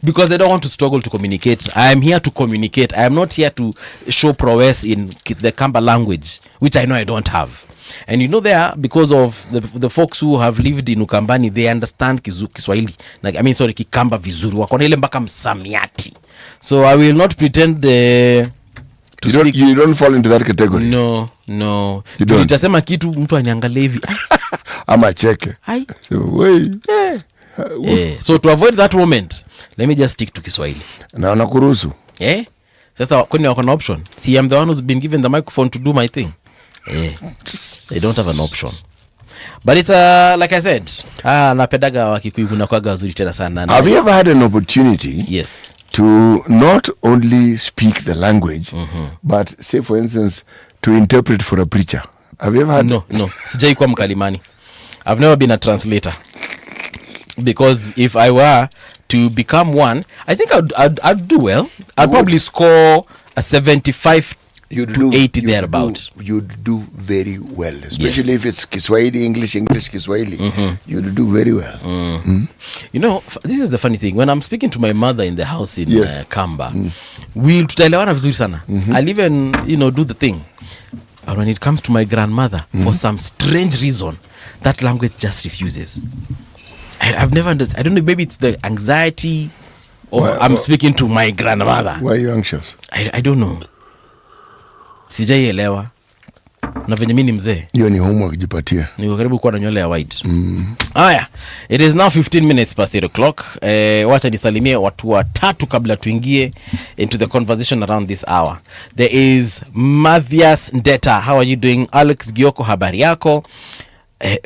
Because I don't want to struggle to communicate. I am here to communicate. I am not here to show prowess in the Kamba language, which I know I don't have. And you know there, because of the folks who have lived in Ukambani, they understand Kiswahili. Like, I mean, sorry, Kikamba vizuri. Wako na ile mpaka msamiati. So I will not pretend you don't fall into that category. No. Nitasema kitu mtu aniangalie hivi. Ama cheke. So to avoid that moment, let me just stick to Kiswahili. Na nakuruhusu. Sasa kwani wako na option? See, I'm the one who's been given the microphone to do my thing. They don't have an option. But it's like I said, napedaga Wakikuyu kunakwaga wazuri tena sana. Have you ever had an opportunity? Yes. To not only speak the language, but say for instance to interpret for a preacher? Have you ever had? No. Sijai kuwa mkalimani. I've never been a translator. Because if I were to become one, I think I'd do well. I'd probably score a 75 to 80 thereabout. You'd do very well, especially if it's Kiswahili, English, Kiswahili. You'd do very well. You know, this is the funny thing. When I'm speaking to my mother in the house in Kamba, tutaelewana vizuri sana. I'll even, do the thing. But when it comes to my grandmother, for some strange reason, that language just refuses. I've never understood. I don't know, maybe it's the anxiety of I'm speaking to my grandmother. Why are you anxious? I don't know. Sijaielewa. Na venye mimi ni mzee. Hiyo ni homework kujipatia. Niko karibu kuwa na nywele ya white. Haya, it is now 15 minutes past 8 o'clock. Wacha nisalimie watu watatu kabla tuingie into the conversation around this hour. There is Mathias Ndeta. How are you doing? Alex Gioko, habari yako?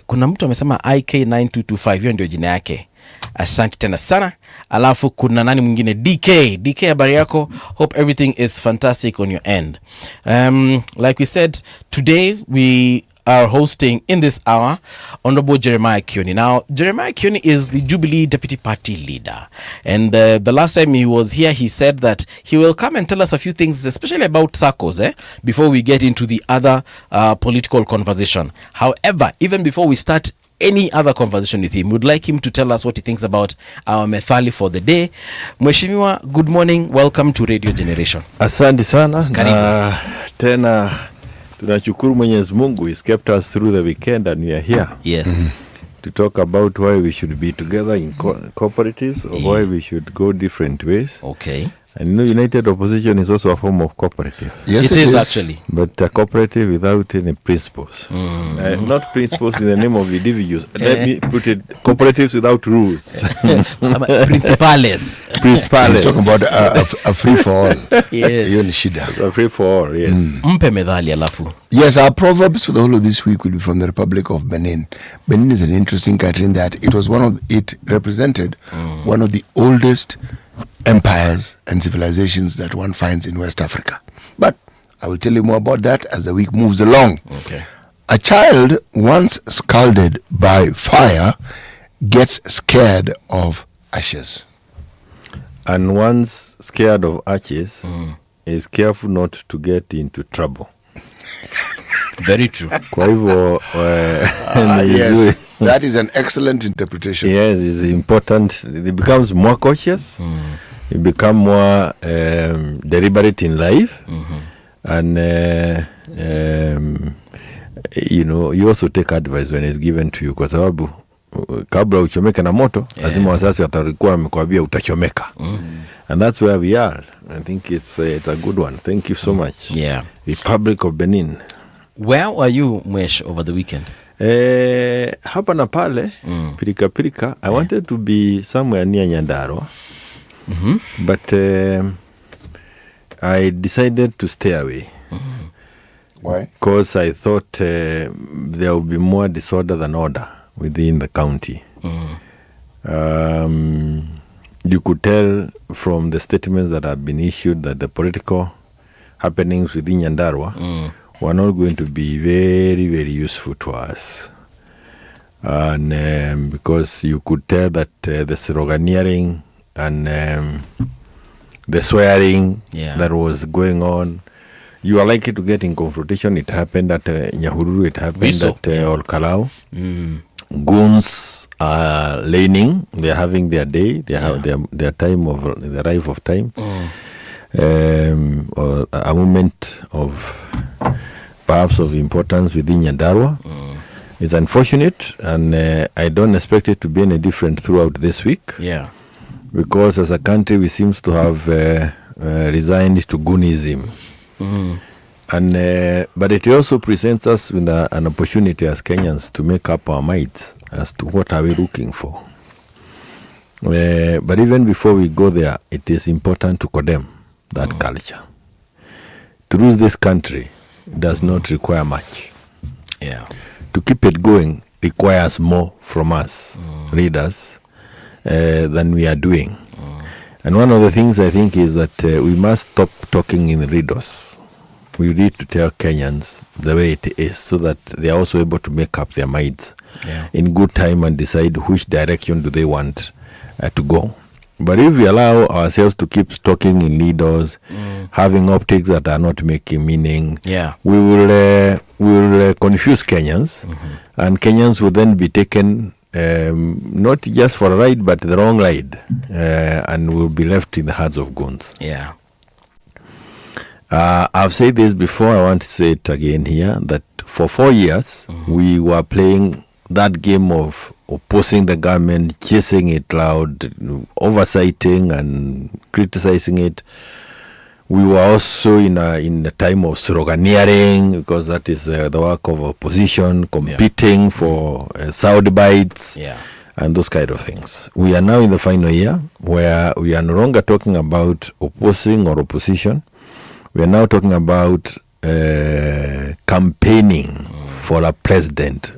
Kuna mtu amesema IK9225, hiyo ndio jina yake. Asante tena sana. Alafu kuna nani mwingine? DK, habari yako? Hope everything is fantastic on your end. Like we said, today we are hosting in this hour Honorable Jeremiah Kioni. Now, Jeremiah Kioni is the Jubilee Deputy Party Leader. And the last time he was here, he said that he will come and tell us a few things, especially about SACCOs, before we get into the other political conversation. However, even before we start any other conversation with him, we'd like him to tell us what he thinks about our methali for the day. Mheshimiwa, good morning. Welcome to Radio Generation. Asante sana. Na tena tunashukuru Mwenyezi Mungu, he's kept us through the weekend and we are here. Yes. To talk about why we should be together in cooperatives or why we should go different ways. Okay. And united opposition is also a form of cooperative. Yes, it is actually. But a cooperative without any principles. Not principles in the name of individuals. Let me put it, cooperatives without rules. Principales. Principales. Let's talk about a free-for-all. Yes. A free-for-all, yes. Mpe medali alafu. Yes, our proverbs for the whole of this week will be from the Republic of Benin. Benin is an interesting country in that it represented one of the oldest empires and civilizations that one finds in West Africa. But I will tell you more about that as the week moves along. Okay. A child once scalded by fire gets scared of ashes. And once scared of ashes is careful not to get into trouble. Very true. Kwa hivyo yes, that is an excellent interpretation. Yes, it's important. It becomes more cautious. You become more deliberate in life. And you also take advice when it's given to you, kwa sababu kabla uchomeke na moto lazima wazazi watakuwa wamekwambia utachomeka. And that's where we are. I think it's a good one. Thank you so much. Yeah. Republic of Benin. Where were you, Mwesh, over the weekend? Hapa na pale, pirika. I wanted to be somewhere near Nyandarua. But I decided to stay away. Why? Because I thought there would be more disorder than order within the county. You could tell from the statements that have been issued that the political happenings within Nyandarua were not going to be very, very useful to us. And because you could tell that the sloganeering and the swearing that was going on, you are likely to get in confrontation. It happened at Nyahururu, it happened at Olkalau. Goons are laning, they're having their day, they have their time of the arrive of time. Or a moment of perhaps of importance within Nyandarua. It's unfortunate, and I don't expect it to be any different throughout this week. Yeah. Because as a country, we seem to have resigned to goonism. And but it also presents us with an opportunity as Kenyans to make up our minds as to what are we looking for. But even before we go there, it is important to condemn that culture. To lose this country does not require much. Yeah. To keep it going requires more from us, readers, than we are doing. And one of the things I think is that we must stop talking in riddles. We need to tell Kenyans the way it is so that they are also able to make up their minds in good time and decide which direction do they want to go. But if we allow ourselves to keep talking in riddles, having optics that are not making meaning, we will confuse Kenyans, and Kenyans will then be taken not just for a ride, but the wrong ride, and will be left in the hands of goons. Yeah. I've said this before, I want to say it again here, that for 4 years, we were playing that game of opposing the government, chasing it loud, oversighting and criticizing it. We were also in the time of sloganeering, because that is the work of opposition, competing for sound bites and those kind of things. We are now in the final year where we are no longer talking about opposing or opposition. We are now talking about campaigning for a president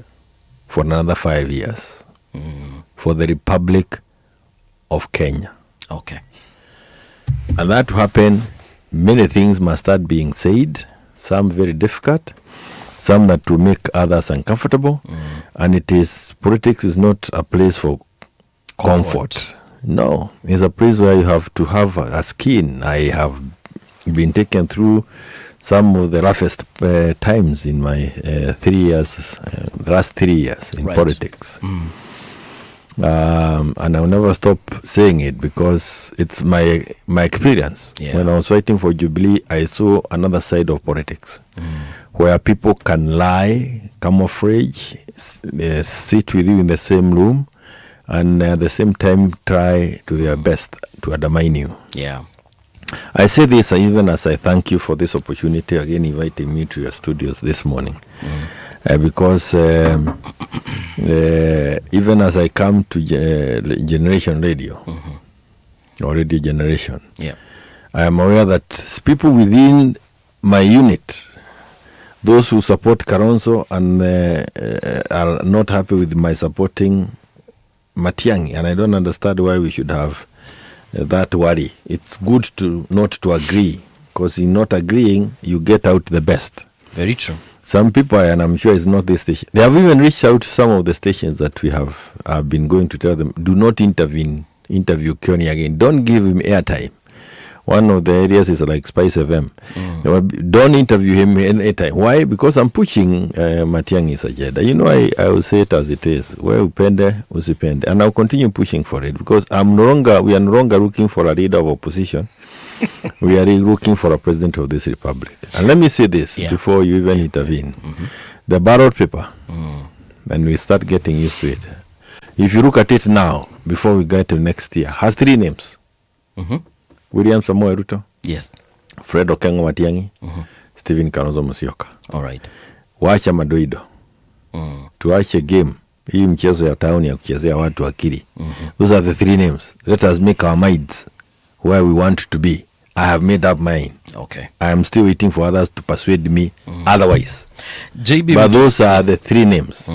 for another 5 years for the Republic of Kenya. Okay. And that to happen, many things must start being said, some very difficult, some that will make others uncomfortable. And politics is not a place for comfort. No, it's a place where you have to have a skin. I have been taken through some of the roughest times in my 3 years, last 3 years in politics. And I'll never stop saying it because it's my experience. When I was fighting for Jubilee, I saw another side of politics where people can lie, camouflage, sit with you in the same room, and at the same time try to their best to undermine you. Yeah. I say this even as I thank you for this opportunity again inviting me to your studios this morning. Because even as I come to Generation Radio, or Radio Generation, I am aware that people within my unit, those who support Kalonzo and are not happy with my supporting Matiang'i, and I don't understand why we should have that worry. It's good not to agree, because in not agreeing, you get out the best. Very true. Some people, and I'm sure it's not this station, they have even reached out to some of the stations that we have been going to tell them, do not interview Kioni again. Don't give him airtime. One of the areas is like Spice FM. Don't interview him anytime. Why? Because I'm pushing Matiang'i's agenda. You know, I will say it as it is. Where upende, usipende. And I'll continue pushing for it because we are no longer looking for a leader of opposition. We are looking for a president of this republic. And let me say this before you even intervene. The ballot paper, and we start getting used to it. If you look at it now, before we get to next year, has 3 names. William Samoei Ruto. Yes. Fred Okengo Matiang'i. Stephen Kalonzo Musyoka. All right. Wacha madoido. Tuache game. Hii mchezo ya town ya kuchezea watu akili. Those are the 3 names. Let us make our minds where we want to be. I have made up mine. Okay. I am still waiting for others to persuade me otherwise. JB, but those are the 3 names.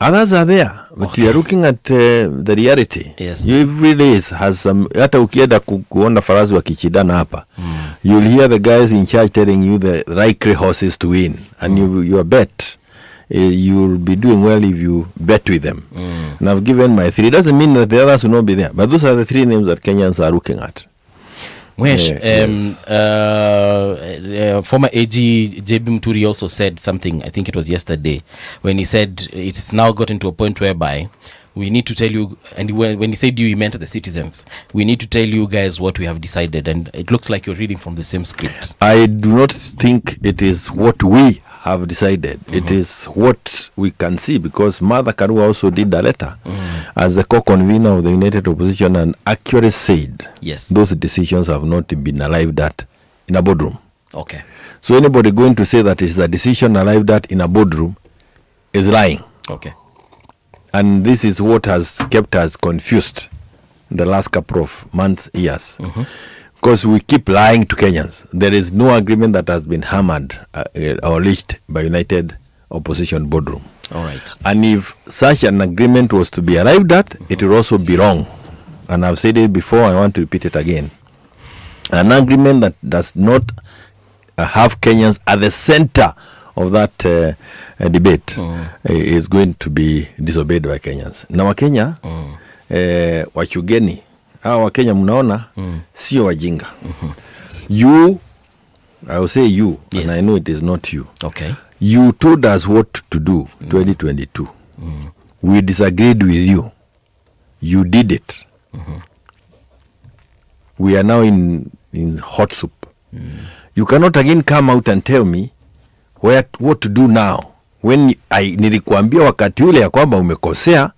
Others are there, but you are looking at the reality. Yes. Every race has some. Hata ukienda kuona farasi wakichidana hapa, you'll hear the guys in charge telling you the likely horses to win, and you bet. You'll be doing well if you bet with them. And I've given my 3. Doesn't mean that the others will not be there, but those are the 3 names that Kenyans are looking at. Mwesh, former AG JB Muturi also said something, I think it was yesterday, when he said it's now gotten to a point whereby we need to tell you, and when he said you, he meant the citizens. We need to tell you guys what we have decided, and it looks like you're reading from the same script. I do not think it is what we have decided. It is what we can see, because Martha Karua also did a letter as the co-convener of the United Opposition and accurately said those decisions have not been arrived at in a boardroom. Okay. So anybody going to say that it is a decision arrived at in a boardroom is lying. Okay. And this is what has kept us confused in the last couple of months, years. Because we keep lying to Kenyans. There is no agreement that has been hammered or reached by United Opposition boardroom. All right. And if such an agreement was to be arrived at, it will also be wrong. And I've said it before, I want to repeat it again. An agreement that does not have Kenyans at the center of that debate is going to be disobeyed by Kenyans. Na Wakenya wachugeni, hawa Wakenya mnaona sio wajinga. You, I will say you, and I know it is not you. Okay. You told us what to do 2022. We disagreed with you. You did it. We are now in hot soup. You cannot again come out and tell me what to do now, when nilikuambia wakati ule ya kwamba umekosea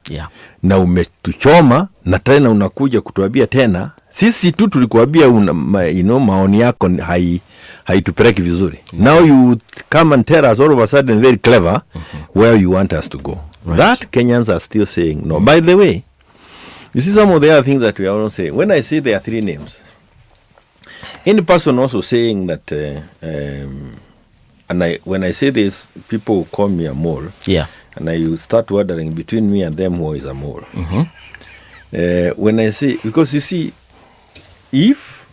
na umetuchoma na tena unakuja kutuambia tena. Sisi tu tulikuambia maoni yako haitupeleki vizuri. Now you come and tell us all of a sudden very clever where you want us to go. That Kenyans are still saying no. By the way, you see some of the other things that we are also saying. When I say there are three names, any person also saying that and when I say this, people call me a mole. Yeah. And I start wondering between me and them who is a mole. When I say, because you see, if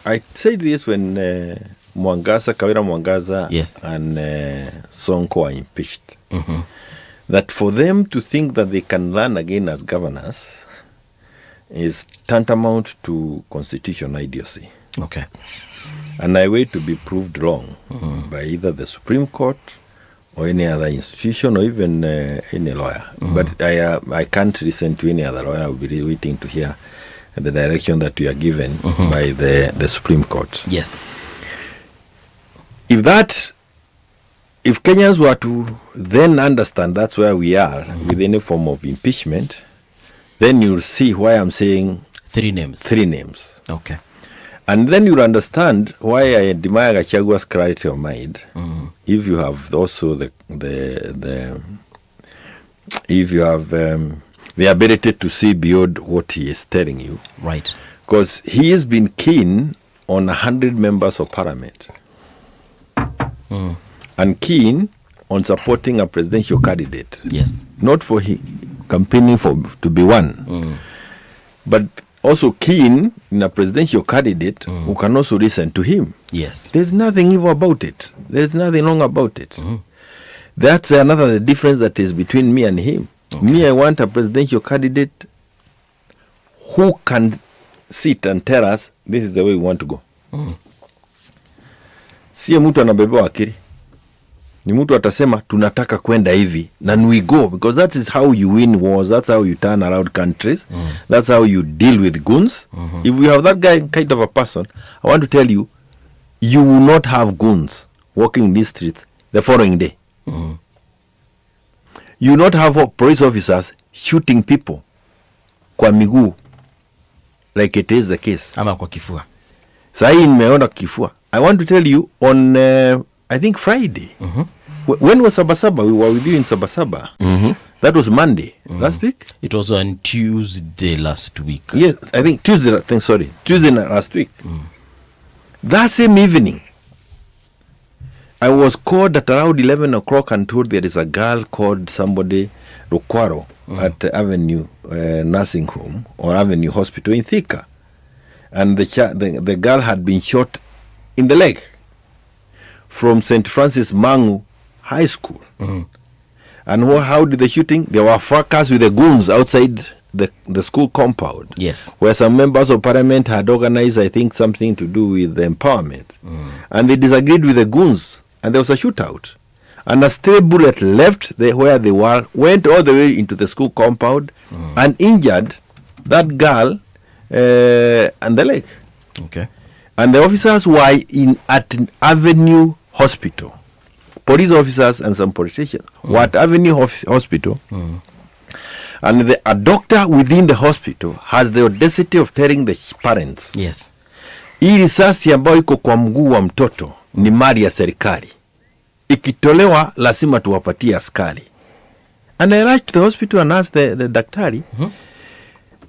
I said this when Kawira Mwangaza and Sonko are impeached, that for them to think that they can run again as governors is tantamount to constitutional idiocy. Okay. And I wait to be proved wrong by either the Supreme Court or any other institution or even any lawyer. But I can't listen to any other lawyer. I'll be waiting to hear the direction that we are given by the Supreme Court. Yes. If Kenyans were to then understand that's where we are with any form of impeachment, then you'll see why I'm saying three names. Okay. And then you'll understand why I admire Gachagua's clarity of mind. If you have also the ability to see beyond what he is telling you. Right. Because he has been keen on 100 members of parliament. And keen on supporting a presidential candidate. Yes. Not for campaigning to be one. But also keen in a presidential candidate who can also listen to him. Yes. There's nothing evil about it. There's nothing wrong about it. That's another difference that is between me and him. Me, I want a presidential candidate who can sit and tell us this is the way we want to go. Si mtu anabebewa akili. Ni mtu atasema tunataka kwenda hivi na we go, because that is how you win wars. That's how you turn around countries. That's how you deal with goons. If we have that kind of a person, I want to tell you, you will not have goons walking these streets the following day. You will not have police officers shooting people kwa miguu like it is the case. Ama kwa kifua. Sahi nimeona kifua. I want to tell you on I think Friday. When was Sabasaba? We were with you in Sabasaba. That was Monday last week. It was on Tuesday last week. Yes, I think Tuesday last week. That same evening, I was called at around 11 o'clock and told there is a girl called somebody Rukwaro at Avenue Nursing Home or Avenue Hospital in Thika. And the girl had been shot in the leg from St. Francis Mangu High School. And how did the shooting? There were fracas with the goons outside the school compound. Yes. Where some members of parliament had organized, I think, something to do with the empowerment. And they disagreed with the goons, and there was a shootout. And a stray bullet left where they were, went all the way into the school compound and injured that girl and the leg. Okay. And the officers were at Avenue Hospital. Police officers and some politicians were at Avenue Hospital. And a doctor within the hospital has the audacity of telling the parents, yes, hii risasi ambayo iko kwa mguu wa mtoto ni mali ya serikali. Ikitolewa lazima tuwapatie askari. And I rushed to the hospital and asked the daktari,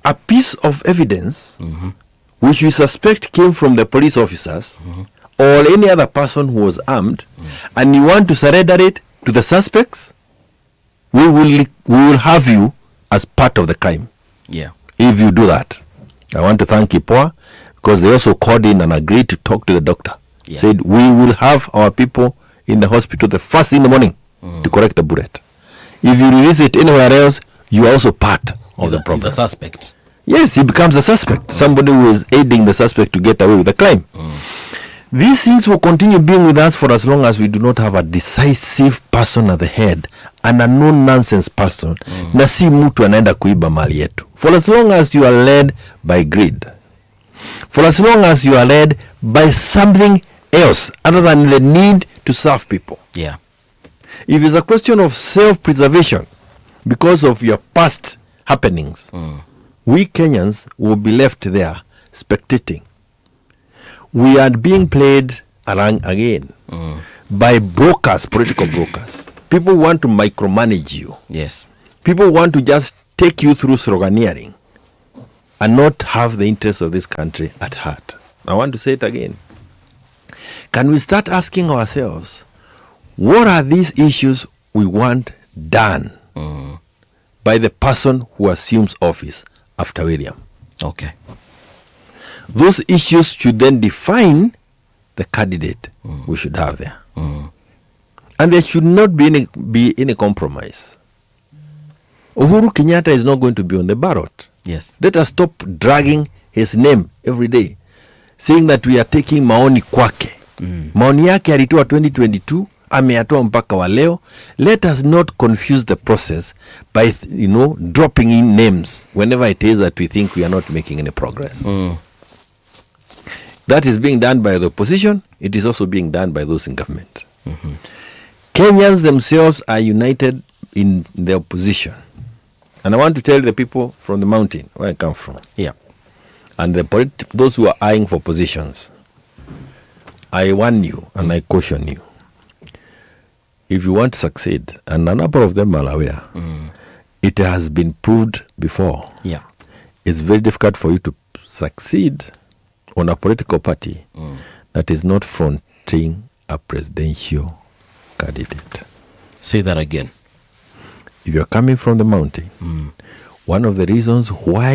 a piece of evidence which we suspect came from the police officers or any other person who was armed, and you want to surrender it to the suspects, we will have you as part of the crime. Yeah. If you do that. I want to thank IPOA because they also called in and agreed to talk to the doctor. Yeah. Said we will have our people in the hospital the first in the morning to correct the bullet. If you release it anywhere else, you are also part of the problem. He's a suspect. Yes, he becomes a suspect. Somebody who is aiding the suspect to get away with the crime. These things will continue being with us for as long as we do not have a decisive person at the head and a no-nonsense person. Na si mtu anaenda kuiba mali yetu. For as long as you are led by greed, for as long as you are led by something else other than the need to serve people. Yeah. If it's a question of self-preservation because of your past happenings, we Kenyans will be left there spectating. We are being played around again by brokers, political brokers. People want to micromanage you. Yes. People want to just take you through sloganeering and not have the interests of this country at heart. I want to say it again. Can we start asking ourselves, what are these issues we want done by the person who assumes office after William? Okay. Those issues should then define the candidate we should have there. And there should not be any compromise. Uhuru Kenyatta is not going to be on the ballot. Yes. Let us stop dragging his name every day, saying that we are taking maoni kwake. Maoni yake alitoa 2022, ameyatoa mpaka wa leo. Let us not confuse the process by dropping in names whenever it is that we think we are not making any progress. That is being done by the opposition. It is also being done by those in government. Kenyans themselves are united in the opposition. And I want to tell the people from the mountain where I come from. Yeah. And those who are eyeing for positions, I warn you and I caution you. If you want to succeed, and a number of them are aware, it has been proved before. Yeah. It's very difficult for you to succeed on a political party that is not fronting a presidential candidate. Say that again. If you're coming from the mountain, one of the reasons why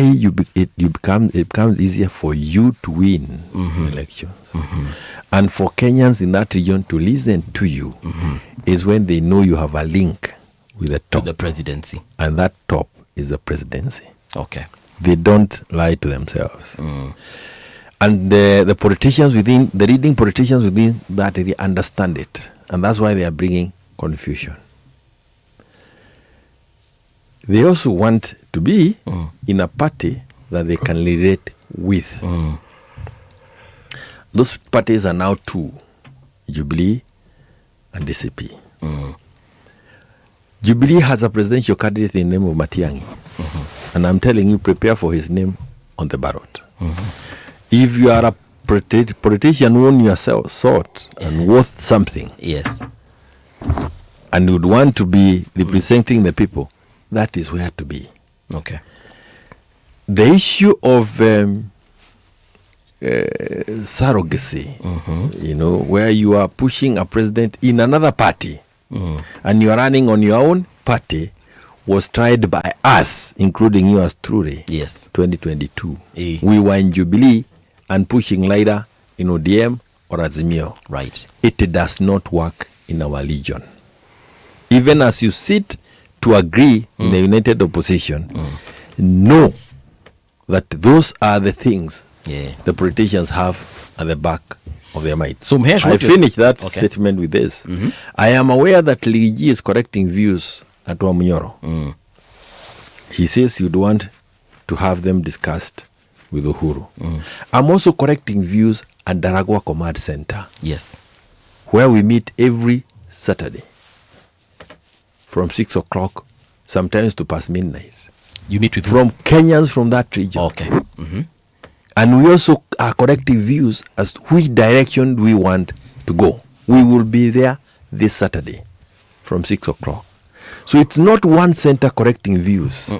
it becomes easier for you to win elections and for Kenyans in that region to listen to you is when they know you have a link with the top. To the presidency. And that top is the presidency. Okay. They don't lie to themselves. And the politicians within, the leading politicians within that area understand it. And that's why they are bringing confusion. They also want to be in a party that they can relate with. Those parties are now two, Jubilee and DCP. Jubilee has a presidential candidate in the name of Matiang'i. And I'm telling you, prepare for his name on the ballot. If you are a politician who own yourself sort and worth something, yes, and would want to be representing the people, that is where to be. Okay. The issue of surrogacy, where you are pushing a president in another party and you are running on your own party, was tried by us, including you as truly. Yes. 2022. We were in Jubilee and pushing Laida in ODM or Azimio. Right. It does not work in our region. Even as you sit to agree in the united opposition, know that those are the things the politicians have at the back of their mind. So I finish that statement with this. I am aware that Ligiji is correcting views at Wamunyoro. He says you'd want to have them discussed with Uhuru. I'm also correcting views at Daragwa Command Center. Yes. Where we meet every Saturday from 6 o'clock, sometimes to past midnight. You meet with from Kenyans from that region. Okay. And we also are correcting views as to which direction we want to go. We will be there this Saturday from 6 o'clock. So it's not one center correcting views.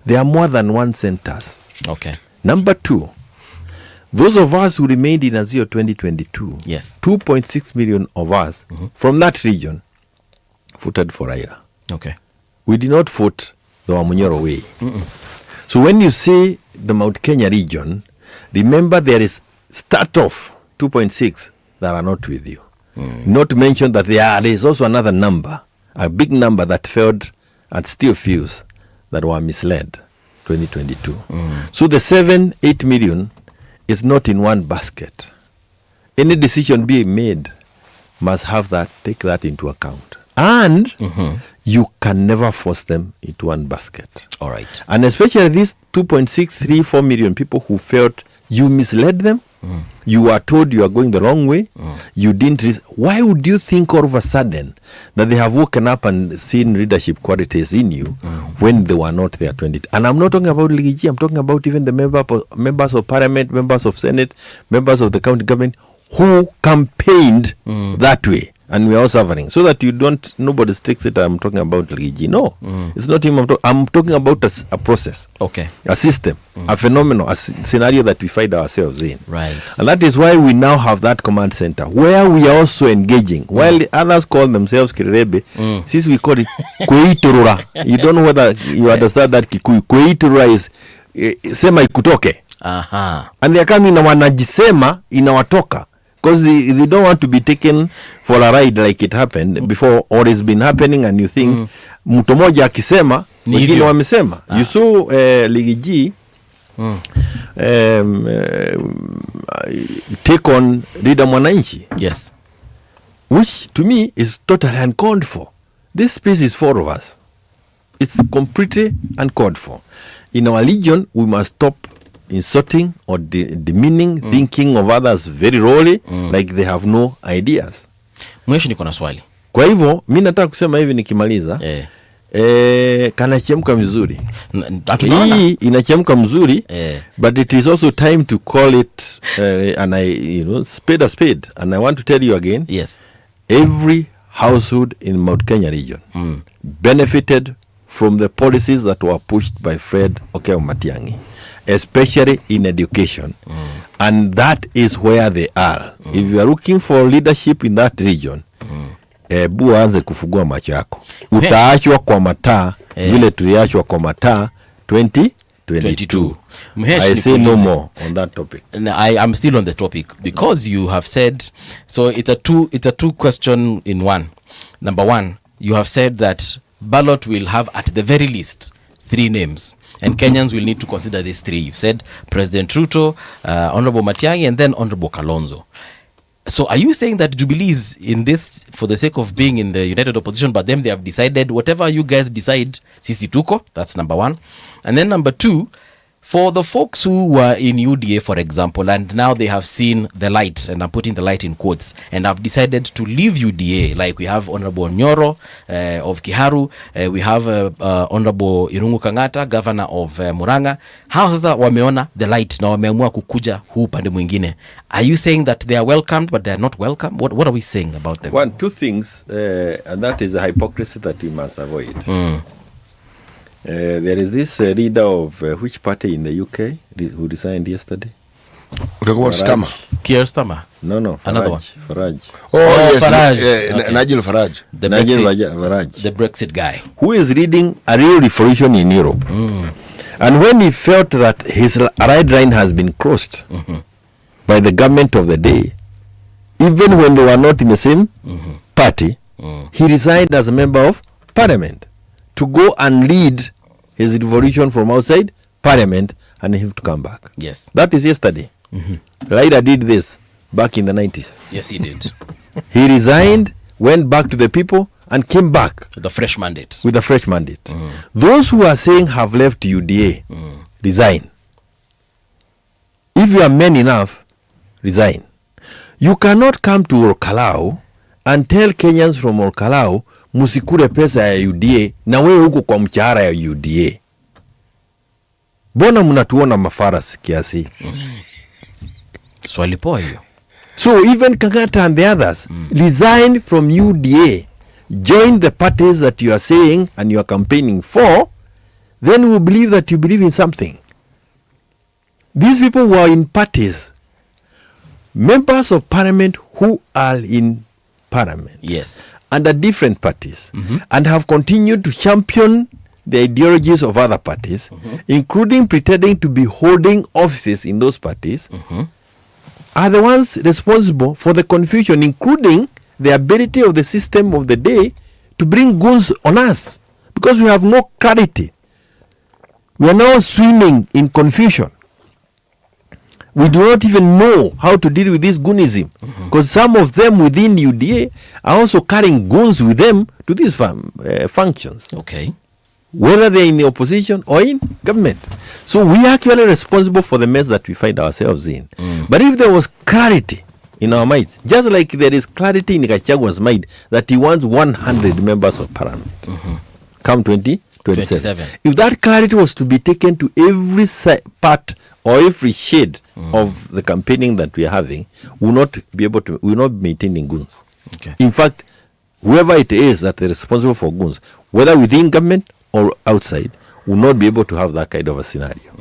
There are more than one centers. Okay. Number two, those of us who remained in Azio 2022, yes, 2.6 million of us from that region voted for Raila. Okay. We did not vote the Wamunyoro way. So when you say the Mount Kenya region, remember there is start off 2.6 that are not with you. Not to mention that there is also another number, a big number that failed and still feels that were misled 2022. So the 7-8 million is not in one basket. Any decision being made must have that, take that into account. And you can never force them into one basket. All right. And especially these 2.634 million people who felt you misled them, you were told you are going the wrong way, you didn't. Why would you think all of a sudden that they have woken up and seen leadership qualities in you when they were not there? And I'm not talking about Ligiji, I'm talking about even the members of parliament, members of senate, members of the county government who campaigned that way. And we are all suffering. So that you don't, nobody takes it, I'm talking about Ligiji. No, it's not him. I'm talking about a process. Okay. A system, a phenomenon, a scenario that we find ourselves in. Right. And that is why we now have that command center where we are also engaging. While the others call themselves Kirebe, since we call it Kuiturura. You don't know whether you understand that Kikuyu. Kuiturura is sema ikutoke. And they are coming na wanajisema inawatoka. Because they don't want to be taken for a ride like it happened before, or it's been happening, and you think mtu moja akisema wengine wamesema. You saw Ligiji take on Leader Mwananchi. Yes. Which to me is totally uncalled for. This space is for of us. It's completely uncalled for. In our religion, we must stop insulting or demeaning thinking of others very lowly like they have no ideas. Mweshi niko na swali. Kwa hivyo mimi nataka kusema hivi nikimaliza kanachemka vizuri. Hii inachemka mzuri, but it is also time to call it and spade a spade. And I want to tell you again, yes, every household in Mount Kenya region benefited from the policies that were pushed by Fred Okeyo Matiang'i, especially in education. And that is where they are. If you are looking for leadership in that region, ebu anze kufungua macho yako. Utaachwa kwa mataa vile tuliachwa kwa mataa 2022. I say no more on that topic. I'm still on the topic because you have said, so it's a two question in one. Number one, you have said that ballot will have at the very least 3 names, and Kenyans will need to consider these 3. You've said President Ruto, Honorable Matiang'i, and then Honorable Kalonzo. So are you saying that Jubilee is in this for the sake of being in the united opposition, but then they have decided whatever you guys decide, sisi tuko? That's number one. And then number 2, for the folks who were in UDA, for example, and now they have seen the light, and I'm putting the light in quotes, and have decided to leave UDA, like we have Honorable Nyoro of Kiharu, we have Honorable Irungu Kangata, Governor of Murang'a. How sasa wameona the light na wameamua kukuja huu pande mwingine? Are you saying that they are welcomed but they are not welcome? What are we saying about them? 2 things, and that is a hypocrisy that we must avoid. There is this leader of which party in the UK who resigned yesterday? Keir Starmer? No. Another one. Farage. Yes, Farage. Nigel Farage. The Brexit guy. Who is leading a real revolution in Europe. And when he felt that his red line has been crossed by the government of the day, even when they were not in the same party, he resigned as a member of parliament to go and lead his revolution from outside parliament and him to come back. Yes. That is yesterday. Raila did this back in the 90s. Yes, he did. He resigned, went back to the people, and came back with a fresh mandate. With a fresh mandate. Those who are saying have left UDA, resign. If you are men enough, resign. You cannot come to Olkalau and tell Kenyans from Olkalau musikure pesa ya UDA na wewe huko kwa mchahara ya UDA. Bona mnatuona mafaras kiasi. Swali poa hiyo. So even Kangata and the others resign from UDA, join the parties that you are saying and you are campaigning for, then we believe that you believe in something. These people were in parties, members of parliament who are in parliament. Yes. Under different parties, and have continued to champion the ideologies of other parties, including pretending to be holding offices in those parties, are the ones responsible for the confusion, including the ability of the system of the day to bring goons on us, because we have no clarity. We are now swimming in confusion. We do not even know how to deal with this goonism, because some of them within UDA are also carrying goons with them to these functions. Okay. Whether they're in the opposition or in government. So we are actually responsible for the mess that we find ourselves in. But if there was clarity in our minds, just like there is clarity in Gachagwa's mind that he wants 100 members of parliament come 2027. If that clarity was to be taken to every part or every shade of the campaigning that we are having, we will not be maintaining goons. Okay. In fact, whoever it is that is responsible for goons, whether within government or outside, will not be able to have that kind of a scenario.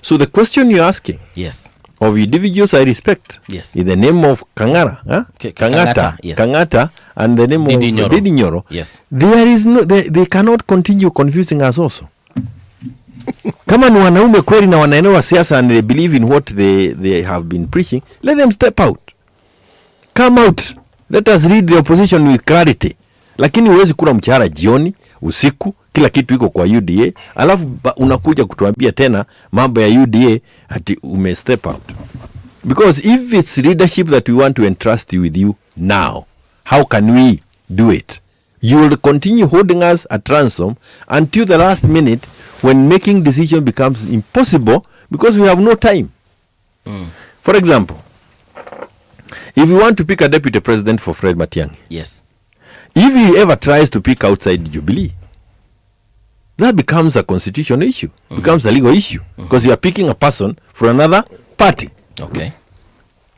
So the question you're asking, yes, of individuals I respect, yes, in the name of Kangata, yes, Kangata, and the name of Didi Nyoro, yes, there is no, they cannot continue confusing us also. Kama ni wanaume kweli na wanaelewa siasa and they believe in what they have been preaching, let them step out. Come out. Let us read the opposition with clarity. Lakini huwezi kula mchahara jioni, usiku, kila kitu iko kwa UDA, alafu unakuja kutuambia tena mambo ya UDA ati ume step out. Because if it's leadership that we want to entrust with you now, how can we do it? You will continue holding us at ransom until the last minute when making decision becomes impossible because we have no time. For example, if you want to pick a deputy president for Fred Matiang'i, yes, if he ever tries to pick outside Jubilee, that becomes a constitutional issue, becomes a legal issue, because you are picking a person for another party. Okay.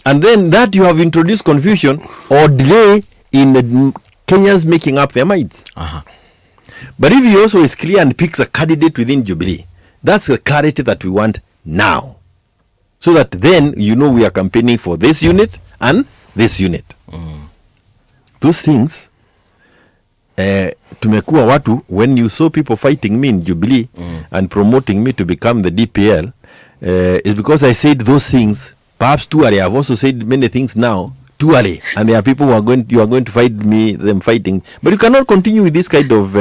And then that you have introduced confusion or delay in the Kenyans making up their minds. But if he also is clear and picks a candidate within Jubilee, that's the clarity that we want now. So that then you know we are campaigning for this unit and this unit. Those things, tumekuwa watu, when you saw people fighting me in Jubilee and promoting me to become the DPL, it's because I said those things, perhaps too early. I've also said many things now too early, and there are people who are going to fight me, them fighting. But you cannot continue with this kind of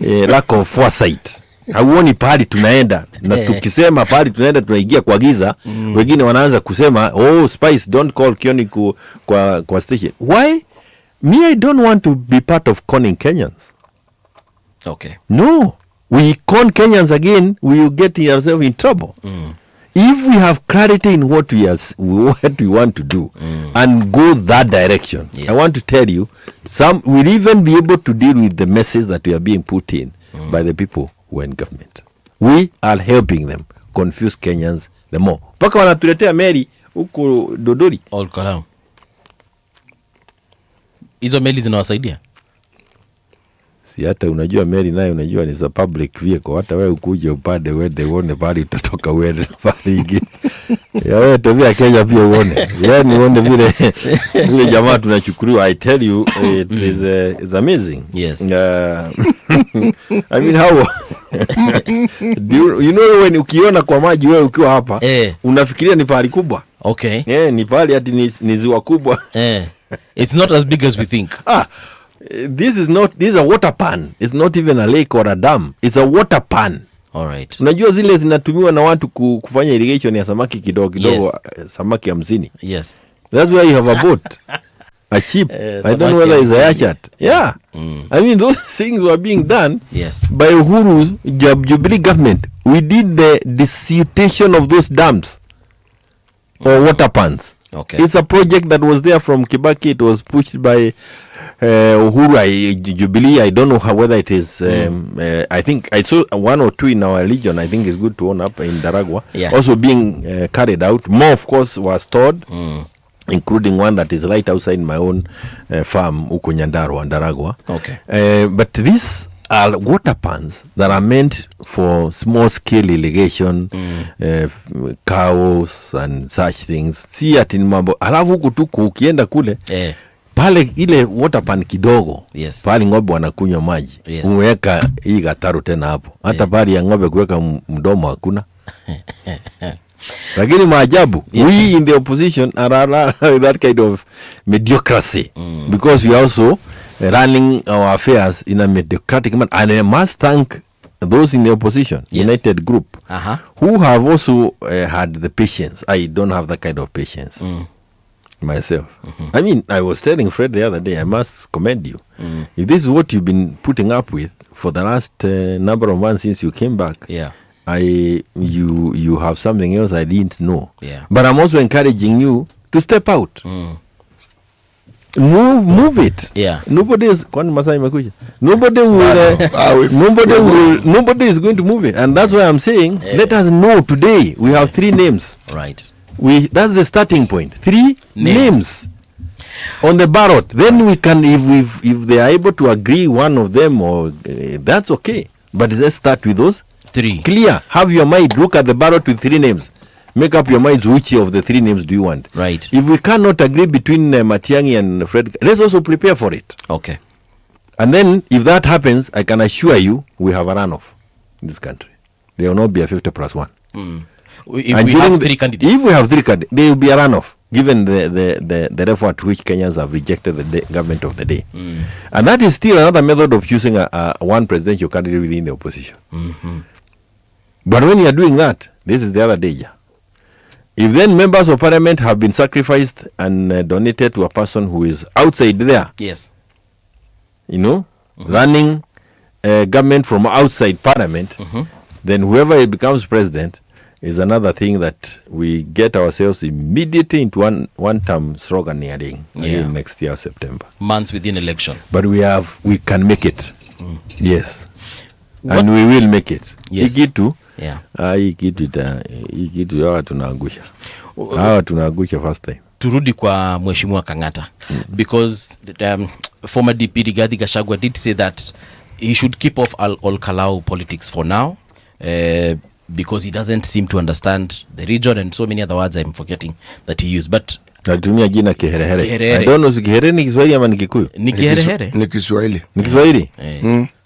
lack of foresight. Hauoni pahali tunaenda na tukisema pahali tunaenda tunaingia kwa giza, wengine wanaanza kusema Spice, don't call Kioni kwa station. Why? Me, I don't want to be part of conning Kenyans. Okay. No, we con Kenyans again, we will get ourselves in trouble. If we have clarity in what we want to do and go that direction, I want to tell you, some will even be able to deal with the message that we are being put in by the people who are in government. We are helping them confuse Kenyans the more. Paka wanatuletea meli huko Dodori. All Kalau. Hizo meli zinawasaidia? Si hata unajua meli nayo unajua ni za public vehicle, hata wewe ukuje upande uende uone bali utatoka uende bali ingine. Ya wewe tabia Kenya pia uone. Yaani uone vile jamaa tunachukuliwa. I tell you it's amazing. Yes. I mean how you know when ukiona kwa maji wewe ukiwa hapa unafikiria ni pahali kubwa. Okay. Ni pahali hadi ni ziwa kubwa. It's not as big as we think. This is a water pan. It's not even a lake or a dam. It's a water pan. Alright. Unajua zile zinatumiwa na watu kufanya irrigation ya samaki kidogo, samaki 50. Yes. That's why you have a boat. A ship. I don't know whether it's a yacht. Yeah. I mean, those things were being done by Uhuru's Jubilee government. We did the dissertation of those dams or water pans. Okay. It's a project that was there from Kibaki. It was pushed by Uhuru, Jubilee. I don't know whether it is. I think I saw 1 or 2 in our region. I think it's good to own up in Daragwa. Yes. Also being carried out. More, of course, was stored. Including one that is right outside my own farm, Uko Nyandarua and Daragwa. Okay. But these are water pans that are meant for small-scale irrigation, cows and such things. Si ati mambo. Alafu huku tuku ukienda kule, pale ile water pan kidogo, pale ng'ombe wanakunywa maji. Umeweka hii gataro tena hapo. Hata pale ya ng'ombe kuweka mdomo hakuna. Lakini maajabu, we in the opposition are that kind of mediocrity because we are also running our affairs in a mediocritic manner. And I must thank those in the opposition, United Group, who have also had the patience. I don't have that kind of patience myself. I mean, I was telling Fred the other day, I must commend you. If this is what you've been putting up with for the last number of months since you came back, you have something else I didn't know. But I'm also encouraging you to step out. Move it. Nobody is nobody is going to move it, and that's why I'm saying let us know today. We have 3 names. Right. That's the starting point. 3 names on the ballot. Then we can, if they are able to agree one of them, or that's okay. But let's start with those 3. Clear. Have your mind. Look at the ballot with 3 names. Make up your minds which of the 3 names do you want. Right. If we cannot agree between Matiang'i and Fred, let's also prepare for it. Okay. And then if that happens, I can assure you we have a runoff in this country. There will not be a 50+1. If we have 3 candidates. If we have 3 candidates, there will be a runoff, given the effort to which Kenyans have rejected the government of the day. And that is still another method of choosing one presidential candidate within the opposition. But when you are doing that, this is the other danger. If then members of parliament have been sacrificed and donated to a person who is outside there, running government from outside parliament, then whoever becomes president is another thing that we get ourselves immediately into one term slogan again next year, September. Months within election. But we can make it. Yes. And we will make it. Ikitu. Ikitu hawa tunaangusha first time. Turudi kwa Mheshimiwa Kang'ata, because former DP Rigathi Gachagua did say that he should keep off all Kalau politics for now, because he doesn't seem to understand the region and so many other words I'm forgetting that he used. But natumia jina kiherehere. I don't know si kiherehere ni Kiswahili ama ni Kikuyu. Ni kiherehere. Ni Kiswahili. Ni Kiswahili?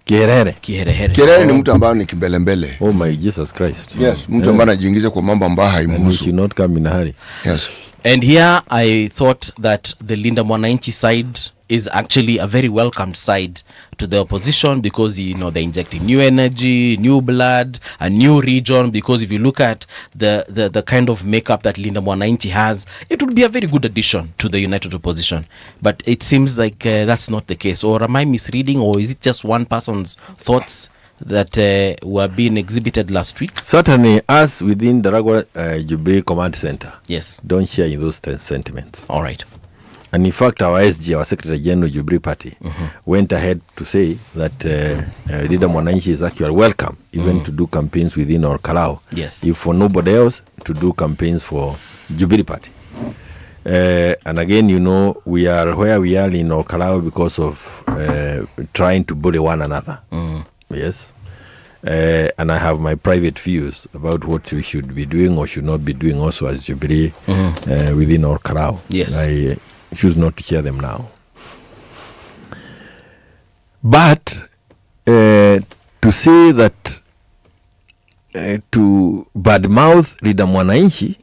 Kiherehere. Kiherehere ni mtu ambaye ni kimbelembele. Oh my Jesus Christ. Yes, mtu ambaye anajiingiza kwa mambo ambayo haimhusu. He should not come in a hurry. Yes. And here I thought that the Linda Mwananchi side is actually a very welcomed side to the opposition, because they're injecting new energy, new blood, a new region. Because if you look at the kind of makeup that Linda Mwananchi has, it would be a very good addition to the united opposition. But it seems like that's not the case. Or am I misreading, or is it just one person's thoughts that were being exhibited last week? Certainly, us within the Daragwa Jubilee Command Center, don't share in those sentiments. All right. And in fact, our SG, our Secretary General Jubilee Party, went ahead to say that Leader Mwananchi is actually welcome, even to do campaigns within our Kalau. Yes. If for nobody else, to do campaigns for Jubilee Party. And again, we are where we are in our Kalau because of trying to bully one another. Yes. And I have my private views about what we should be doing or should not be doing also as Jubilee within our Kalau. Yes. I choose not to share them now. But to say that to badmouth Leader Mwananchi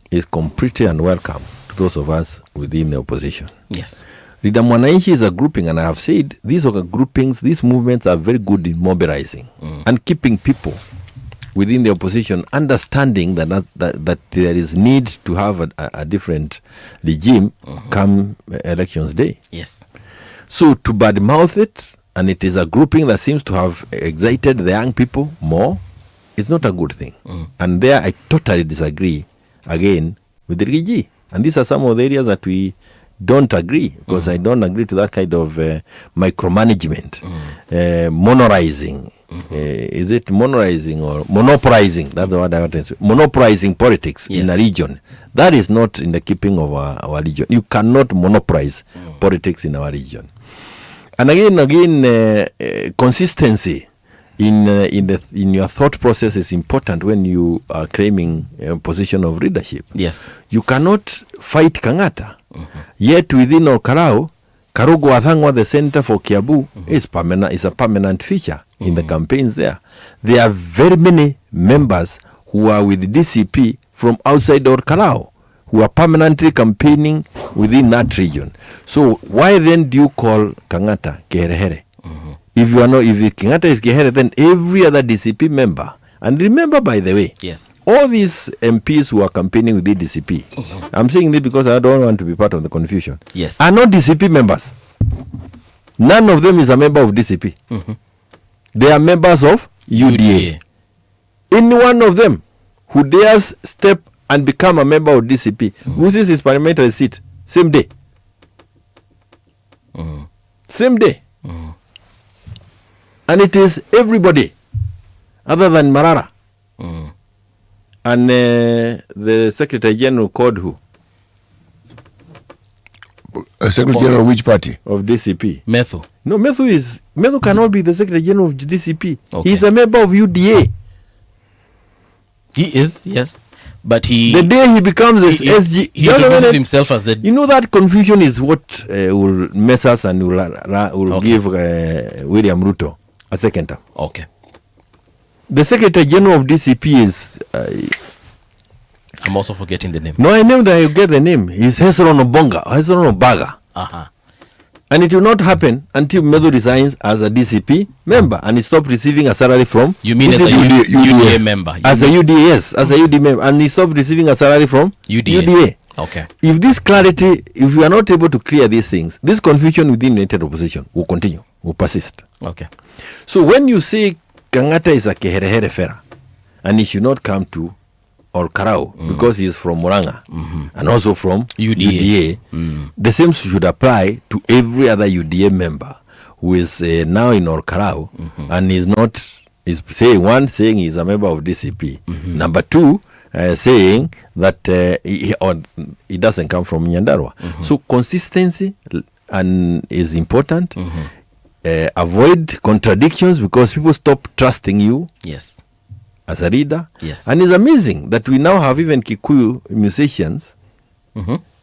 is completely unwelcome to those of us within the opposition. Yes. Leader Mwananchi is a grouping, and I have said these are groupings, these movements are very good in mobilizing and keeping people within the opposition understanding that there is need to have a different regime come elections day. Yes. So to badmouth it, and it is a grouping that seems to have excited the young people more, it's not a good thing. And there I totally disagree again with the Rigi. And these are some of the areas that we don't agree, because I don't agree to that kind of micromanagement, monorizing. Is it monorizing or monopolizing? That's the word I want to say. Monopolizing politics in a region. That is not in the keeping of our region. You cannot monopolize politics in our region. And again, consistency in your thought process is important when you are claiming a position of leadership. Yes. You cannot fight Kangata. Yet within Olkarau, Karugu Athangwa, the center for Kiabu, is a permanent feature in the campaigns there. There are very many members who are with DCP from outside Olkarau, who are permanently campaigning within that region. So why then do you call Kangata Keherehere? If Kangata is Keherehere, then every other DCP member, and remember, by the way, yes, all these MPs who are campaigning with the DCP, I'm saying this because I don't want to be part of the confusion, yes, are not DCP members. None of them is a member of DCP. They are members of UDA. Any one of them who dares step and become a member of DCP loses his parliamentary seat same day. Same day. And it is everybody other than Marara. And the Secretary General called who? Secretary General of which party? Of DCP. Methu. No, Methu cannot be the Secretary General of DCP. Okay. He's a member of UDA. He is, yes. But the day he becomes SG, he introduces himself as the... You know, that confusion is what will mess us and will give William Ruto a second term. Okay. The Secretary General of DCP is... I'm also forgetting the name. No, I know that you get the name. He's Hezron Obaga. And it will not happen until Methu resigns as a DCP member and he stopped receiving a salary from... You mean as a UDA member? As a UDA, yes. As a UDA member. And he stopped receiving a salary from UDA. Okay. If we are not able to clear these things, this confusion within United Opposition will continue, will persist. Okay. So when you say Kangata is a Keherehere fera and he should not come to Olkarau because he is from Muranga and also from UDA, the same should apply to every other UDA member who is now in Olkarau and is saying he's a member of DCP. Number two, saying that he doesn't come from Nyandarua. So consistency is important. Avoid contradictions because people stop trusting you. Yes. As a leader. Yes. And it's amazing that we now have even Kikuyu musicians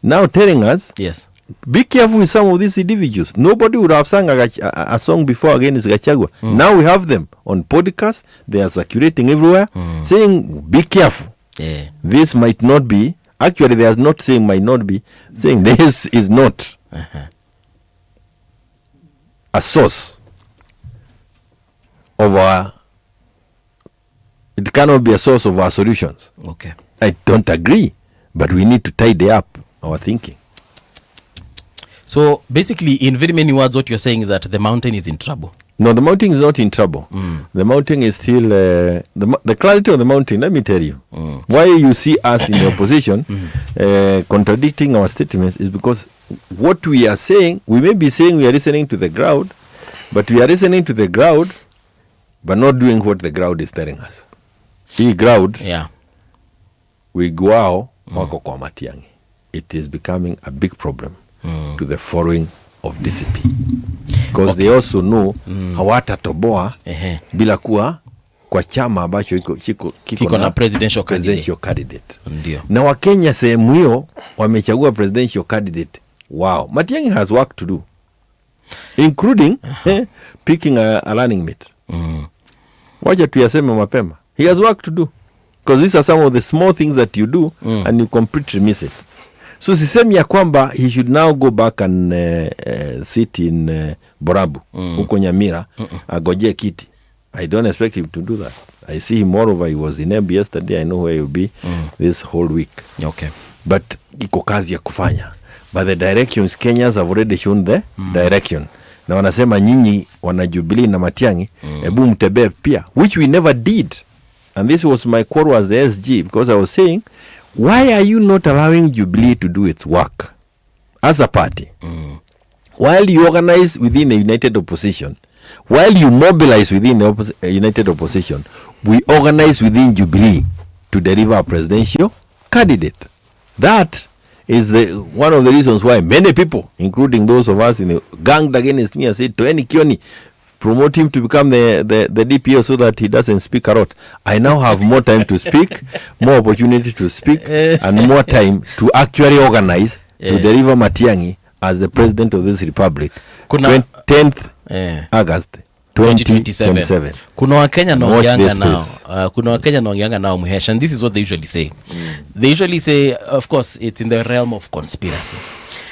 now telling us, yes, be careful with some of these individuals. Nobody would have sung a song before against Gachagua. Now we have them on podcasts. They are circulating everywhere saying, be careful. Yeah. This might not be. Actually, they are not saying might not be. Saying this is not a source of our... It cannot be a source of our solutions. Okay. I don't agree, but we need to tidy up our thinking. So basically, in very many words, what you're saying is that the mountain is in trouble. No, the mountain is not in trouble. The mountain is still... the clarity of the mountain, let me tell you. Why you see us in the opposition contradicting our statements is because what we are saying, we may be saying we are listening to the crowd, but we are listening to the crowd, but not doing what the crowd is telling us. Crowd, we go out, it is becoming a big problem to the following of DCP. Because they also know hawatatoboa bila kuwa kwa chama ambacho kiko na presidential candidate. Ndio. Na Wakenya sehemu hiyo wamechagua presidential candidate. Wow. Matiang'i has work to do, including picking a running mate. Wacha tuyaseme mapema. He has work to do. Because these are some of the small things that you do and you completely miss it. So sisemi ya kwamba he should now go back and sit in Borabu huko Nyamira agoje kiti I don't expect him to do that. I see him, moreover, he was in Embu yesterday. I know where he'll be this whole week. Okay. But iko kazi ya kufanya. But the directions, Kenyans have already shown the direction. Na wanasema nyinyi wana Jubilee na Matiang'i, ebu mtebe pia, which we never did. And this was my quarrel as the SG, because I was saying, why are you not allowing Jubilee to do its work as a party? While you organize within a united opposition, while you mobilize within the united opposition, we organize within Jubilee to deliver a presidential candidate. That is one of the reasons why many people, including those of us in the ganged against me and said, to any Kioni, promote him to become the DPO so that he doesn't speak a lot. I now have more time to speak, more opportunity to speak, and more time to actually organize to deliver Matiang'i as the president of this republic. 10th August 2027. Kuna Wakenya naongeanga nao Muhesh, and this is what they usually say. They usually say, of course, it's in the realm of conspiracy.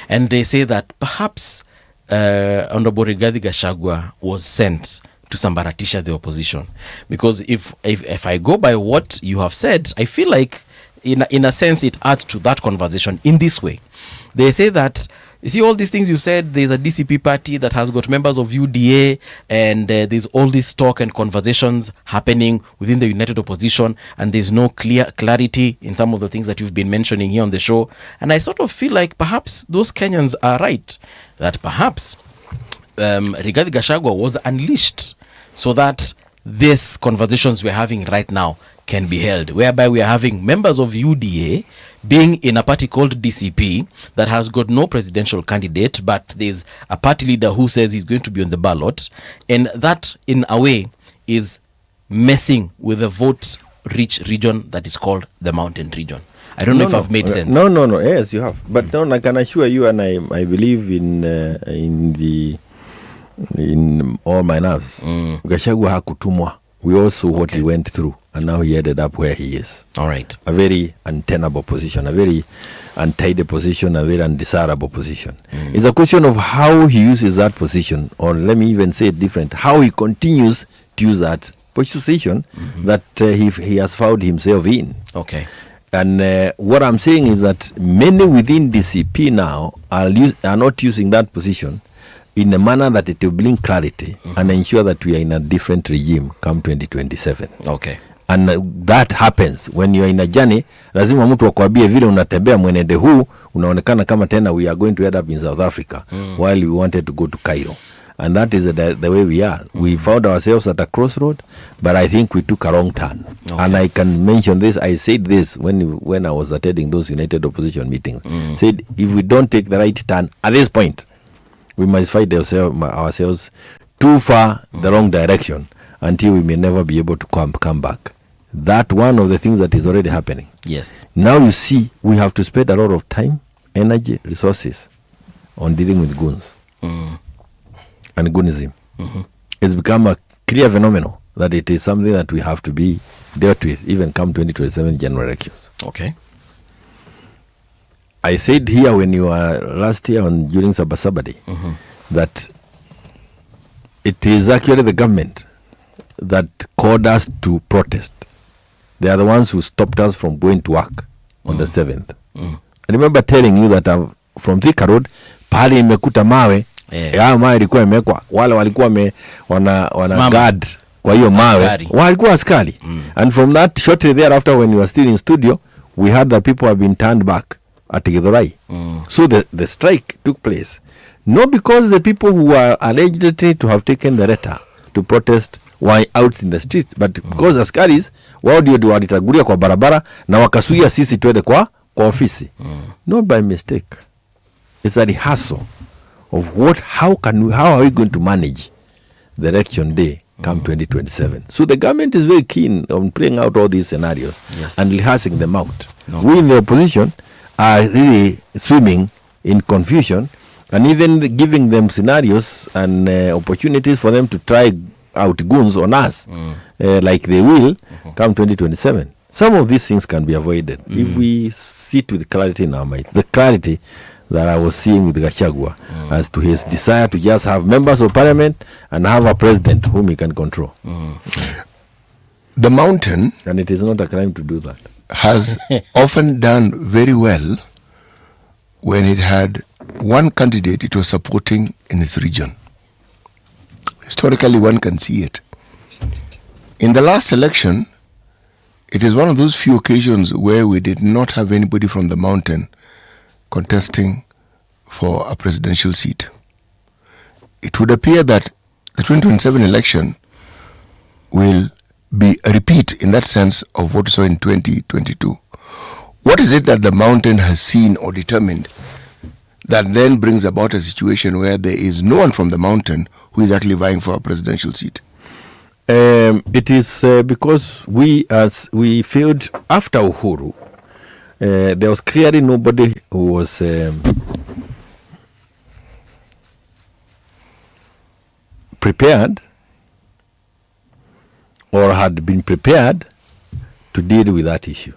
And they say that perhaps Honorable Rigathi Gachagua was sent to sambaratisha the opposition. Because if I go by what you have said, I feel like in a sense it adds to that conversation in this way. They say that, you see all these things you said, there's a DCP party that has got members of UDA, and there's all this talk and conversations happening within the united opposition, and there's no clarity in some of the things that you've been mentioning here on the show. And I sort of feel like perhaps those Kenyans are right, that perhaps Rigathi Gachagua was unleashed so that these conversations we're having right now can be held, whereby we are having members of UDA being in a party called DCP that has got no presidential candidate, but there's a party leader who says he's going to be on the ballot, and that in a way is messing with the vote-rich region that is called the mountain region. I don't know if I've made sense. No. Yes, you have. But no, I can assure you, and I believe in all my nerves. Gachagua hakutumwa. We all saw what he went through, and now he ended up where he is. All right. A very untenable position, a very untidy position, a very undesirable position. It's a question of how he uses that position, or let me even say it different, how he continues to use that position that he has found himself in. Okay. And what I'm saying is that many within DCP now are not using that position in a manner that it will bring clarity and ensure that we are in a different regime come 2027. Okay. And that happens when you are in a journey. Lazima mtu akwambie vile unatembea mwenende huu unaonekana kama tena we are going to end up in South Africa while we wanted to go to Cairo. And that is the way we are. We found ourselves at a crossroad, but I think we took a wrong turn. Okay. And I can mention this. I said this when I was attending those united opposition meetings. Said if we don't take the right turn at this point, we must fight ourselves too far the wrong direction until we may never be able to come back. That one of the things that is already happening. Yes. Now you see, we have to spend a lot of time, energy, resources on dealing with goons and goonism. It's become a clear phenomenon that it is something that we have to be dealt with even come 2027 general elections. Okay. I said here when you were last year during Sabasaba Day that it is actually the government that called us to protest. They are the ones who stopped us from going to work on the 7th. I remember telling you that from Thika Road, pahali imekuta mawe, ya mawe ilikuwa imekwa, wale walikuwa wana guard kwa hiyo mawe, walikuwa askari. And from that, shortly thereafter when we were still in studio, we heard that people have been turned back at Githurai. So the strike took place. Not because the people who were alleged to have taken the letter to protest were out in the street, but because askaris wao ndio walitagulia kwa barabara na wakasuia sisi twende kwa ofisi. Not by mistake. It's a rehearsal of how are we going to manage the election day come 2027. So the government is very keen on playing out all these scenarios and rehearsing them out. We in the opposition are really swimming in confusion and even giving them scenarios and opportunities for them to try out goons on us like they will come 2027. Some of these things can be avoided if we sit with clarity in our minds. The clarity that I was seeing with Gachagua as to his desire to just have members of parliament and have a president whom he can control. The mountain, and it is not a crime to do that, has often done very well when it had one candidate it was supporting in its region. Historically, one can see it. In the last election, it is one of those few occasions where we did not have anybody from the mountain contesting for a presidential seat. It would appear that the 2027 election will be a repeat in that sense of what we saw in 2022. What is it that the mountain has seen or determined that then brings about a situation where there is no one from the mountain who is actually vying for a presidential seat? It is because we failed after Uhuru. There was clearly nobody who was prepared or had been prepared to deal with that issue.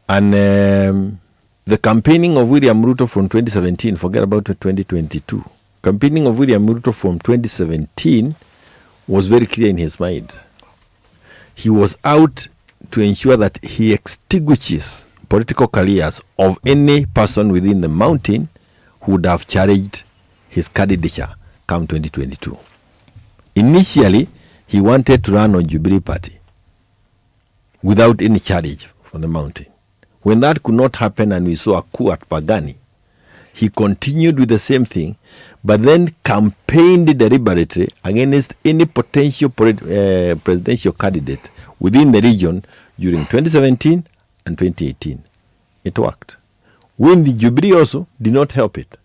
And the campaigning of William Ruto from 2017, forget about 2022, campaigning of William Ruto from 2017 was very clear in his mind. He was out to ensure that he extinguishes political careers of any person within the mountain who would have challenged his candidature come 2022. Initially, he wanted to run on Jubilee Party without any challenge from the mountain. When that could not happen and we saw a coup at Pagani, he continued with the same thing, but then campaigned deliberately against any potential presidential candidate within the region during 2017 and 2018. It worked. When the Jubilee also did not help it.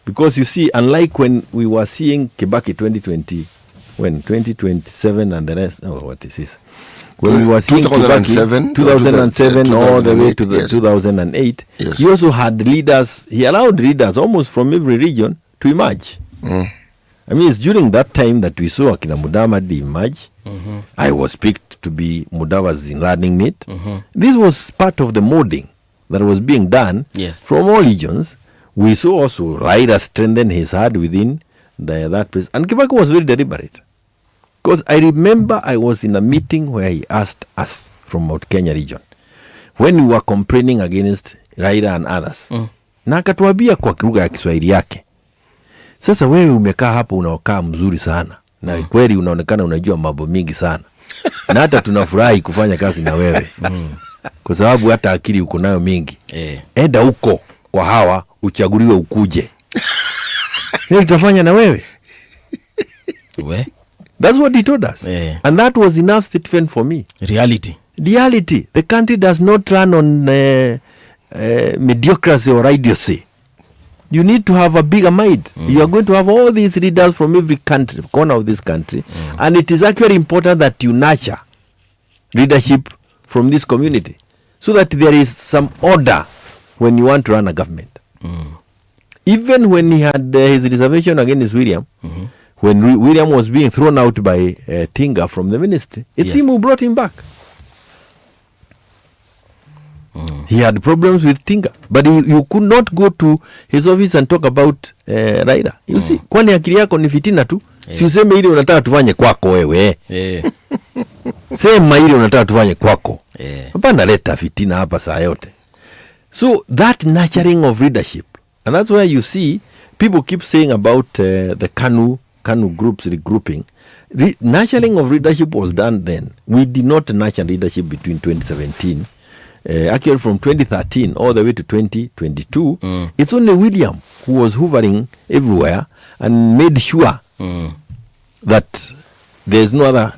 Because you see, unlike when we were seeing Kibaki 2027 and the rest, what is this? When we were seeing 2007 all the way to the 2008, yes. He also had leaders, he allowed leaders almost from every region to emerge. I mean, it's during that time that we saw Akina Mudavadi emerge. I was picked to be Mudava's running mate. This was part of the molding that was being done from all regions. We saw also Raila strengthen his heart within that place. And Kibaki was very deliberate. Because I remember I was in a meeting where he asked us from Mount Kenya region, when we were complaining against Raila and others, na akatuambia kwa lugha ya Kiswahili yake, sasa wewe umekaa hapo unaokaa mzuri sana, na kweli unaonekana unajua mambo mingi sana, na hata tunafurahi kufanya kazi na wewe, kwa sababu hata akili uko nayo mingi. Enda huko kwa hawa uchaguliwe ukuje. Nini tutafanya na wewe? That's what he told us. And that was enough statement for me. Reality. The country does not run on mediocrity or idiocy. You need to have a bigger mind. You are going to have all these leaders from every country, corner of this country. And it is actually important that you nurture leadership from this community so that there is some order when you want to run a government. Even when he had his reservation against William, when William was being thrown out by Tinga from the ministry, it's him who brought him back. He had problems with Tinga, but you could not go to his office and talk about Raila. You see, kwani akili yako ni fitina tu. Si useme ile unataka tufanye kwako wewe. Sema ile unataka tufanye kwako. Hapana, leta fitina hapa saa yote. So that nurturing of leadership, and that's where you see people keep saying about the KANU groups regrouping. The nurturing of leadership was done then. We did not nurture leadership between 2017. Actually, from 2013 all the way to 2022, it's only William who was hovering everywhere and made sure that there's no other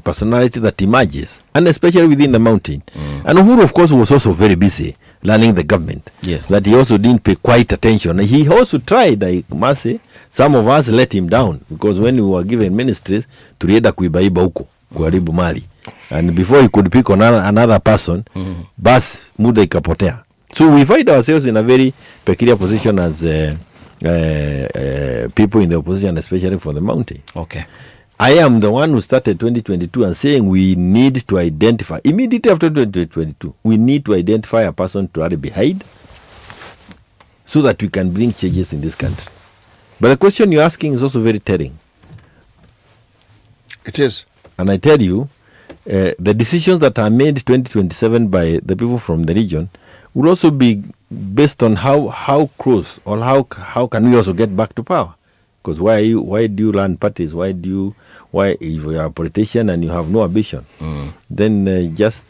personality that emerges, and especially within the mountain. And Uhuru, of course, was also very busy learning the government. That he also didn't pay quite attention. He also tried, I must say, some of us let him down, because when we were given ministries, tulienda kuibaiba huko, kuharibu mali. And before he could pick on another person, bas muda ikapotea. So we find ourselves in a very peculiar position as people in the opposition, especially for the mountain. Okay. I am the one who started 2022 and saying we need to identify, immediately after 2022, we need to identify a person to rally behind so that we can bring changes in this country. But the question you're asking is also very telling. It is. And I tell you, the decisions that are made 2027 by the people from the region will also be based on how close or how can we also get back to power. Because why do you run parties? Why if you are a politician and you have no ambition, then just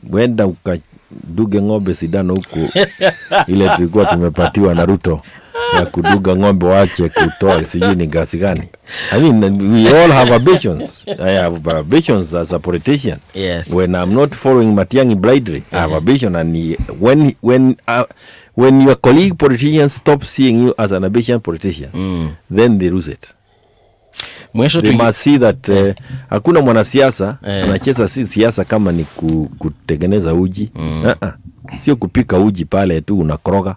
wenda ukaduge ng'ombe sidano huko ile tulikuwa tumepatiwa na Ruto ya kuduga ng'ombe wache kutoa sijui ni gasi gani. I mean, we all have ambitions. I have ambitions as a politician. Yes. When I'm not following Matiang'i blindly, I have ambition, and when your colleague politicians stop seeing you as an ambitious politician, then they lose it. They must see that hakuna mwanasiasa anacheza siasa kama ni kutengeneza uji. Sio kupika uji pale tu unakoroga.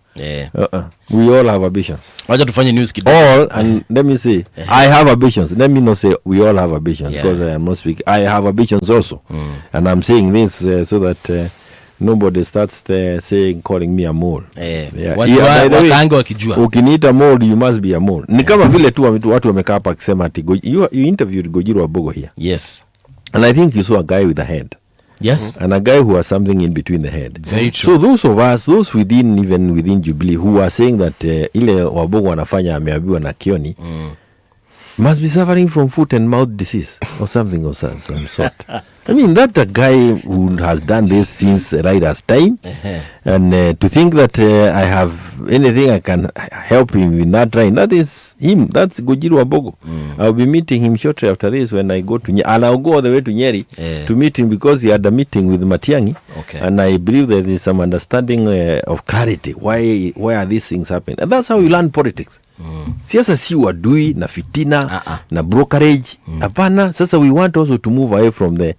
We all have ambitions. Wacha tufanye news kidogo. All, and let me say, I have ambitions. Let me not say we all have ambitions, because I am not speaking. I have ambitions also. And I'm saying this so that nobody starts calling me a mole. Ukiniita mole, you must be a mole. Ni kama vile tu watu wamekaa hapa akisema ati you interviewed Gojiro Wabogo here. Yes. And I think you saw a guy with a head. Yes. And a guy who has something in between the head. Very true. So those of us, those within Jubilee, who are saying that ile Wabogo wanafanya ameambiwa na Kioni, must be suffering from foot and mouth disease or something of some sort. I mean, that's a guy who has done this since Raida's time. And to think that I have anything I can help him in that time, that is him. That's Gojiro Wabogo. I'll be meeting him shortly after this when I go to Nyeri. And I'll go all the way to Nyeri to meet him, because he had a meeting with Matiang'i. Okay. And I believe there is some understanding of clarity. Why are these things happening? And that's how you learn politics. Siasa si wadui na fitina na brokerage. Hapana. Sasa we want also to move away from the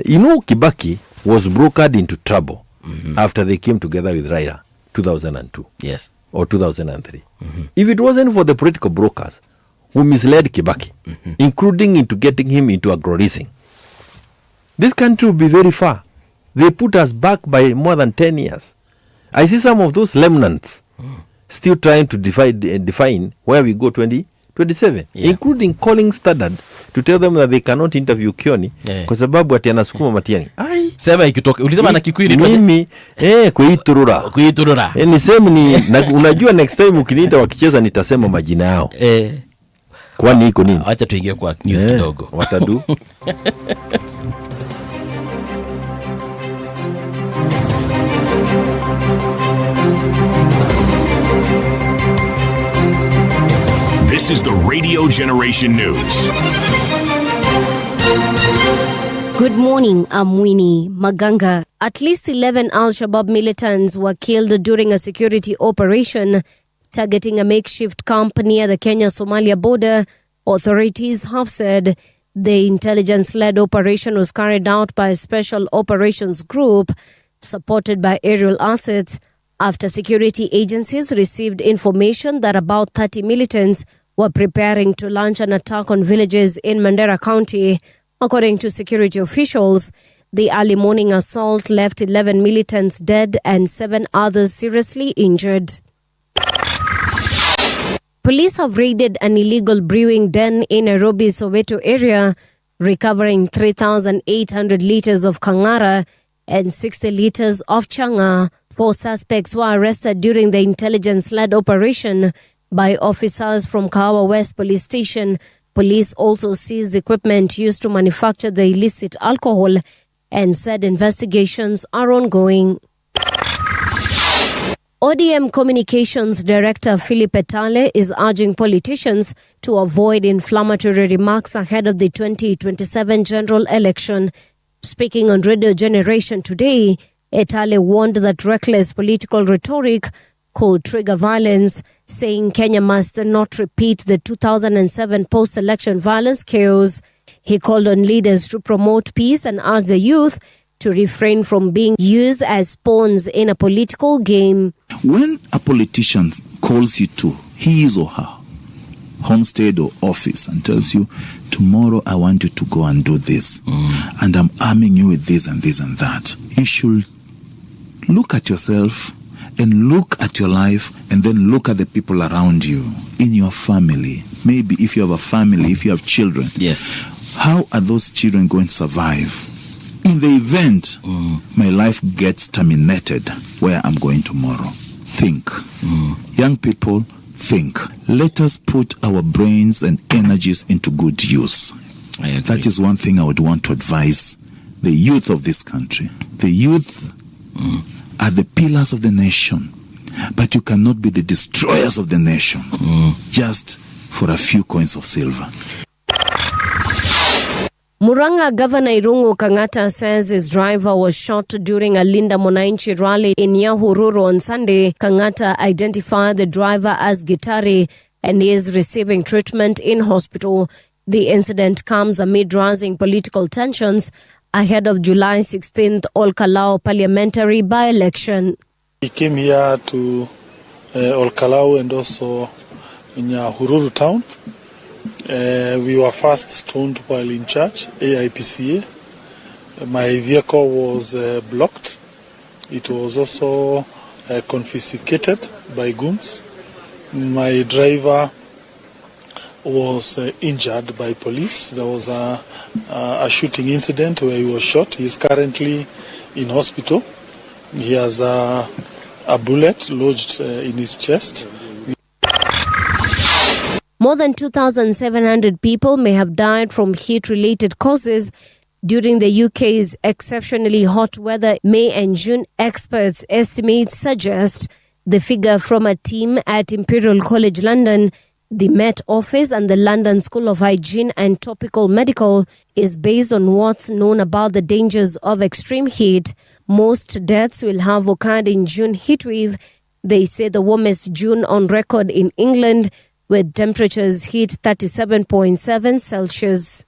Kibaki was brokered into trouble after they came together with Raila 2002. Yes. Or 2003. If it wasn't for the political brokers who misled Kibaki, including into getting him into agro-leasing, this country would be very far. They put us back by more than 10 years. I see some of those remnants still trying to define where we go 2027, including calling Standard to tell them that they cannot interview Kioni kwa sababu ati anasukuma Matiang'i. Sema ikitoka ulisema na Kikuyu ni mimi kuiturura niseme unajua next time ukiniita wakicheza nitasema majina yao. Kwani iko nini? Acha tuingie kwa news kidogo. Watadu. This is the Radio Generation News. Good morning, I'm Winnie Maganga. At least 11 Al-Shabaab militants were killed during a security operation targeting a makeshift camp near the Kenya-Somalia border, authorities have said. The intelligence-led operation was carried out by a special operations group supported by aerial assets after security agencies received information that about 30 militants were preparing to launch an attack on villages in Mandera County. According to security officials, the early morning assault left 11 militants dead and 7 others seriously injured. Police have raided an illegal brewing den in Nairobi, Soweto area, recovering 3,800 liters of Kangara and 60 liters of Changa. 4 suspects were arrested during the intelligence-led operation by officers from Kahawa West Police Station. Police also seized equipment used to manufacture the illicit alcohol and said investigations are ongoing. ODM Communications Director Philip Etale is urging politicians to avoid inflammatory remarks ahead of the 2027 general election. Speaking on Radio Generation today, Etale warned that reckless political rhetoric could trigger violence, saying Kenya must not repeat the 2007 post-election violence chaos. He called on leaders to promote peace and urged the youth to refrain from being used as pawns in a political game. When a politician calls you to his or her homestead or office and tells you, tomorrow I want you to go and do this, and I'm arming you with this and this and that, you should look at yourself and look at your life and then look at the people around you, in your family. Maybe if you have a family, if you have children. Yes. How are those children going to survive? In the event my life gets terminated, where I'm going tomorrow? Think. Young people, think. Let us put our brains and energies into good use. That is one thing I would want to advise the youth of this country. The youth are the pillars of the nation, but you cannot be the destroyers of the nation just for a few coins of silver. Murang'a Governor Irungu Kang'ata says his driver was shot during a Linda Mwananchi rally in Nyahururu on Sunday. Kang'ata identified the driver as Gitari and is receiving treatment in hospital. The incident comes amid rising political tensions ahead of July 16th Olkalau parliamentary by-election. We came here to Olkalau and also in Nyahururu town. We were first stoned while in church, AIPCA. My vehicle was blocked. It was also confiscated by goons. My driver was injured by police. There was a shooting incident where he was shot. He is currently in hospital. He has a bullet lodged in his chest. More than 2,700 people may have died from heat-related causes during the UK's exceptionally hot weather. May and June experts' estimates suggest. The figure from a team at Imperial College London, the Met Office and the London School of Hygiene and Tropical Medical is based on what's known about the dangers of extreme heat. Most deaths will have occurred in June heatwave. They say the warmest June on record in England, with temperatures hit 37.7 Celsius.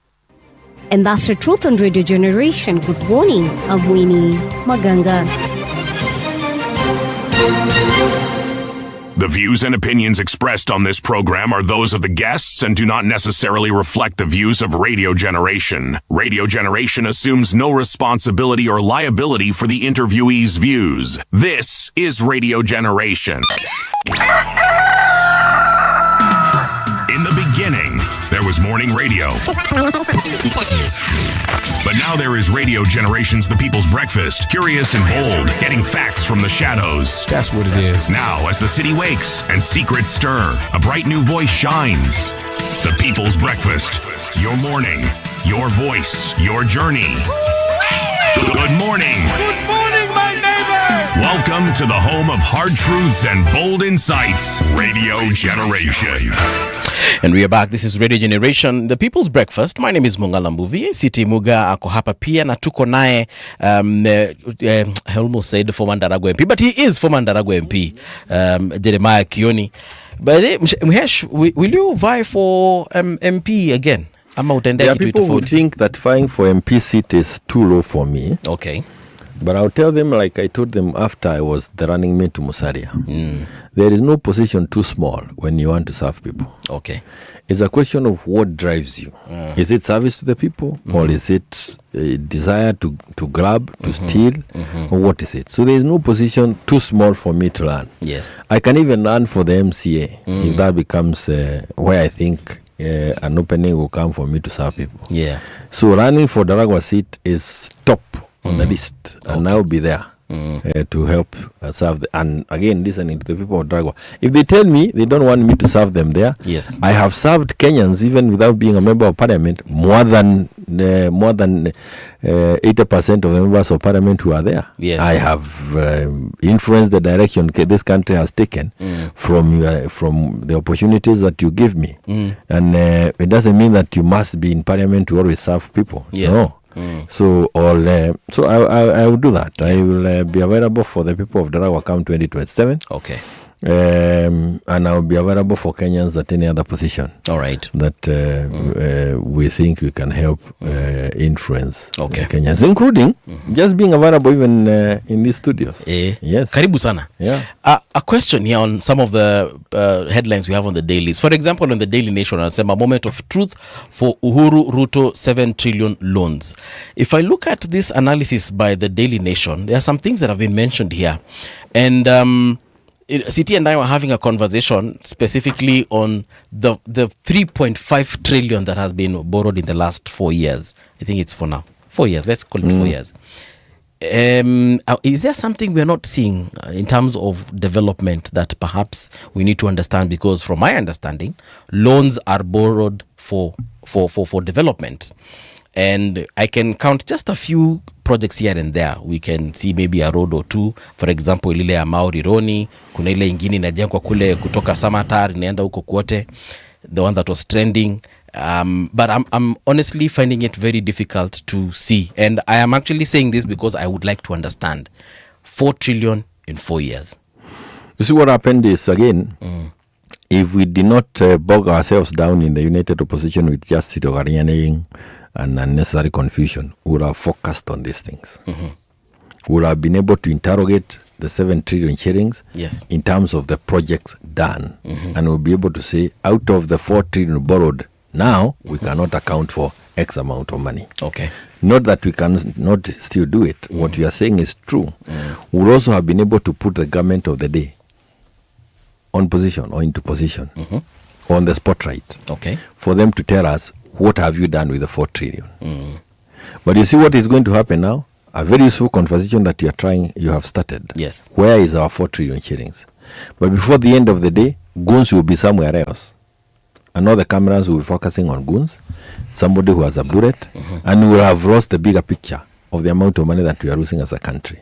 And that's the truth on Radio Generation. Good morning, I'm Winnie Maganga. The views and opinions expressed on this program are those of the guests and do not necessarily reflect the views of Radio Generation. Radio Generation assumes no responsibility or liability for the interviewee's views. This is Radio Generation. In the beginning, there was morning radio. But now there is Radio Generation's The People's Breakfast, curious and bold, getting facts from the shadows. That's what it is. Now, as the city wakes and secrets stir, a bright new voice shines. The People's Breakfast, your morning, your voice, your journey. Good morning. Good morning, my neighbor. Welcome to the home of hard truths and bold insights, Radio Generation. And we are back. This is Radio Generation, the People's Breakfast. My name is Mungala Mbuvi. Siti Muga ako hapa pia na tuko naye I almost said former Ndaragwa MP, but he is former Ndaragwa MP, Jeremiah Kioni. But Mhesh, will you vie for MP again? There are people who think that vying for MP seat is too low for me. Okay. But I'll tell them, like I told them after I was the running mate to Musalia, there is no position too small when you want to serve people. Okay. It's a question of what drives you. Is it service to the people, or is it a desire to grab, to steal, or what is it? So there is no position too small for me to run. Yes. I can even run for the MCA if that becomes where I think an opening will come for me to serve people. Yeah. So running for the Ragwa seat is top on the list, and I'll be there to help serve. And again, listening to the people of Dragwa. If they tell me they don't want me to serve them there, yes, I have served Kenyans even without being a member of parliament more than 80% of the members of parliament who are there. Yes. I have influenced the direction this country has taken from the opportunities that you give me, and it doesn't mean that you must be in parliament to always serve people. Yes. No. So I will do that. I will be available for the people of Darawa come 2027. Okay. And I'll be available for Kenyans at any other position. All right. That we think we can help influence Kenyans, including just being available even in these studios. Yes. Karibu sana. Yeah. A question here on some of the headlines we have on the dailies. For example, on the Daily Nation, I'll say a moment of truth for Uhuru Ruto 7 trillion loans. If I look at this analysis by the Daily Nation, there are some things that have been mentioned here. And City and I were having a conversation specifically on the 3.5 trillion that has been borrowed in the last 4 years. I think it's for now 4 years. Let's call it 4 years. Is there something we are not seeing in terms of development that perhaps we need to understand? Because from my understanding, loans are borrowed for development. And I can count just a few projects here and there. We can see maybe a road or two. For example, ile ya Mauri Roni, kuna ile ingine inajengwa kule kutoka Samatar inaenda huko kwote, the one that was trending. But I'm honestly finding it very difficult to see. And I am actually saying this because I would like to understand 4 trillion in 4 years. You see what happened is, again, if we did not bog ourselves down in the united opposition with just Sitogarianing and unnecessary confusion, we would have focused on these things. We would have been able to interrogate the 7 trillion shillings in terms of the projects done. And we'll be able to say, out of the 4 trillion borrowed, now we cannot account for X amount of money. Okay. Not that we can not still do it. What you are saying is true. We would also have been able to put the government of the day on position or into position on the spotlight. Okay. For them to tell us, what have you done with the 4 trillion? But you see what is going to happen now? A very useful conversation that you have started. Yes. Where is our 4 trillion shillings? But before the end of the day, goons will be somewhere else. And all the cameras will be focusing on goons, somebody who has a bullet, and we will have lost the bigger picture of the amount of money that we are losing as a country.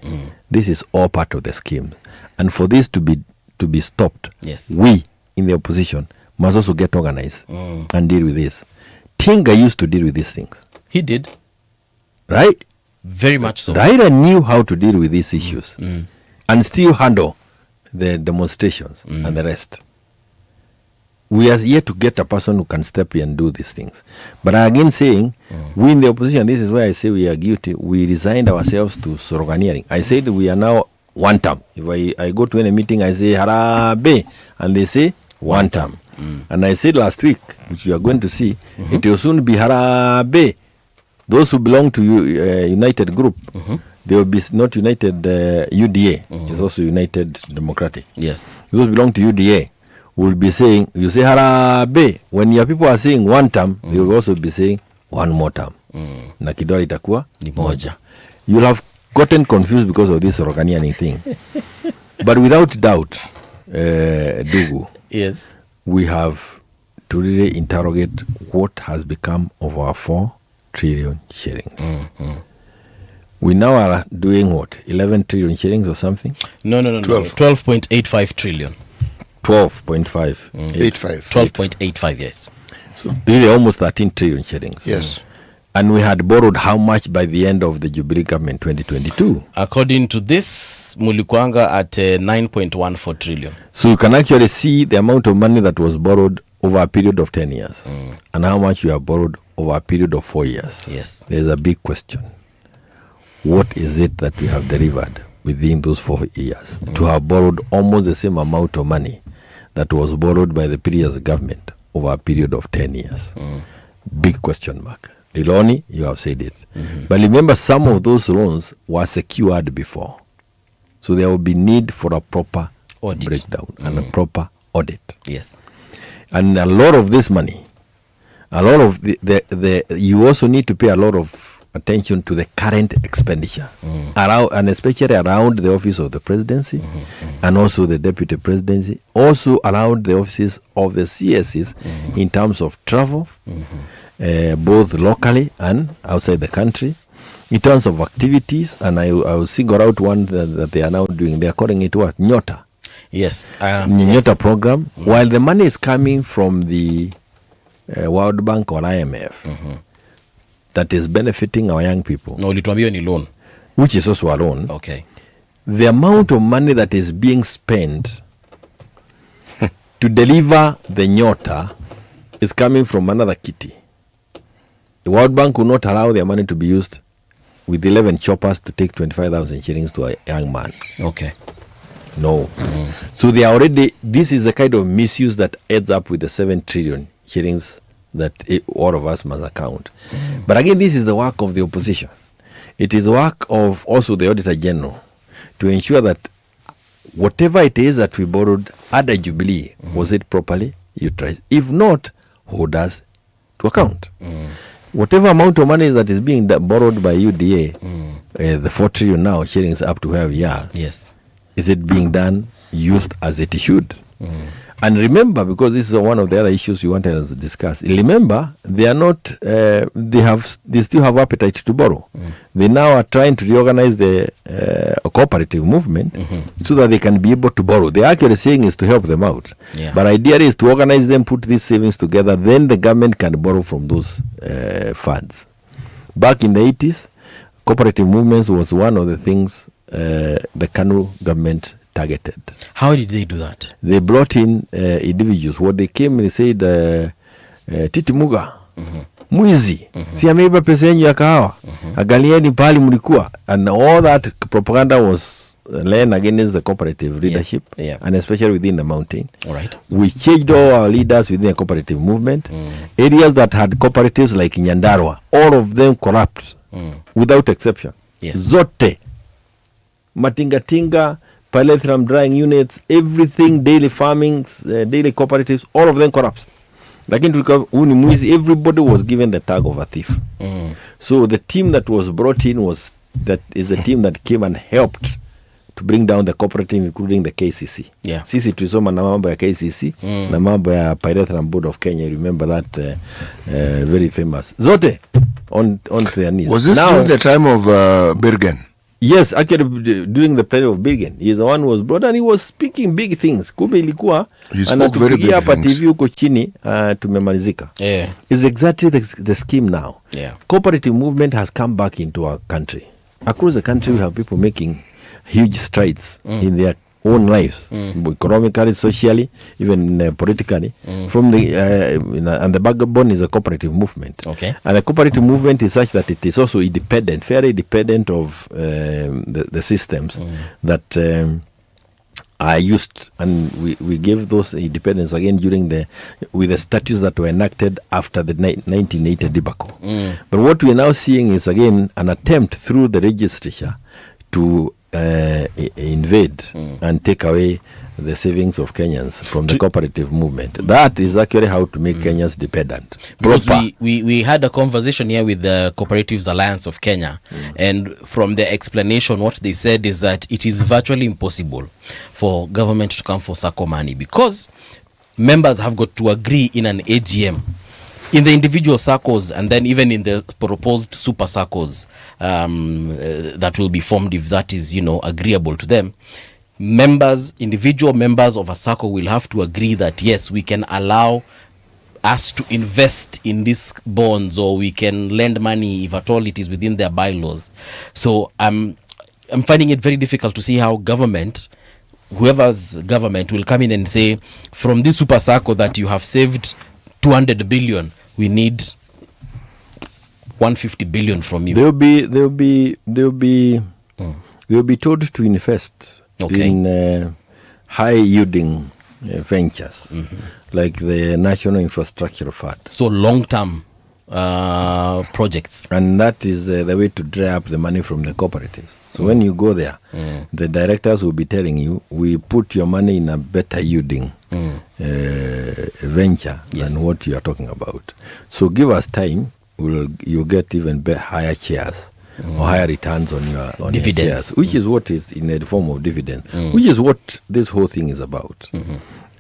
This is all part of the scheme. And for this to be stopped, we in the opposition must also get organized and deal with this. Tinga used to deal with these things. He did. Right? Very much so. Raila knew how to deal with these issues and still handle the demonstrations and the rest. We are yet to get a person who can step in and do these things. But I again saying, we in the opposition, this is where I say we are guilty. We resigned ourselves to sloganeering. I said we are now one term. If I go to any meeting, I say Harabe, and they say one term. And I said last week, which you are going to see, it will soon be Harabe. Those who belong to United Group, they will be not United UDA. It's also United Democratic. Yes. Those who belong to UDA will be saying, you say Harabe. When your people are saying one term, they will also be saying one more term. Na kidole itakuwa ni moja. You'll have gotten confused because of this organizing thing. But without doubt, Dugu, yes, we have to really interrogate what has become of our 4 trillion shillings. We now are doing what? 11 trillion shillings or something? No. 12.85 trillion. 12.5. 12.85, yes. So really almost 13 trillion shillings. Yes. And we had borrowed how much by the end of the Jubilee government 2022? According to this, Mulikwanga at 9.14 trillion. So you can actually see the amount of money that was borrowed over a period of 10 years and how much you have borrowed over a period of 4 years. Yes. There's a big question. What is it that we have delivered within those 4 years to have borrowed almost the same amount of money that was borrowed by the previous government over a period of 10 years? Big question mark. Liloni, you have said it. But remember, some of those loans were secured before. So there will be need for a proper audit. Breakdown and a proper audit. Yes. And a lot of this money, a lot of you also need to pay a lot of attention to the current expenditure around, and especially around the office of the presidency and also the deputy presidency, also around the offices of the CSs in terms of travel, both locally and outside the country, in terms of activities. And I will single out one that they are now doing. They are calling it what? Nyota. Yes. Nyota program. While the money is coming from the World Bank or IMF, that is benefiting our young people. No, ulituambia ni loan. Which is also a loan. Okay. The amount of money that is being spent to deliver the Nyota is coming from another kitty. The World Bank will not allow their money to be used with 11 choppers to take 25,000 shillings to a young man. Okay. No. So they are already, this is the kind of misuse that adds up with the 7 trillion shillings that all of us must account. But again, this is the work of the opposition. It is work of also the Auditor General to ensure that whatever it is that we borrowed under Jubilee, was it properly utilized? If not, who does to account? Whatever amount of money that is being borrowed by UDA, the 4 trillion now shillings up to where we are, yes, is it being done, used as it should? And remember, because this is one of the other issues we wanted us to discuss, remember, they are not, they still have appetite to borrow. They now are trying to reorganize the cooperative movement so that they can be able to borrow. The actually saying is to help them out. Yeah. But idea is to organize them, put these savings together, then the government can borrow from those funds. Back in the 80s, cooperative movements was one of the things the Kanu government targeted. How did they do that? They brought in individuals. What they came, they said, Titi Muga, mwizi, si ameiba pesa yenu ya kahawa, angalieni pali mlikuwa. And all that propaganda was learned against the cooperative leadership, and especially within the mountain. All right. We changed all our leaders within the cooperative movement. Areas that had cooperatives like Nyandarua, all of them corrupt, without exception. Yes. Zote, Matingatinga, Palethram drying units, everything, daily farming, daily cooperatives, all of them corrupt. Lakini everybody was given the tag of a thief. So the team that was brought in is the team that came and helped to bring down the cooperative, including the KCC. Yeah. Sisi tulisoma na mambo ya KCC na mambo ya Palethram Board of Kenya. Remember that very famous. Zote on to their knees. Was this during the time of Bergen? Yes, actually during the period of Bergen, he is the one who was brought and he was speaking big things. Kumbe ilikuwa anatupigia hapa TV huko chini tumemalizika. Yeah. It's exactly the scheme now. Yeah. Cooperative movement has come back into our country. Across the country we have people making huge strides in their own lives, economically, socially, even politically. From the and the backbone is a cooperative movement. Okay. And the cooperative movement is such that it is also independent, very independent of the systems that are used, and we gave those independence again during with the statutes that were enacted after the 1980 debacle. But what we are now seeing is again an attempt through the legislature to invade and take away the savings of Kenyans from the cooperative movement. That is actually how to make Kenyans dependent. Because we had a conversation here with the Cooperatives Alliance of Kenya, and from their explanation, what they said is that it is virtually impossible for government to come for SACCO money because members have got to agree in an AGM. In the individual SACCOs and then even in the proposed super SACCOs that will be formed, if that is, agreeable to them, individual members of a SACCO will have to agree that yes, we can allow us to invest in these bonds, or we can lend money if at all it is within their bylaws. So I'm finding it very difficult to see how whoever's government will come in and say, from this super SACCO that you have saved 200 billion, we need 150 billion from you. They'll be told to invest in high yielding ventures like the National Infrastructure Fund. So long term projects. And that is the way to dry up the money from the cooperatives. So when you go there, the directors will be telling you, we put your money in a better yielding venture than what you are talking about. So give us time, you'll get even higher shares or higher returns on your shares, which is what is in the form of dividends, which is what this whole thing is about.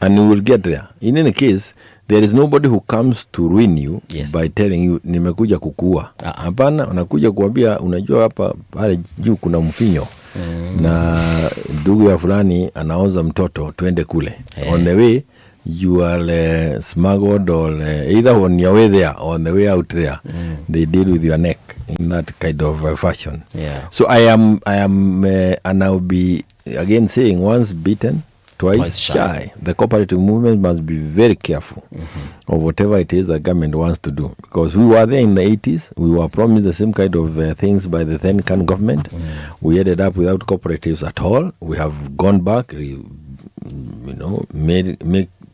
And we will get there. In any case, there is nobody who comes to ruin you by telling you nimekuja kukua. Hapana, unakuja kuambia unajua hapa pale juu kuna mfinyo na ndugu ya fulani anaoza mtoto twende kule. On the way you are smuggled, or either on your way there or on the way out there, they deal with your neck in that kind of fashion. So I am and I'll be again saying, once beaten, twice shy. The cooperative movement must be very careful of whatever it is the government wants to do, because we were there in the 80s. We were promised the same kind of things by the then Khan government. We ended up without cooperatives at all. We have gone back, make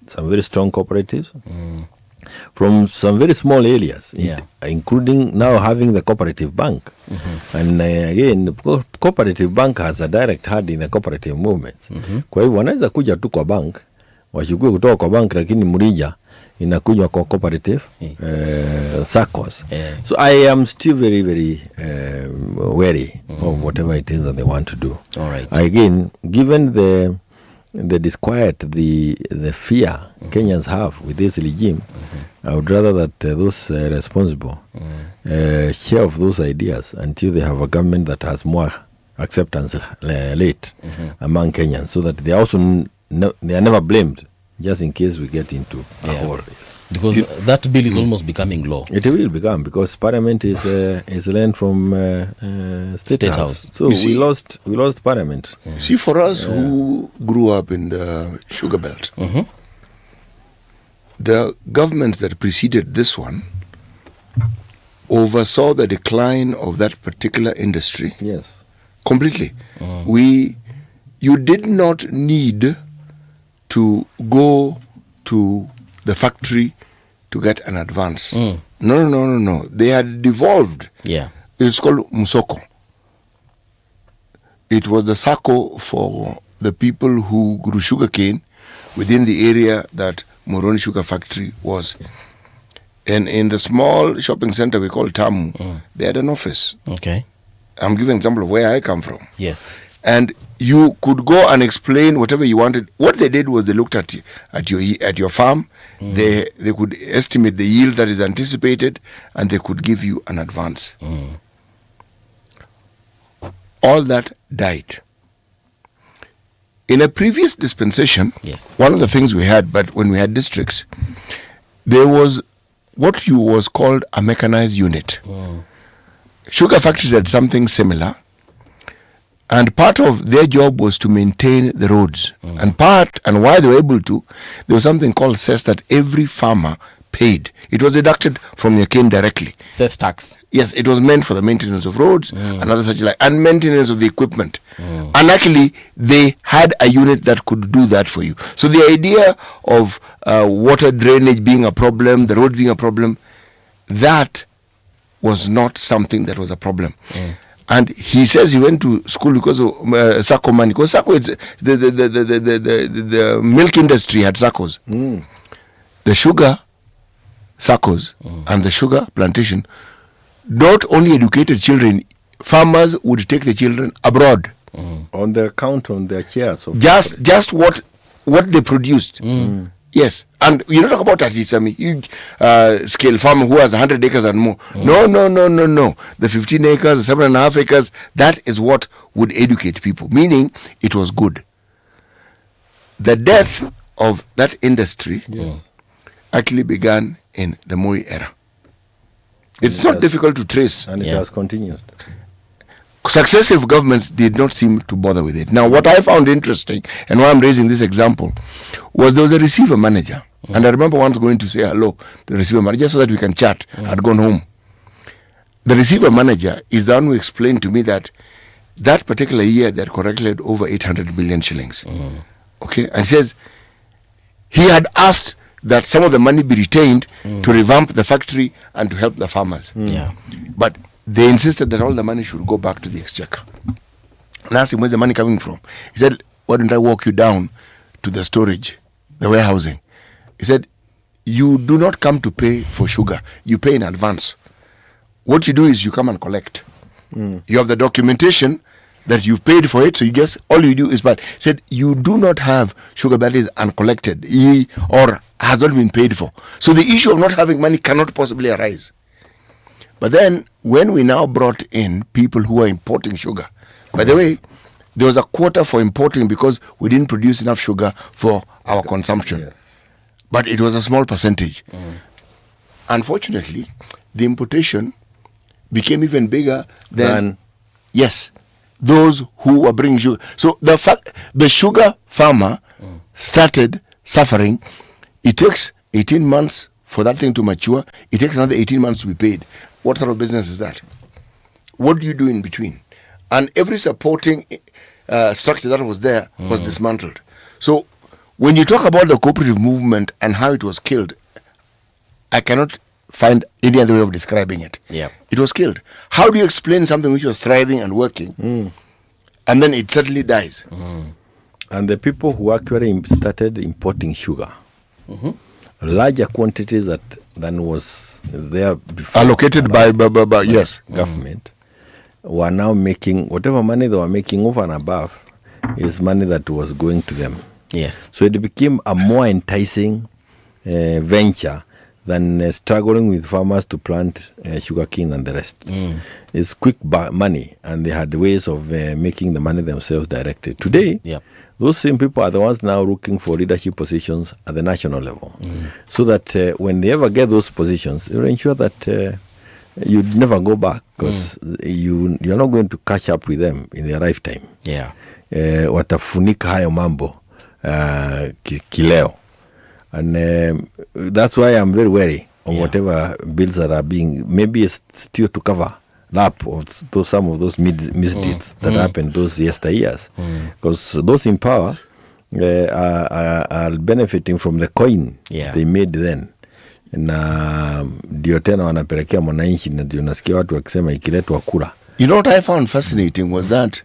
some very strong cooperatives from some very small areas, including now having the cooperative bank. And again, the cooperative bank has a direct hand in the cooperative movements. Kwa hivyo wanaweza kuja tu kwa bank, wachukue kutoka kwa bank, lakini mrija inakunywa kwa cooperative SACCOs. So I am still very, very wary of whatever it is that they want to do. All right. Again, given the disquiet, the fear Kenyans have with this regime, I would rather that those responsible share of those ideas until they have a government that has more acceptance late among Kenyans, so that they also they are never blamed, just in case we get into a hole. Yes. Because that bill is almost becoming law. It will become, because Parliament is learned from State House. So we lost Parliament. See, for us who grew up in the sugar belt, the governments that preceded this one oversaw the decline of that particular industry. Yes. Completely. You did not need to go to the factory to get an advance. No. They had devolved. Yeah. It's called Musoko. It was the SACCO for the people who grew sugarcane within the area that Moroni Sugar Factory was. And in the small shopping center we call Tamu, they had an office. Okay. I'm giving an example of where I come from. Yes. And you could go and explain whatever you wanted. What they did was they looked at your farm. They could estimate the yield that is anticipated, and they could give you an advance. All that died. In a previous dispensation, one of the things we had, but when we had districts, there was what was called a mechanized unit. Sugar factories had something similar, and part of their job was to maintain the roads. And why they were able to, there was something called cess that every farmer paid. It was deducted from your cane directly. Cess tax. Yes, it was meant for the maintenance of roads and other such like, and maintenance of the equipment. And actually, they had a unit that could do that for you. So the idea of water drainage being a problem, the road being a problem, that was not something that was a problem. And he says he went to school because of SACCO money. Because SACCO, the milk industry had SACCOs. The sugar SACCOs and the sugar plantation not only educated children, farmers would take the children abroad. On their account, on their shares. Just what they produced. Yes. And you don't talk about that, it's a huge scale farmer who has 100 acres and more. No. The 15 acres, the 7.5 acres, that is what would educate people, meaning it was good. The death of that industry actually began in the Moi era. It's not difficult to trace. And it has continued. Successive governments did not seem to bother with it. Now, what I found interesting, and why I'm raising this example, was there was a receiver manager. And I remember once going to say hello to the receiver manager so that we can chat. I'd gone home. The receiver manager is the one who explained to me that particular year they had collected over 800 million shillings. Okay? And he says he had asked that some of the money be retained to revamp the factory and to help the farmers. But they insisted that all the money should go back to the exchequer. And I asked him, where's the money coming from? He said, why don't I walk you down to the storage, the warehousing? He said, you do not come to pay for sugar. You pay in advance. What you do is you come and collect. You have the documentation that you've paid for it, so all you do is buy. He said, you do not have sugar that is uncollected or has not been paid for. So the issue of not having money cannot possibly arise. But then, when we now brought in people who are importing sugar, by the way, there was a quota for importing because we didn't produce enough sugar for our consumption. But it was a small percentage. Unfortunately, the importation became even bigger than those who were bringing sugar. So the sugar farmer started suffering, it takes 18 months for that thing to mature. It takes another 18 months to be paid. What sort of business is that? What do you do in between? And every supporting structure that was there was dismantled. So when you talk about the cooperative movement and how it was killed, I cannot find any other way of describing it. Yeah. It was killed. How do you explain something which was thriving and working, and then it suddenly dies? And the people who actually started importing sugar, larger quantities than was there before, allocated by yes, government, were now making whatever money they were making over and above is money that was going to them. Yes. So it became a more enticing venture than struggling with farmers to plant sugarcane and the rest. It's quick money, and they had ways of making the money themselves directly. Today, those same people are the ones now looking for leadership positions at the national level, so that when they ever get those positions, it will ensure that you'd never go back, because you're not going to catch up with them in their lifetime. Yeah. Watafunika hayo mambo kileo. And that's why I'm very wary of whatever bills that are being, maybe it's still to cover up of some of those misdeeds that happened those yesteryears. Because those in power are benefiting from the coin they made then. Na ndio tena wanapelekea mwananchi, na ndio nasikia watu wakisema ikiletwa kura. You know what I found fascinating was that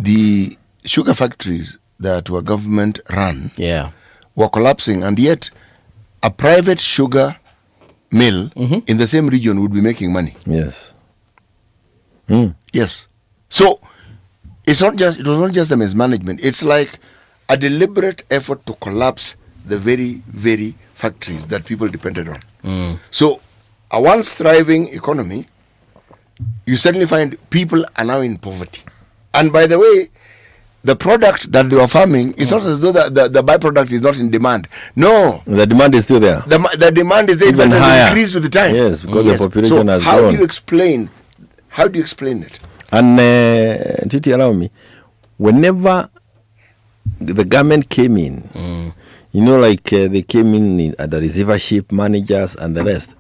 the sugar factories that were government run were collapsing, and yet a private sugar mill in the same region would be making money. Yes. Yes. So it was not just the mismanagement. It's like a deliberate effort to collapse the very, very factories that people depended on. So a once thriving economy, you suddenly find people are now in poverty. And by the way, the product that they were farming, it's not as though the byproduct is not in demand. No. The demand is still there. The demand is there. Even higher. Increased with the time. Yes, because the population has grown. grown. How do you explain it? And Titi, allow me, whenever the government came in, you know, like they came in at the receivership managers and the rest,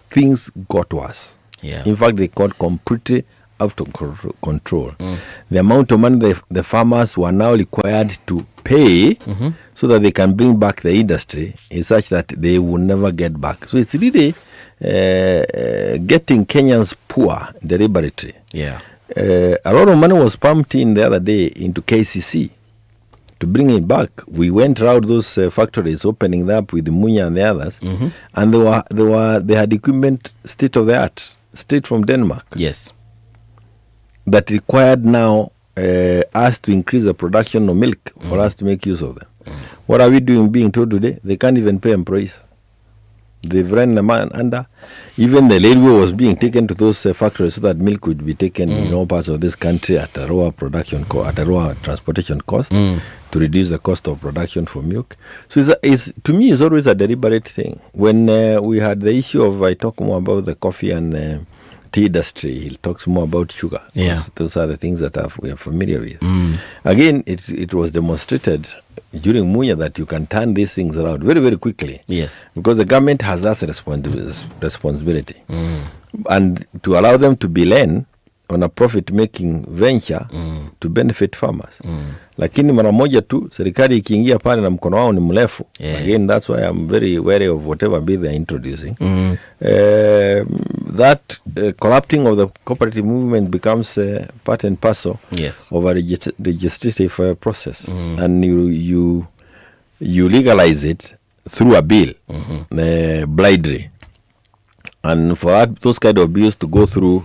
things got worse. Yeah. In fact, they got completely out of control. The amount of money the farmers were now required to pay so that they can bring back the industry is such that they will never get back. So it's really getting Kenyans poor deliberately. Yeah. A lot of money was pumped in the other day into KCC to bring it back. We went around those factories, opening them up with Munya and the others, and they had equipment state of the art, straight from Denmark. Yes. That required now us to increase the production of milk for us to make use of them. What are we doing being told today? They can't even pay employees. They've run the man under. Even the railway was being taken to those factories so that milk could be taken in all parts of this country at a lower production at a lower transportation cost to reduce the cost of production for milk. So to me, it's always a deliberate thing. When we had the issue of, I talk more about the coffee and tea industry, he talks more about sugar. Yeah. Those are the things that we are familiar with. Again, it was demonstrated during Munya that you can turn these things around very, very quickly. Yes. Because the government has that responsibility. And to allow them to be lent on a profit-making venture to benefit farmers. Lakini mara moja tu serikali ikiingia pale na mkono wao ni mrefu. Again, that's why I'm very wary of whatever bill they're introducing. That corrupting of the cooperative movement becomes part and parcel of a legislative process. And you legalize it through a bill, blindly. And for those kind of bills to go through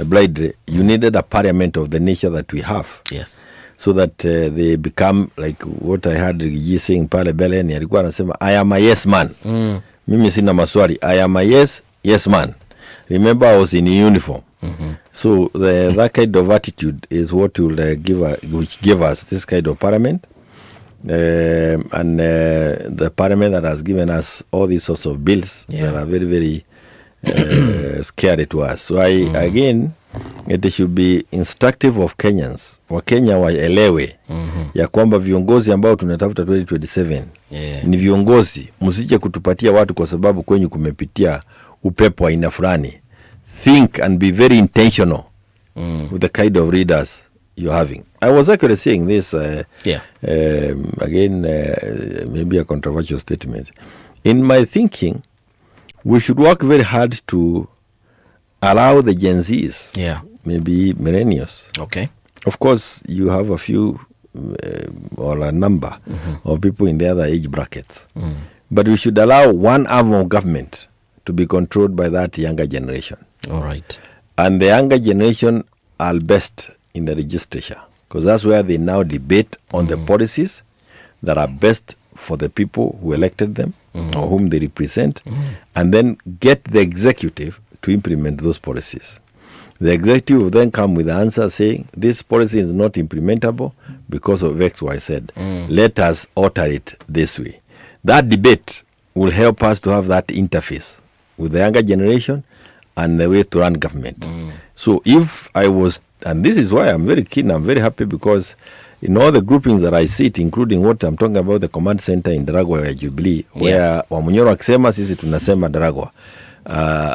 blindly, you needed a parliament of the nature that we have. Yes. So that they become like what I heard Gigi saying pale Belen, alikuwa anasema I am a yes man. Mimi sina maswali. I am a yes man. Remember, I was in uniform. So that kind of attitude is what will give us this kind of parliament. And the parliament that has given us all these sorts of bills that are very, very scary to us. So again, it should be instructive of Kenyans. Wakenya waelewe ya kwamba viongozi ambao tunatafuta 2027 ni viongozi, msije kutupatia watu kwa sababu kwenye kumepitia upepo wa aina fulani. Think and be very intentional with the kind of readers you're having. I was actually saying this again, maybe a controversial statement. In my thinking, we should work very hard to allow the Gen Zs, maybe millennials. Okay. Of course, you have a few or a number of people in the other age brackets. But we should allow one arm of government to be controlled by that younger generation. All right. And the younger generation are best in the legislature, because that's where they now debate on the policies that are best for the people who elected them or whom they represent, and then get the executive to implement those policies. The executive will then come with the answer saying, this policy is not implementable because of X, Y, Z. Let us alter it this way. That debate will help us to have that interface with the younger generation and the way to run government. So if I was, and this is why I'm very keen, I'm very happy, because in all the groupings that I sit, including what I'm talking about, the command center in Daragwa ya Jubilee, where Wamunyoro akisema sisi tunasema Daragwa,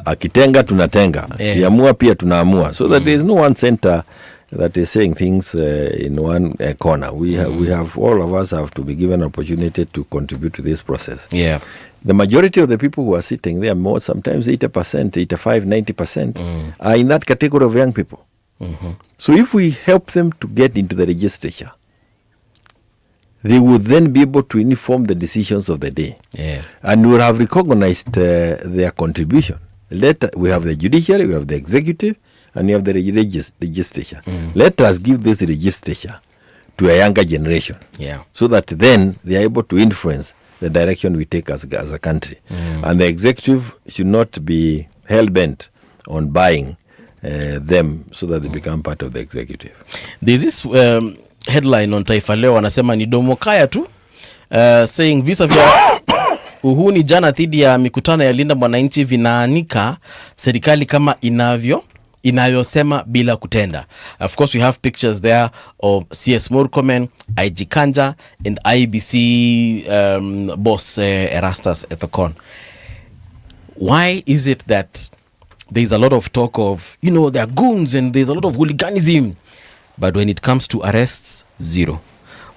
akitenga tunatenga, kiamua pia tunaamua, so that there is no one center that is saying things in one corner. We have all of us have to be given an opportunity to contribute to this process. The majority of the people who are sitting there, more sometimes 80%, 85, 90% are in that category of young people. So if we help them to get into the legislature, they would then be able to inform the decisions of the day. And we will have recognized their contribution. We have the judiciary, we have the executive, and we have the legislature. Let us give this legislature to a younger generation, so that then they are able to influence the direction we take as a country. And the executive should not be hell-bent on buying them so that they become part of the executive. There's this headline on Taifa Leo, wanasema ni domo kaya tu, saying visa vya uhuni jana dhidi ya mikutano ya Linda Mwananchi vinaanika serikali kama inavyosema bila kutenda. Of course, we have pictures there of CS Murkomen, IG Kanja, and IBC boss Erastus Ethekon. Why is it that there's a lot of talk of, there are goons and there's a lot of hooliganism, but when it comes to arrests, zero.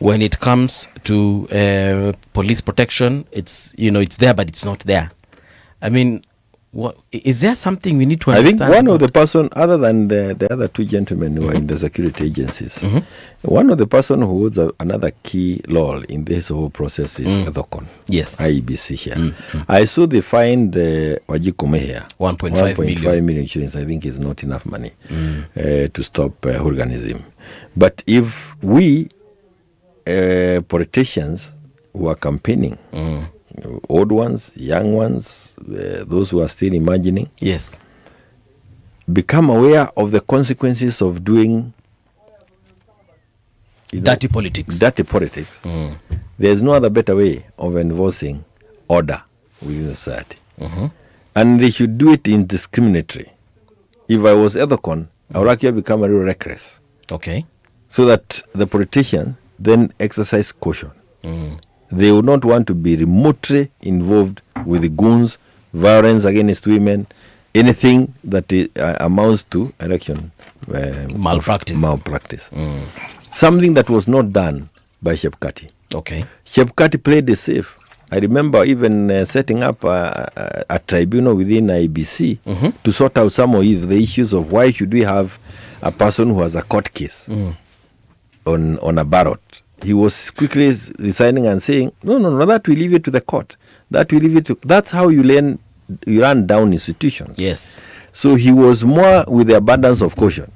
When it comes to police protection, it's there, but it's not there. I mean, what, is there something we need to understand? I think one of the person, other than the other two gentlemen who are in the security agencies, one of the person who holds another key role in this whole process is Ethekon. Yes. IEBC here. I saw they find Wajikume here. 1.5 million shillings, I think, is not enough money to stop hooliganism. But if we politicians who are campaigning, old ones, young ones, those who are still imagining, become aware of the consequences of doing dirty politics. There's no other better way of enforcing order within society. And they should do it indiscriminately. If I was Ethekon, I would actually become a little reckless. Okay. So that the politician then exercise caution. They would not want to be remotely involved with the goons, violence against women, anything that amounts to election malpractice. Something that was not done by Chebukati. Okay. Chebukati played it safe. I remember even setting up a tribunal within IBC to sort out some of the issues of why should we have a person who has a court case on a ballot. He was quickly resigning and saying, no, that we leave it to the court. That's how you run down institutions. Yes. So he was more with the abundance of caution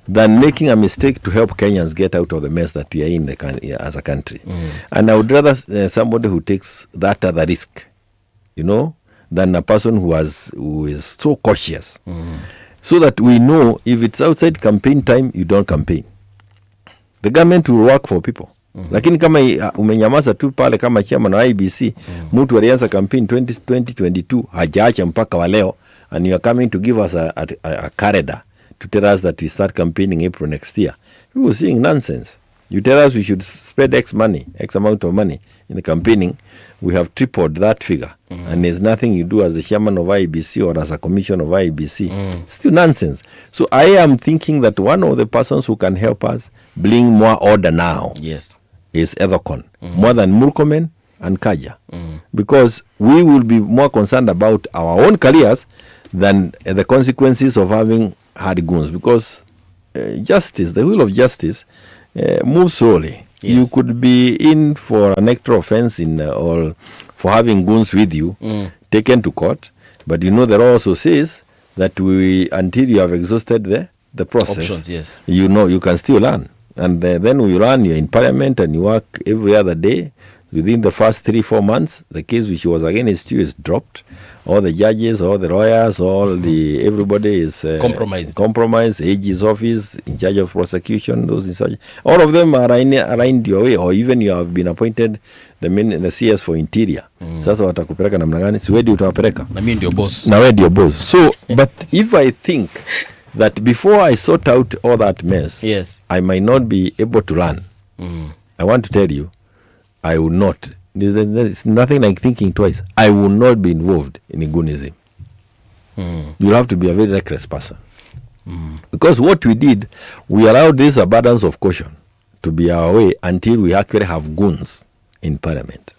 than making a mistake to help Kenyans get out of the mess that we are in as a country. And I would rather somebody who takes that other risk, than a person who is so cautious. So that we know if it's outside campaign time, you don't campaign. The government will work for people. Lakini kama umenyamaza tu pale kama chairman wa IBC, mtu alianza campaign 2022 hajaacha mpaka wa leo, and you are coming to give us a corridor to tell us that we start campaigning April next year. We were saying nonsense. You tell us we should spend X amount of money in the campaigning. We have tripled that figure. And there's nothing you do as the chairman of IEBC or as a commission of IEBC. Still nonsense. So I am thinking that one of the persons who can help us bring more order now is Ethocon, more than Murkomen and Kaja. Because we will be more concerned about our own careers than the consequences of having had goons. Because justice, the wheel of justice, moves slowly. You could be in for an extra offense or for having goons with you, taken to court, but you know the law also says that until you have exhausted the process, options, you know you can still learn. And then we learn, you're in parliament and you work every other day. Within the first 3-4 months, the case which was against you is dropped. All the judges, all the lawyers, everybody is compromised. AG's office, in charge of prosecution, those in charge. All of them are around your way, or even you have been appointed the CS for Interior. Sasa watakupeleka namna gani? Si wewe utawapeleka. Na mimi ndio boss. Na wewe ndio boss. So, but if I think that before I sort out all that mess, I might not be able to learn. I want to tell you, I will not. There's nothing like thinking twice. I will not be involved in goonism. You'll have to be a very reckless person. Because what we did, we allowed this abundance of caution to be our way until we actually have goons in parliament.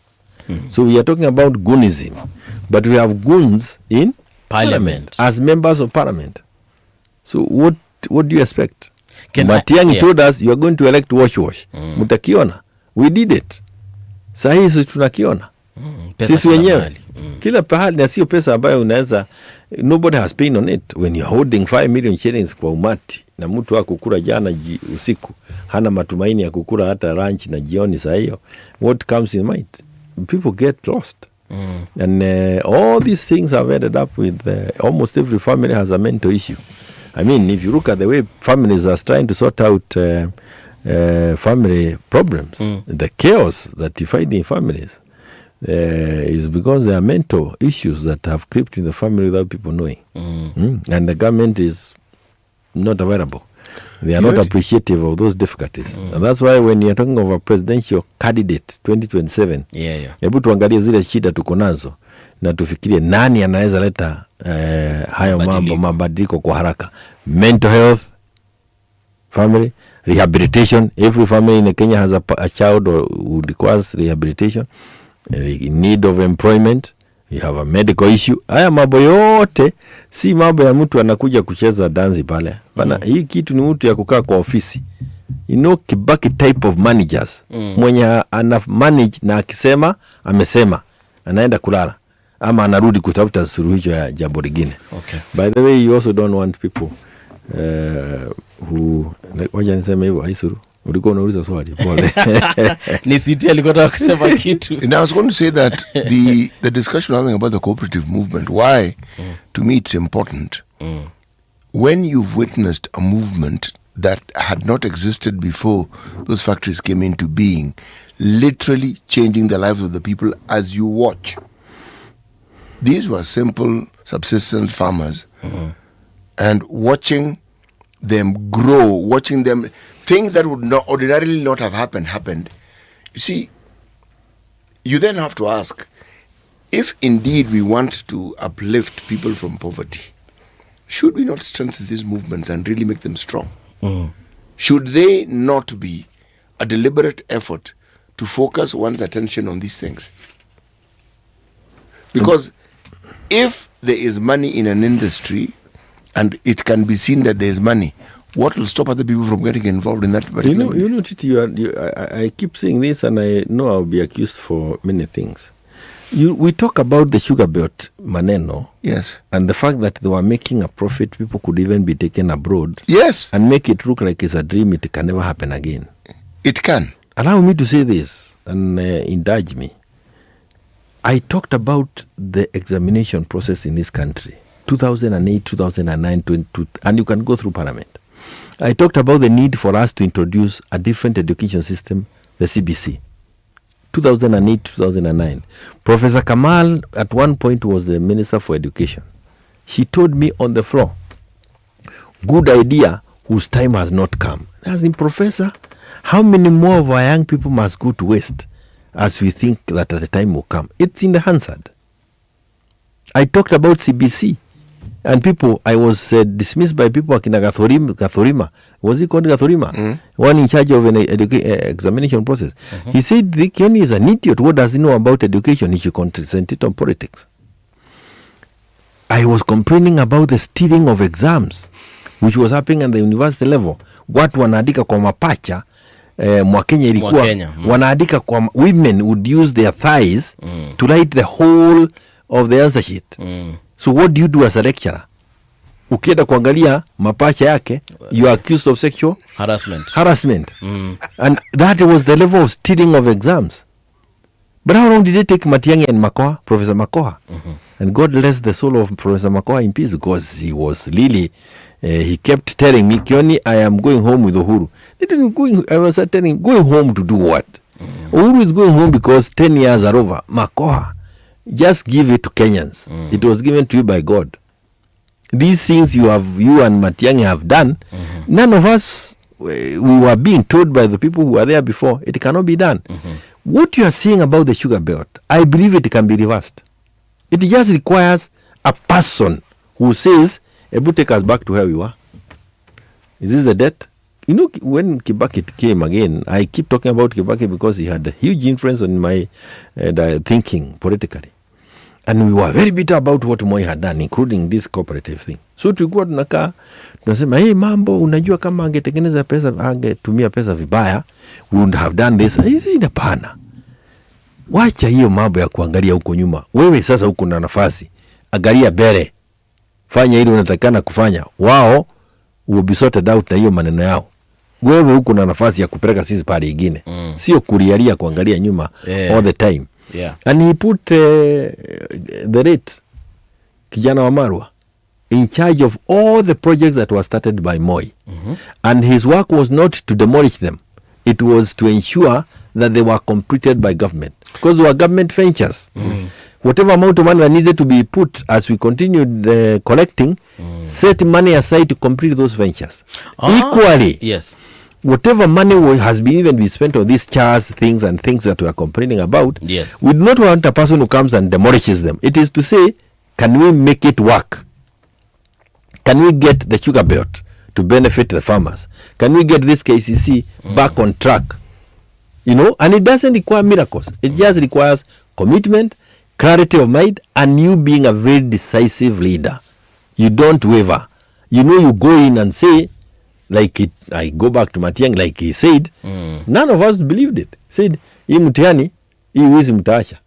So we are talking about goonism, but we have goons in parliament as members of parliament. So what do you expect? Matiang'i told us you are going to elect wash. Mutakiona. We did it. Sahi sisi tunakiona. Sisi wenyewe. Kila pahali na sio pesa ambayo unaweza, nobody has pain on it. When you're holding 5 million shillings kwa umati na mtu akukula jana usiku hana matumaini ya kukula hata lunch na jioni saa hiyo, what comes in mind? People get lost. And all these things have ended up with almost every family has a mental issue. I mean, if you look at the way families are trying to sort out family problems, the chaos that you find in families is because there are mental issues that have crept in the family without people knowing. And the government is not available. They are not appreciative of those difficulties. And that's why when you're talking of a presidential candidate 2027, hebu tuangalie zile shida tuko nazo na tufikirie nani anaweza leta hayo mabadiliko kwa haraka. Mental health, family, rehabilitation. Every family in Kenya has a child who requires rehabilitation, in need of employment. You have a medical issue. Haya mambo yote si mambo ya mtu anakuja kucheza dansi pale. Bana, hii kitu ni mtu ya kukaa kwa ofisi. You know, Kibaki type of managers. Mwenye ana manage na akisema amesema, anaenda kulala ama anarudi kutafuta suluhisho ya jambo lingine. By the way, you also don't want people who waje niseme hivyo Aisuru. Ulikuwa unauliza swali pole. Ni Siti alikuwa anataka kusema kitu. And I was going to say that the discussion having about the cooperative movement, why to me it's important. When you've witnessed a movement that had not existed before those factories came into being, literally changing the lives of the people as you watch. These were simple subsistence farmers, and watching them grow, watching them, things that would not ordinarily not have happened. You see, you then have to ask, if indeed we want to uplift people from poverty, should we not strengthen these movements and really make them strong? Should they not be a deliberate effort to focus one's attention on these things? Because if there is money in an industry and it can be seen that there is money, what will stop other people from getting involved in that? You know, Titi, I keep saying this, and I know I'll be accused for many things. We talk about the sugar belt maneno, yes, and the fact that they were making a profit. People could even be taken abroad, yes, and make it look like it's a dream. It can never happen again. It can. Allow me to say this and indulge me. I talked about the examination process in this country, 2008, 2009, 2022, and you can go through Parliament. I talked about the need for us to introduce a different education system, the CBC. 2008, 2009. Professor Kamal at one point was the Minister for Education. She told me on the floor, good idea whose time has not come. As in, Professor, how many more of our young people must go to waste as we think that the time will come? It's in the Hansard. I talked about CBC. And people, I was dismissed by people like Gathorima. Was he called Gathorima? One in charge of an examination process. He said, Kenny is an idiot. What does he know about education? He should concentrate on politics. I was complaining about the stealing of exams, which was happening at the university level. Watu wanaandika kwa mapacha, Mwakenya ilikuwa, wanaandika kwa, women would use their thighs to write the whole of the answer sheet. So what do you do as a lecturer? Ukienda kuangalia mapacha yake, you are accused of sexual harassment. And that was the level of stealing of exams. But how long did they take Matiang'i and Makoha, Professor Makoha? And God bless the soul of Professor Makoha in peace, because he was really, he kept telling me, Kioni, I am going home with Uhuru. I was telling him, going home to do what? Uhuru is going home because 10 years are over. Makoha, just give it to Kenyans. It was given to you by God. These things you and Matiang'i have done, none of us, we were being told by the people who were there before, it cannot be done. What you are saying about the sugar belt, I believe it can be reversed. It just requires a person who says, Ebu, take us back to where we were. Is this the debt? You know, when Kibaki came again, I keep talking about Kibaki because he had a huge influence on my thinking politically. And we were very bitter about what Moi had done, including this cooperative thing. So tulikuwa tunakaa, tunasema, hey, mambo, unajua kama angetengeneza pesa, angetumia pesa vibaya, we would have done this. Hizi inapana. Wacha hiyo mambo ya kuangalia huko nyuma. Wewe sasa huko na nafasi. Angalia bere. Fanya hilo unatakana kufanya. Wao will be sorted out na hiyo maneno yao. Wewe huko na nafasi ya kupeleka sisi pale ingine. Sio kulialia kuangalia nyuma all the time. Yeah. And he put the rate, Kijana Wamarwa, in charge of all the projects that were started by Moi. And his work was not to demolish them. It was to ensure that they were completed by government. Because they were government ventures. Whatever amount of money that needed to be put as we continued collecting, set money aside to complete those ventures. Equally, yes, whatever money has been even been spent on these chars, things and things that we are complaining about, yes, we do not want a person who comes and demolishes them. It is to say, can we make it work? Can we get the sugar belt to benefit the farmers? Can we get this KCC back on track? You know, and it doesn't require miracles. It just requires commitment, clarity of mind, and you being a very decisive leader. You don't waver. You know, you go in and say, like it, I go back to Matiang'i, like he said, none of us believed it. He said, hii mtihani, hii wizi mtaasha.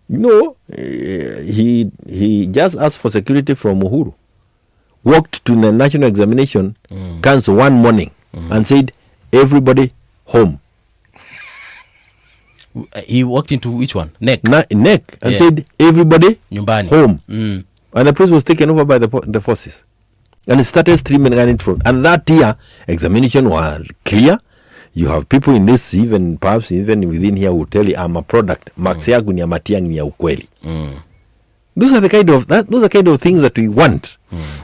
You know, he just asked for security from Uhuru. Walked to the National Examination Council one morning and said, everybody home. He walked into which one? NEC. NEC. And said, everybody Nyumbani. home. And the place was taken over by the forces. And it started streaming and from. And that year, examination was clear. You have people in this, even perhaps even within here, who tell you, I'm a product. Max yangu ni ya Matiang'i ni ya ukweli. Those are the kind of things that we want.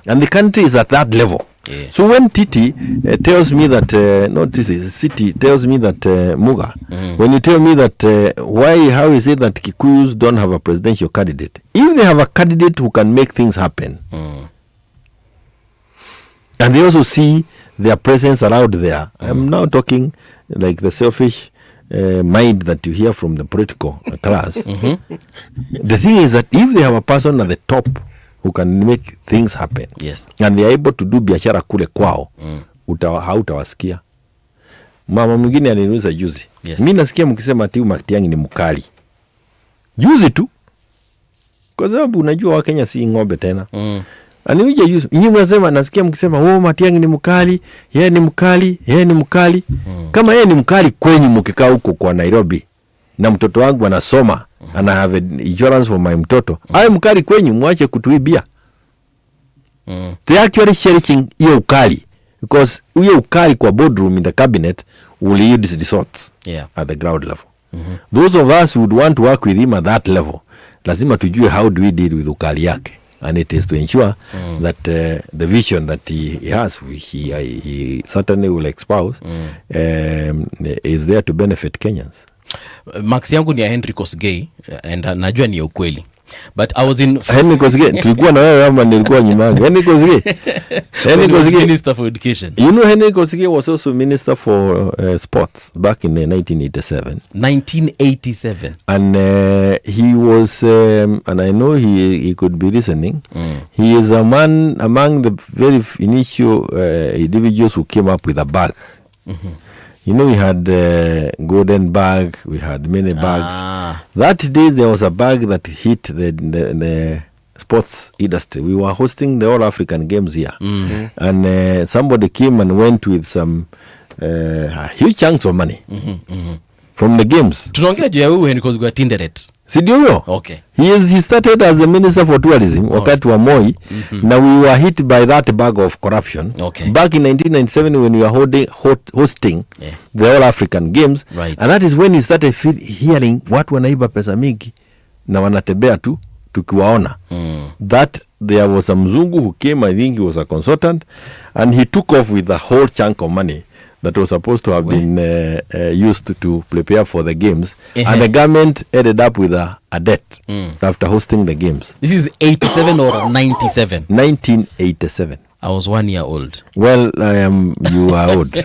And the country is at that level. Yeah. So when Titi tells me that, not Titi, City tells me that, Muga, when you tell me that, how is it that Kikuyus don't have a presidential candidate? If they have a candidate who can make things happen, and they also see their presence around there, I'm now talking like the selfish mind that you hear from the political class. The thing is that if they have a person at the top who can make things happen, yes, and they are able to do biashara kule kwao, hautawasikia. Mama mwingine aliniuliza juzi, yes, mimi nasikia mkisema ati Matiang'i ni mkali. Juzi tu, kwa sababu unajua Wakenya si ng'ombe tena. Aniuliza juzi, nyinyi mnasema, nasikia mkisema Matiang'i ni mkali, yeye ni mkali, yeye ni mkali. Kama yeye ni mkali kwenyu mkikaa huko kwa Nairobi na mtoto wangu anasoma, and I have insurance for my mtoto, aye mkali kwenyu, mwache kutuibia. They actually cherishing hiyo ukali, because hiyo ukali kwa boardroom in the cabinet will yield results at the ground level. Those of us who would want to work with him at that level, lazima tujue how do we deal with ukali yake. and it is to ensure that the vision that he has, which he certainly will espouse, is there to benefit Kenyans. Max yangu ni ya Henry Kosgei, and najua ni ya ukweli. But I was in Henry Kosgei, tulikuwa na wewe ama nilikuwa nyuma yangu. Henry Kosgei. Henry Kosgei, Minister for Education. You know, Henry Kosgei was also Minister for Sports back in 1987. 1987. And he was, and I know he could be listening. He is a man among the very initial individuals who came up with a bag. You know, we had golden bag, we had many bags. That day there was a bag that hit the sports industry. We were hosting the All African Games here, and somebody came and went with some huge chunks of money from the games. Tunaongea juu ya huyu Henry Kosgei Tinderet. Si ndio huyo? Okay. He started as the Minister for Tourism wakati wa Moi. Now we were hit by that bag of corruption. Okay. Back in 1997 when we were hosting the All African Games. Right. And that is when we started hearing watu wanaiba pesa mingi na wanatembea tu tukiwaona. That there was a mzungu who came, I think he was a consultant, and he took off with a whole chunk of money that was supposed to have been used to prepare for the games. And the government ended up with a debt after hosting the games. This is 87 or 97? 1987. I was 1 year old. Well, you are old.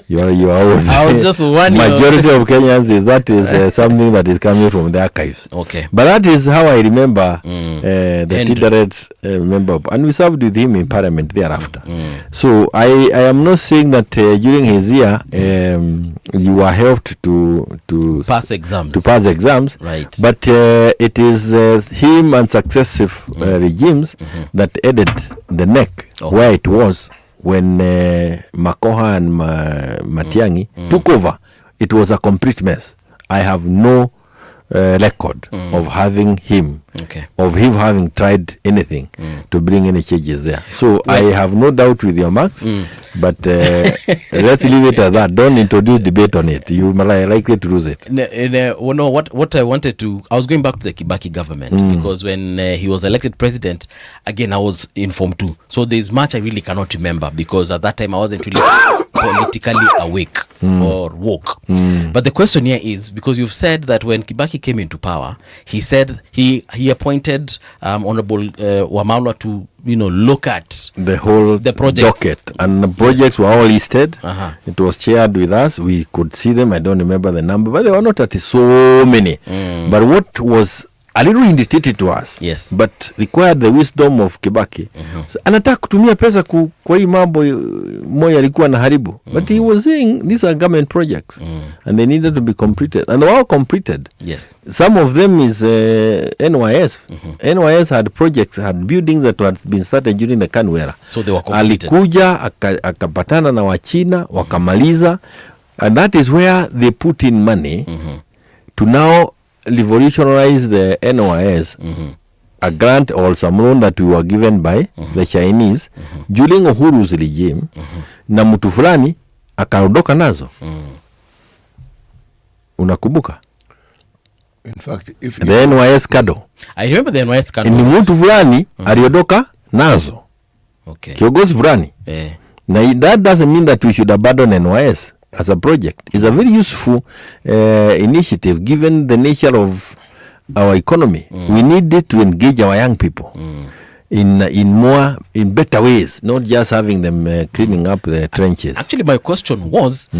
You are old. I was just 1 year old. Majority of Kenyans is something that is coming from the archives. Okay. But that is how I remember the Tinderet member. And we served with him in parliament thereafter. So I am not saying that during his year you were helped to pass exams. To pass exams. Right. But it is him and successive regimes that added the neck where it was when Makoha and Matiang'i took over. It was a complete mess. I have no record of having him, of him having tried anything to bring any changes there. So I have no doubt with your marks, but let's leave it at that. Don't introduce debate on it. You are likely to lose it. What I wanted to, I was going back to the Kibaki government because when he was elected president, again I was informed too. So there's much I really cannot remember because at that time I wasn't really politically awake or woke. But the question here is, because you've said that when Kibaki came into power, he said he appointed Honorable Wamalwa to look at the projects. Docket, and the projects were all listed. It was chaired with us. We could see them. I don't remember the number, but they were not at so many. But what was a little irritated to us, but required the wisdom of Kibaki. So, anataka kutumia pesa kwa hii mambo moja alikuwa na haribu. But he was saying these are government projects and they needed to be completed. And they were all completed. Yes. Some of them is NYS. NYS had projects, had buildings that had been started during the KANU era. So they were completed. Alikuja, akapatana na Wachina, wakamaliza. And that is where they put in money to now revolutionize the NYS, a grant or some loan that we were given by the Chinese during Uhuru's regime, na mtu fulani akaondoka nazo. Unakumbuka? In fact, if the NYS Kado. I remember the NYS Kado. Ni mtu fulani aliondoka nazo. Okay. Kiongozi fulani. Now that doesn't mean that we should abandon NYS as a project. It's a very useful initiative given the nature of our economy. We need it to engage our young people in better ways, not just having them cleaning up the trenches. Actually, my question was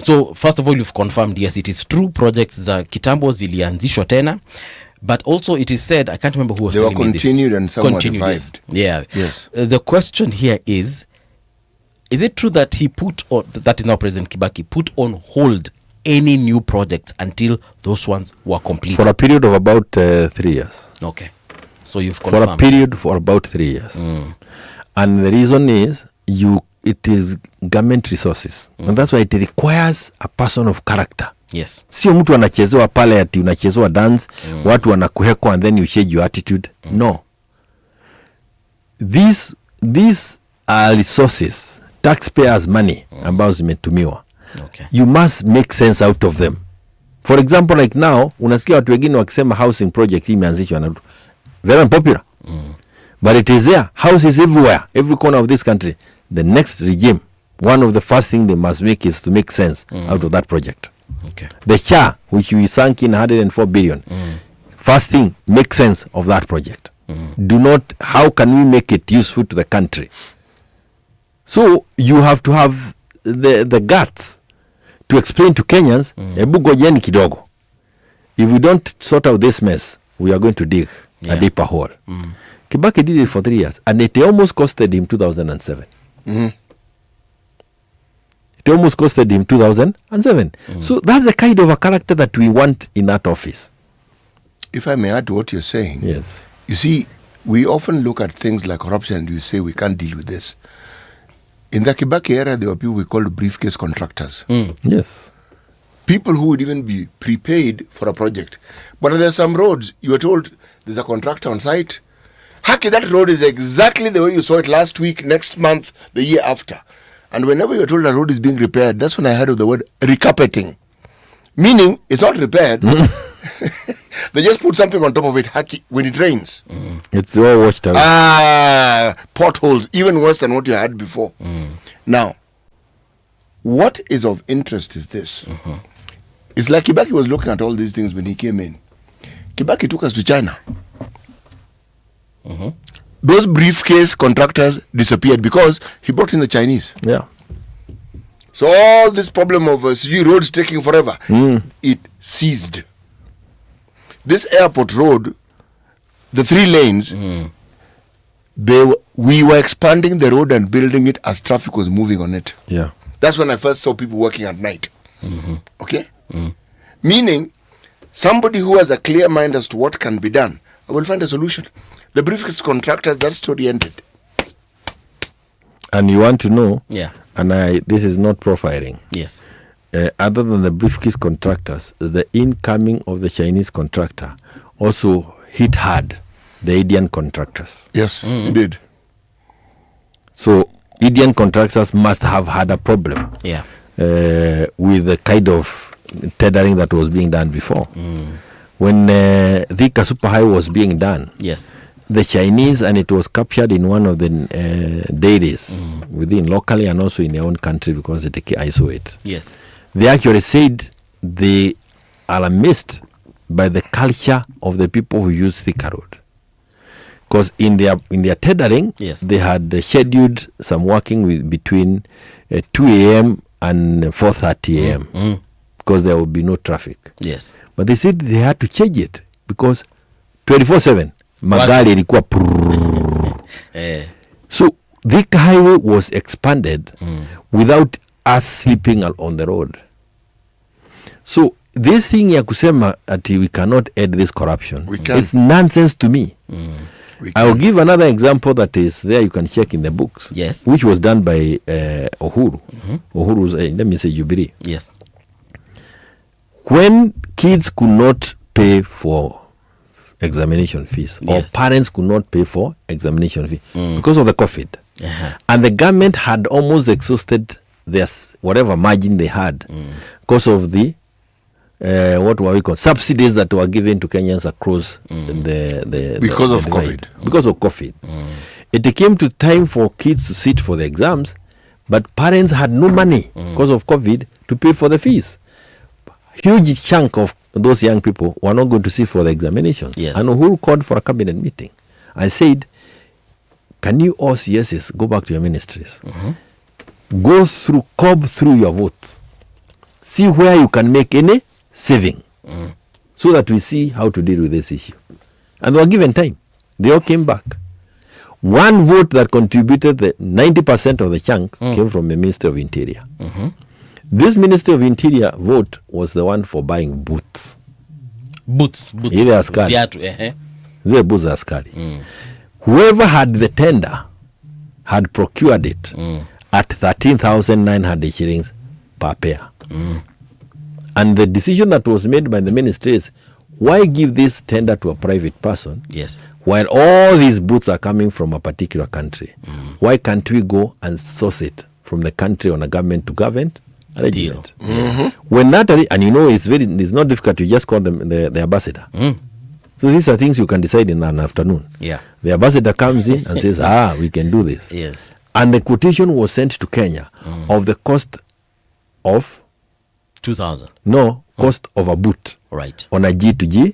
so first of all, you've confirmed, yes, it is true, projects za kitambo zilianzishwa tena, but also it is said, I can't remember who was telling me this. They were continued and somewhat revived. Yes. Yeah. Yes. The question here is it true that he that is now President Kibaki, put on hold any new projects until those ones were completed? For a period of about 3 years. Okay. So you've confirmed. For a period for about 3 years. And the reason is, it is government resources. And that's why it requires a person of character. Yes. Sio mtu anachezewa pale ati unachezewa dance, watu wanakuheko and then you change your attitude. No. These are resources, taxpayers' money ambazo zimetumiwa. Okay. You must make sense out of them. For example, like now, unasikia watu wengine wakisema housing project hii imeanzishwa na very unpopular. But it is there. Houses everywhere, every corner of this country. The next regime, one of the first things they must make is to make sense out of that project. Okay. The SHA, which we sunk in 104 billion, first thing, make sense of that project. Do not, how can we make it useful to the country? So you have to have the guts to explain to Kenyans, ebu gojeni kidogo. If we don't sort out this mess, we are going to dig a deeper hole. Kibaki did it for 3 years, and it almost costed him 2007. It almost costed him 2007. So that's the kind of a character that we want in that office. If I may add to what you're saying. Yes. You see, we often look at things like corruption and you say we can't deal with this. In the Kibaki era, there were people we called briefcase contractors. Yes. People who would even be prepaid for a project. But there are some roads, you are told there's a contractor on site. Haki, that road is exactly the way you saw it last week, next month, the year after. And whenever you're told a road is being repaired, that's when I heard of the word recarpeting. Meaning, it's not repaired. They just put something on top of it, haki, when it rains. It's all washed out. Potholes, even worse than what you had before. Now, what is of interest is this. It's like Kibaki was looking at all these things when he came in. Kibaki took us to China. Those briefcase contractors disappeared because he brought in the Chinese. Yeah. So all this problem of roads taking forever, it ceased. This airport road, the 3 lanes, we were expanding the road and building it as traffic was moving on it. Yeah. That's when I first saw people working at night. Okay? Meaning, somebody who has a clear mind as to what can be done, I will find a solution. The briefcase contractors, that story ended. And you want to know, and this is not profiling. Yes. Other than the briefcase contractors, the incoming of the Chinese contractor also hit hard the Indian contractors. Yes, it did. So Indian contractors must have had a problem with the kind of tendering that was being done before. When the Super Highway was being done, the Chinese, and it was captured in one of the dairies within locally and also in their own country because I saw it. Yes. They actually said they are amazed by the culture of the people who use Thika Road. Because in their tendering, they had scheduled some working between 2 a.m. and 4:30 a.m. Because there would be no traffic. Yes. But they said they had to change it because 24/7 magari ilikuwa So Thika Highway was expanded without us sleeping on the road. So this thing ya kusema that we cannot end this corruption, it's nonsense to me. I will give another example that is there, you can check in the books, which was done by Uhuru. Uhuru's, let me say Jubilee. Yes. When kids could not pay for examination fees, or parents could not pay for examination fee because of the COVID, and the government had almost exhausted their whatever margin they had because of the what were we called subsidies that were given to Kenyans across because of COVID. Because of COVID, it came to time for kids to sit for the exams, but parents had no money because of COVID to pay for the fees. Huge chunk of those young people were not going to sit for the examinations. And Uhuru called for a cabinet meeting. I said, can you all CSs go back to your ministries? Go through, comb through your votes. See where you can make any saving so that we see how to deal with this issue. And they were given time. They all came back. One vote that contributed the 90% of the chunks came from the Ministry of Interior. This Ministry of Interior vote was the one for buying boots. Boots. Ile askari. Zile boots za askari. Whoever had the tender had procured it at 13,900 shillings per pair. And the decision that was made by the ministry is, why give this tender to a private person while all these boots are coming from a particular country? Why can't we go and source it from the country on a government to government arrangement? When that, and you know, it's not difficult to just call them the ambassador. So these are things you can decide in an afternoon. Yeah. The ambassador comes in and says, we can do this. Yes. And the quotation was sent to Kenya of the cost of 2,000. No, cost of a boot. Right. On a G2G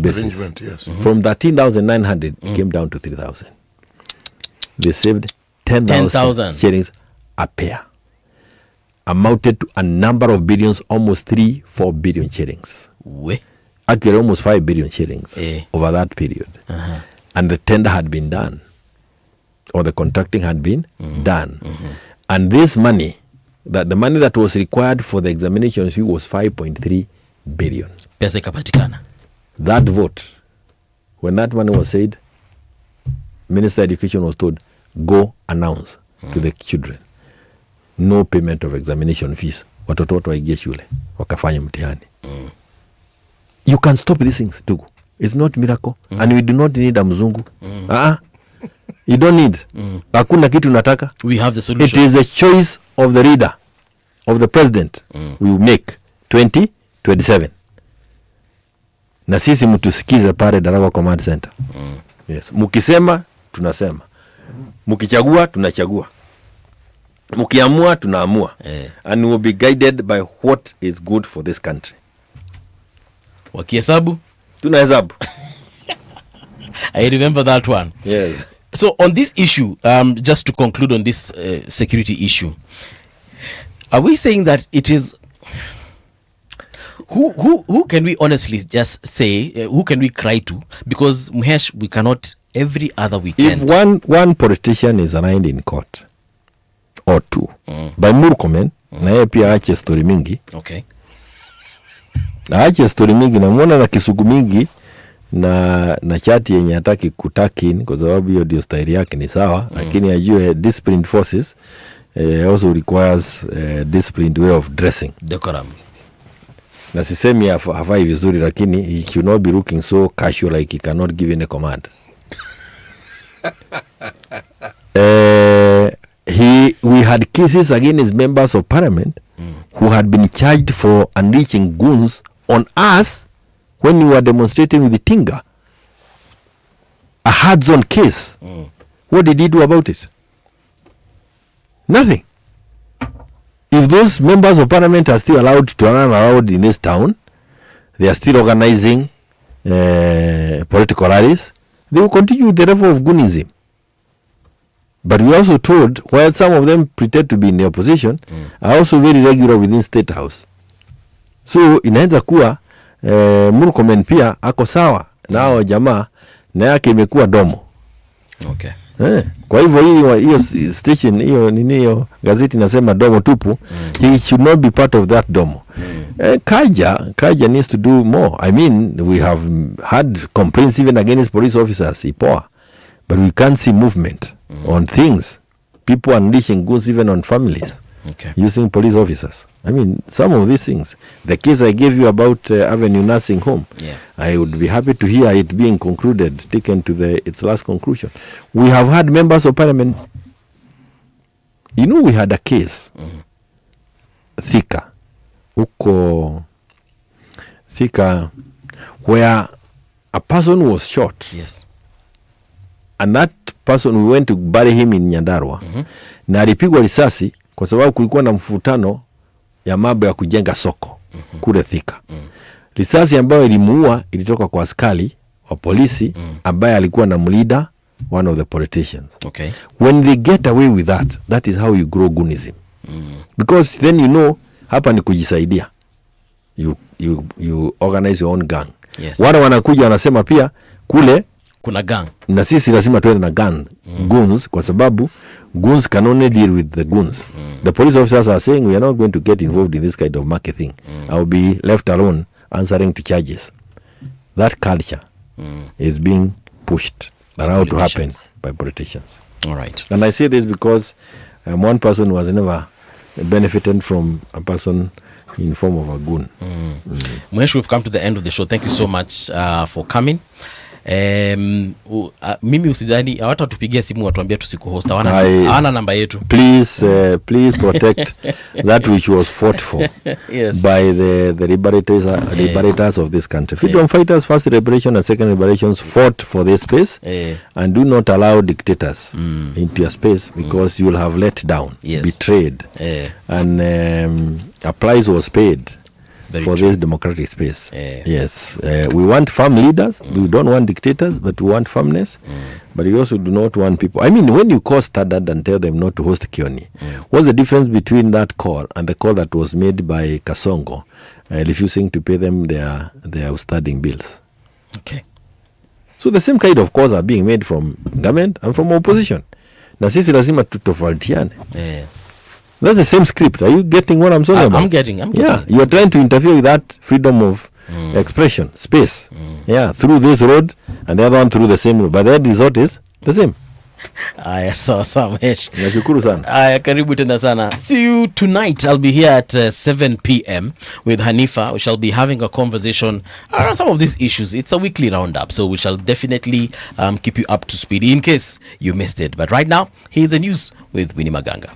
basis. Arrangement, yes. From 13,900 it came down to 3,000. They saved 10,000 shillings a pair. Amounted to a number of billions, almost 3-4 billion shillings. Actually, almost 5 billion shillings over that period. And the tender had been done, or the contracting had been done. And this money, the money that was required for the examination fee was 5.3 billion. Pesa ikapatikana. That vote, when that money was said, Minister of Education was told, go announce to the children, no payment of examination fees. Watoto wote waingie shule wakafanya mtihani. You can stop these things too. It's not miracle. And we do not need a mzungu. You don't need. Hakuna kitu nataka. We have the solution. It is the choice of the reader, of the president. We will make 2027. Na sisi mtusikize pale Daragwa Command Center. Yes. Mukisema tunasema. Mukichagua tunachagua. Mukiamua tunaamua. And we will be guided by what is good for this country. Wakihesabu tunahesabu. I remember that one. Yes. So on this issue, just to conclude on this security issue, are we saying that it is who can we honestly just say, who can we cry to? Because Muhesh, we cannot every other weekend. If one politician is arraigned in court or two by Murkomen, na yeye pia aache story mingi. Okay. Aache story mingi, na muona na kisugu mingi na chati yenye hataki kutakin kwa sababu hiyo ndio style yake ni sawa, lakini ajue disciplined forces also requires disciplined way of dressing. Decorum. Na sisemi hafai vizuri, lakini he should not be looking so casual like he cannot give any command. We had cases against members of parliament who had been charged for unleashing goons on us when we were demonstrating with the Tinga. A hands-on case. What did he do about it? Nothing. If those members of parliament are still allowed to run around in this town, they are still organizing political rallies, they will continue with the level of goonism. But we also told, while some of them pretend to be in the opposition, are also very regular within State House. So inaweza kuwa Murkomen pia ako sawa na hao jamaa, na yake imekuwa domo. Okay. Kwa hivyo hiyo station hiyo gazeti nasema domo tupu. He should not be part of that domo. Kaja needs to do more. I mean, we have had complaints even against police officers, ipoa, but we can't see movement on things. People unleashing goons even on families. Okay. Using police officers. I mean, some of these things. The case I gave you about Avenue Nursing Home, I would be happy to hear it being concluded, taken to its last conclusion. We have had members of parliament. You know, we had a case, Thika, where a person was shot. Yes. And that person, we went to bury him in Nyandarua. Na alipigwa risasi kwa sababu kulikuwa na mfutano ya mambo ya kujenga soko kule Thika. Risasi ambayo ilimuua ilitoka kwa askari wa polisi ambaye alikuwa na mlida, one of the politicians. Okay. When they get away with that, that is how you grow goonism. Because then you know, hapa ni kujisaidia. You organize your own gang. Yes. Wale wanakuja wanasema pia kule kuna gang. Na sisi lazima tuwe na gang, goons, kwa sababu goons can only deal with the goons. The police officers are saying we are not going to get involved in this kind of marketing. I will be left alone answering to charges. That culture is being pushed around to happen by politicians. All right. And I say this because one person who has never benefited from a person in form of a goon. Muhesh, we've come to the end of the show. Thank you so much for coming. Mimi usidhani hawatatupigia simu watuambia tusikuhost, hawana namba yetu. Please protect that which was fought for Yes. by the liberators of this country. Freedom fighters, first liberation and second liberations fought for this space, and do not allow dictators into your space, because you will have let down, betrayed, and a price was paid for this democratic space. Yes, we want firm leaders. We don't want dictators, but we want firmness. But we also do not want people. I mean, when you call Standard and tell them not to host Kioni, what's the difference between that call and the call that was made by Kasongo, refusing to pay them their outstanding bills? Okay. So the same kind of calls are being made from government and from opposition. Na sisi lazima tutofautiane. That's the same script. Are you getting what I'm talking about? I'm getting. Yeah, you are trying to interfere with that freedom of expression, space. Yeah, through this road, and the other one through the same road. But the end result is the same. Aya, sawa Mahesh. Nashukuru sana. Aya, karibu tena sana. See you tonight. I'll be here at 7 p.m. with Hanifa. We shall be having a conversation around some of these issues. It's a weekly roundup, so we shall definitely keep you up to speed in case you missed it. But right now, here's the news with Winnie Maganga.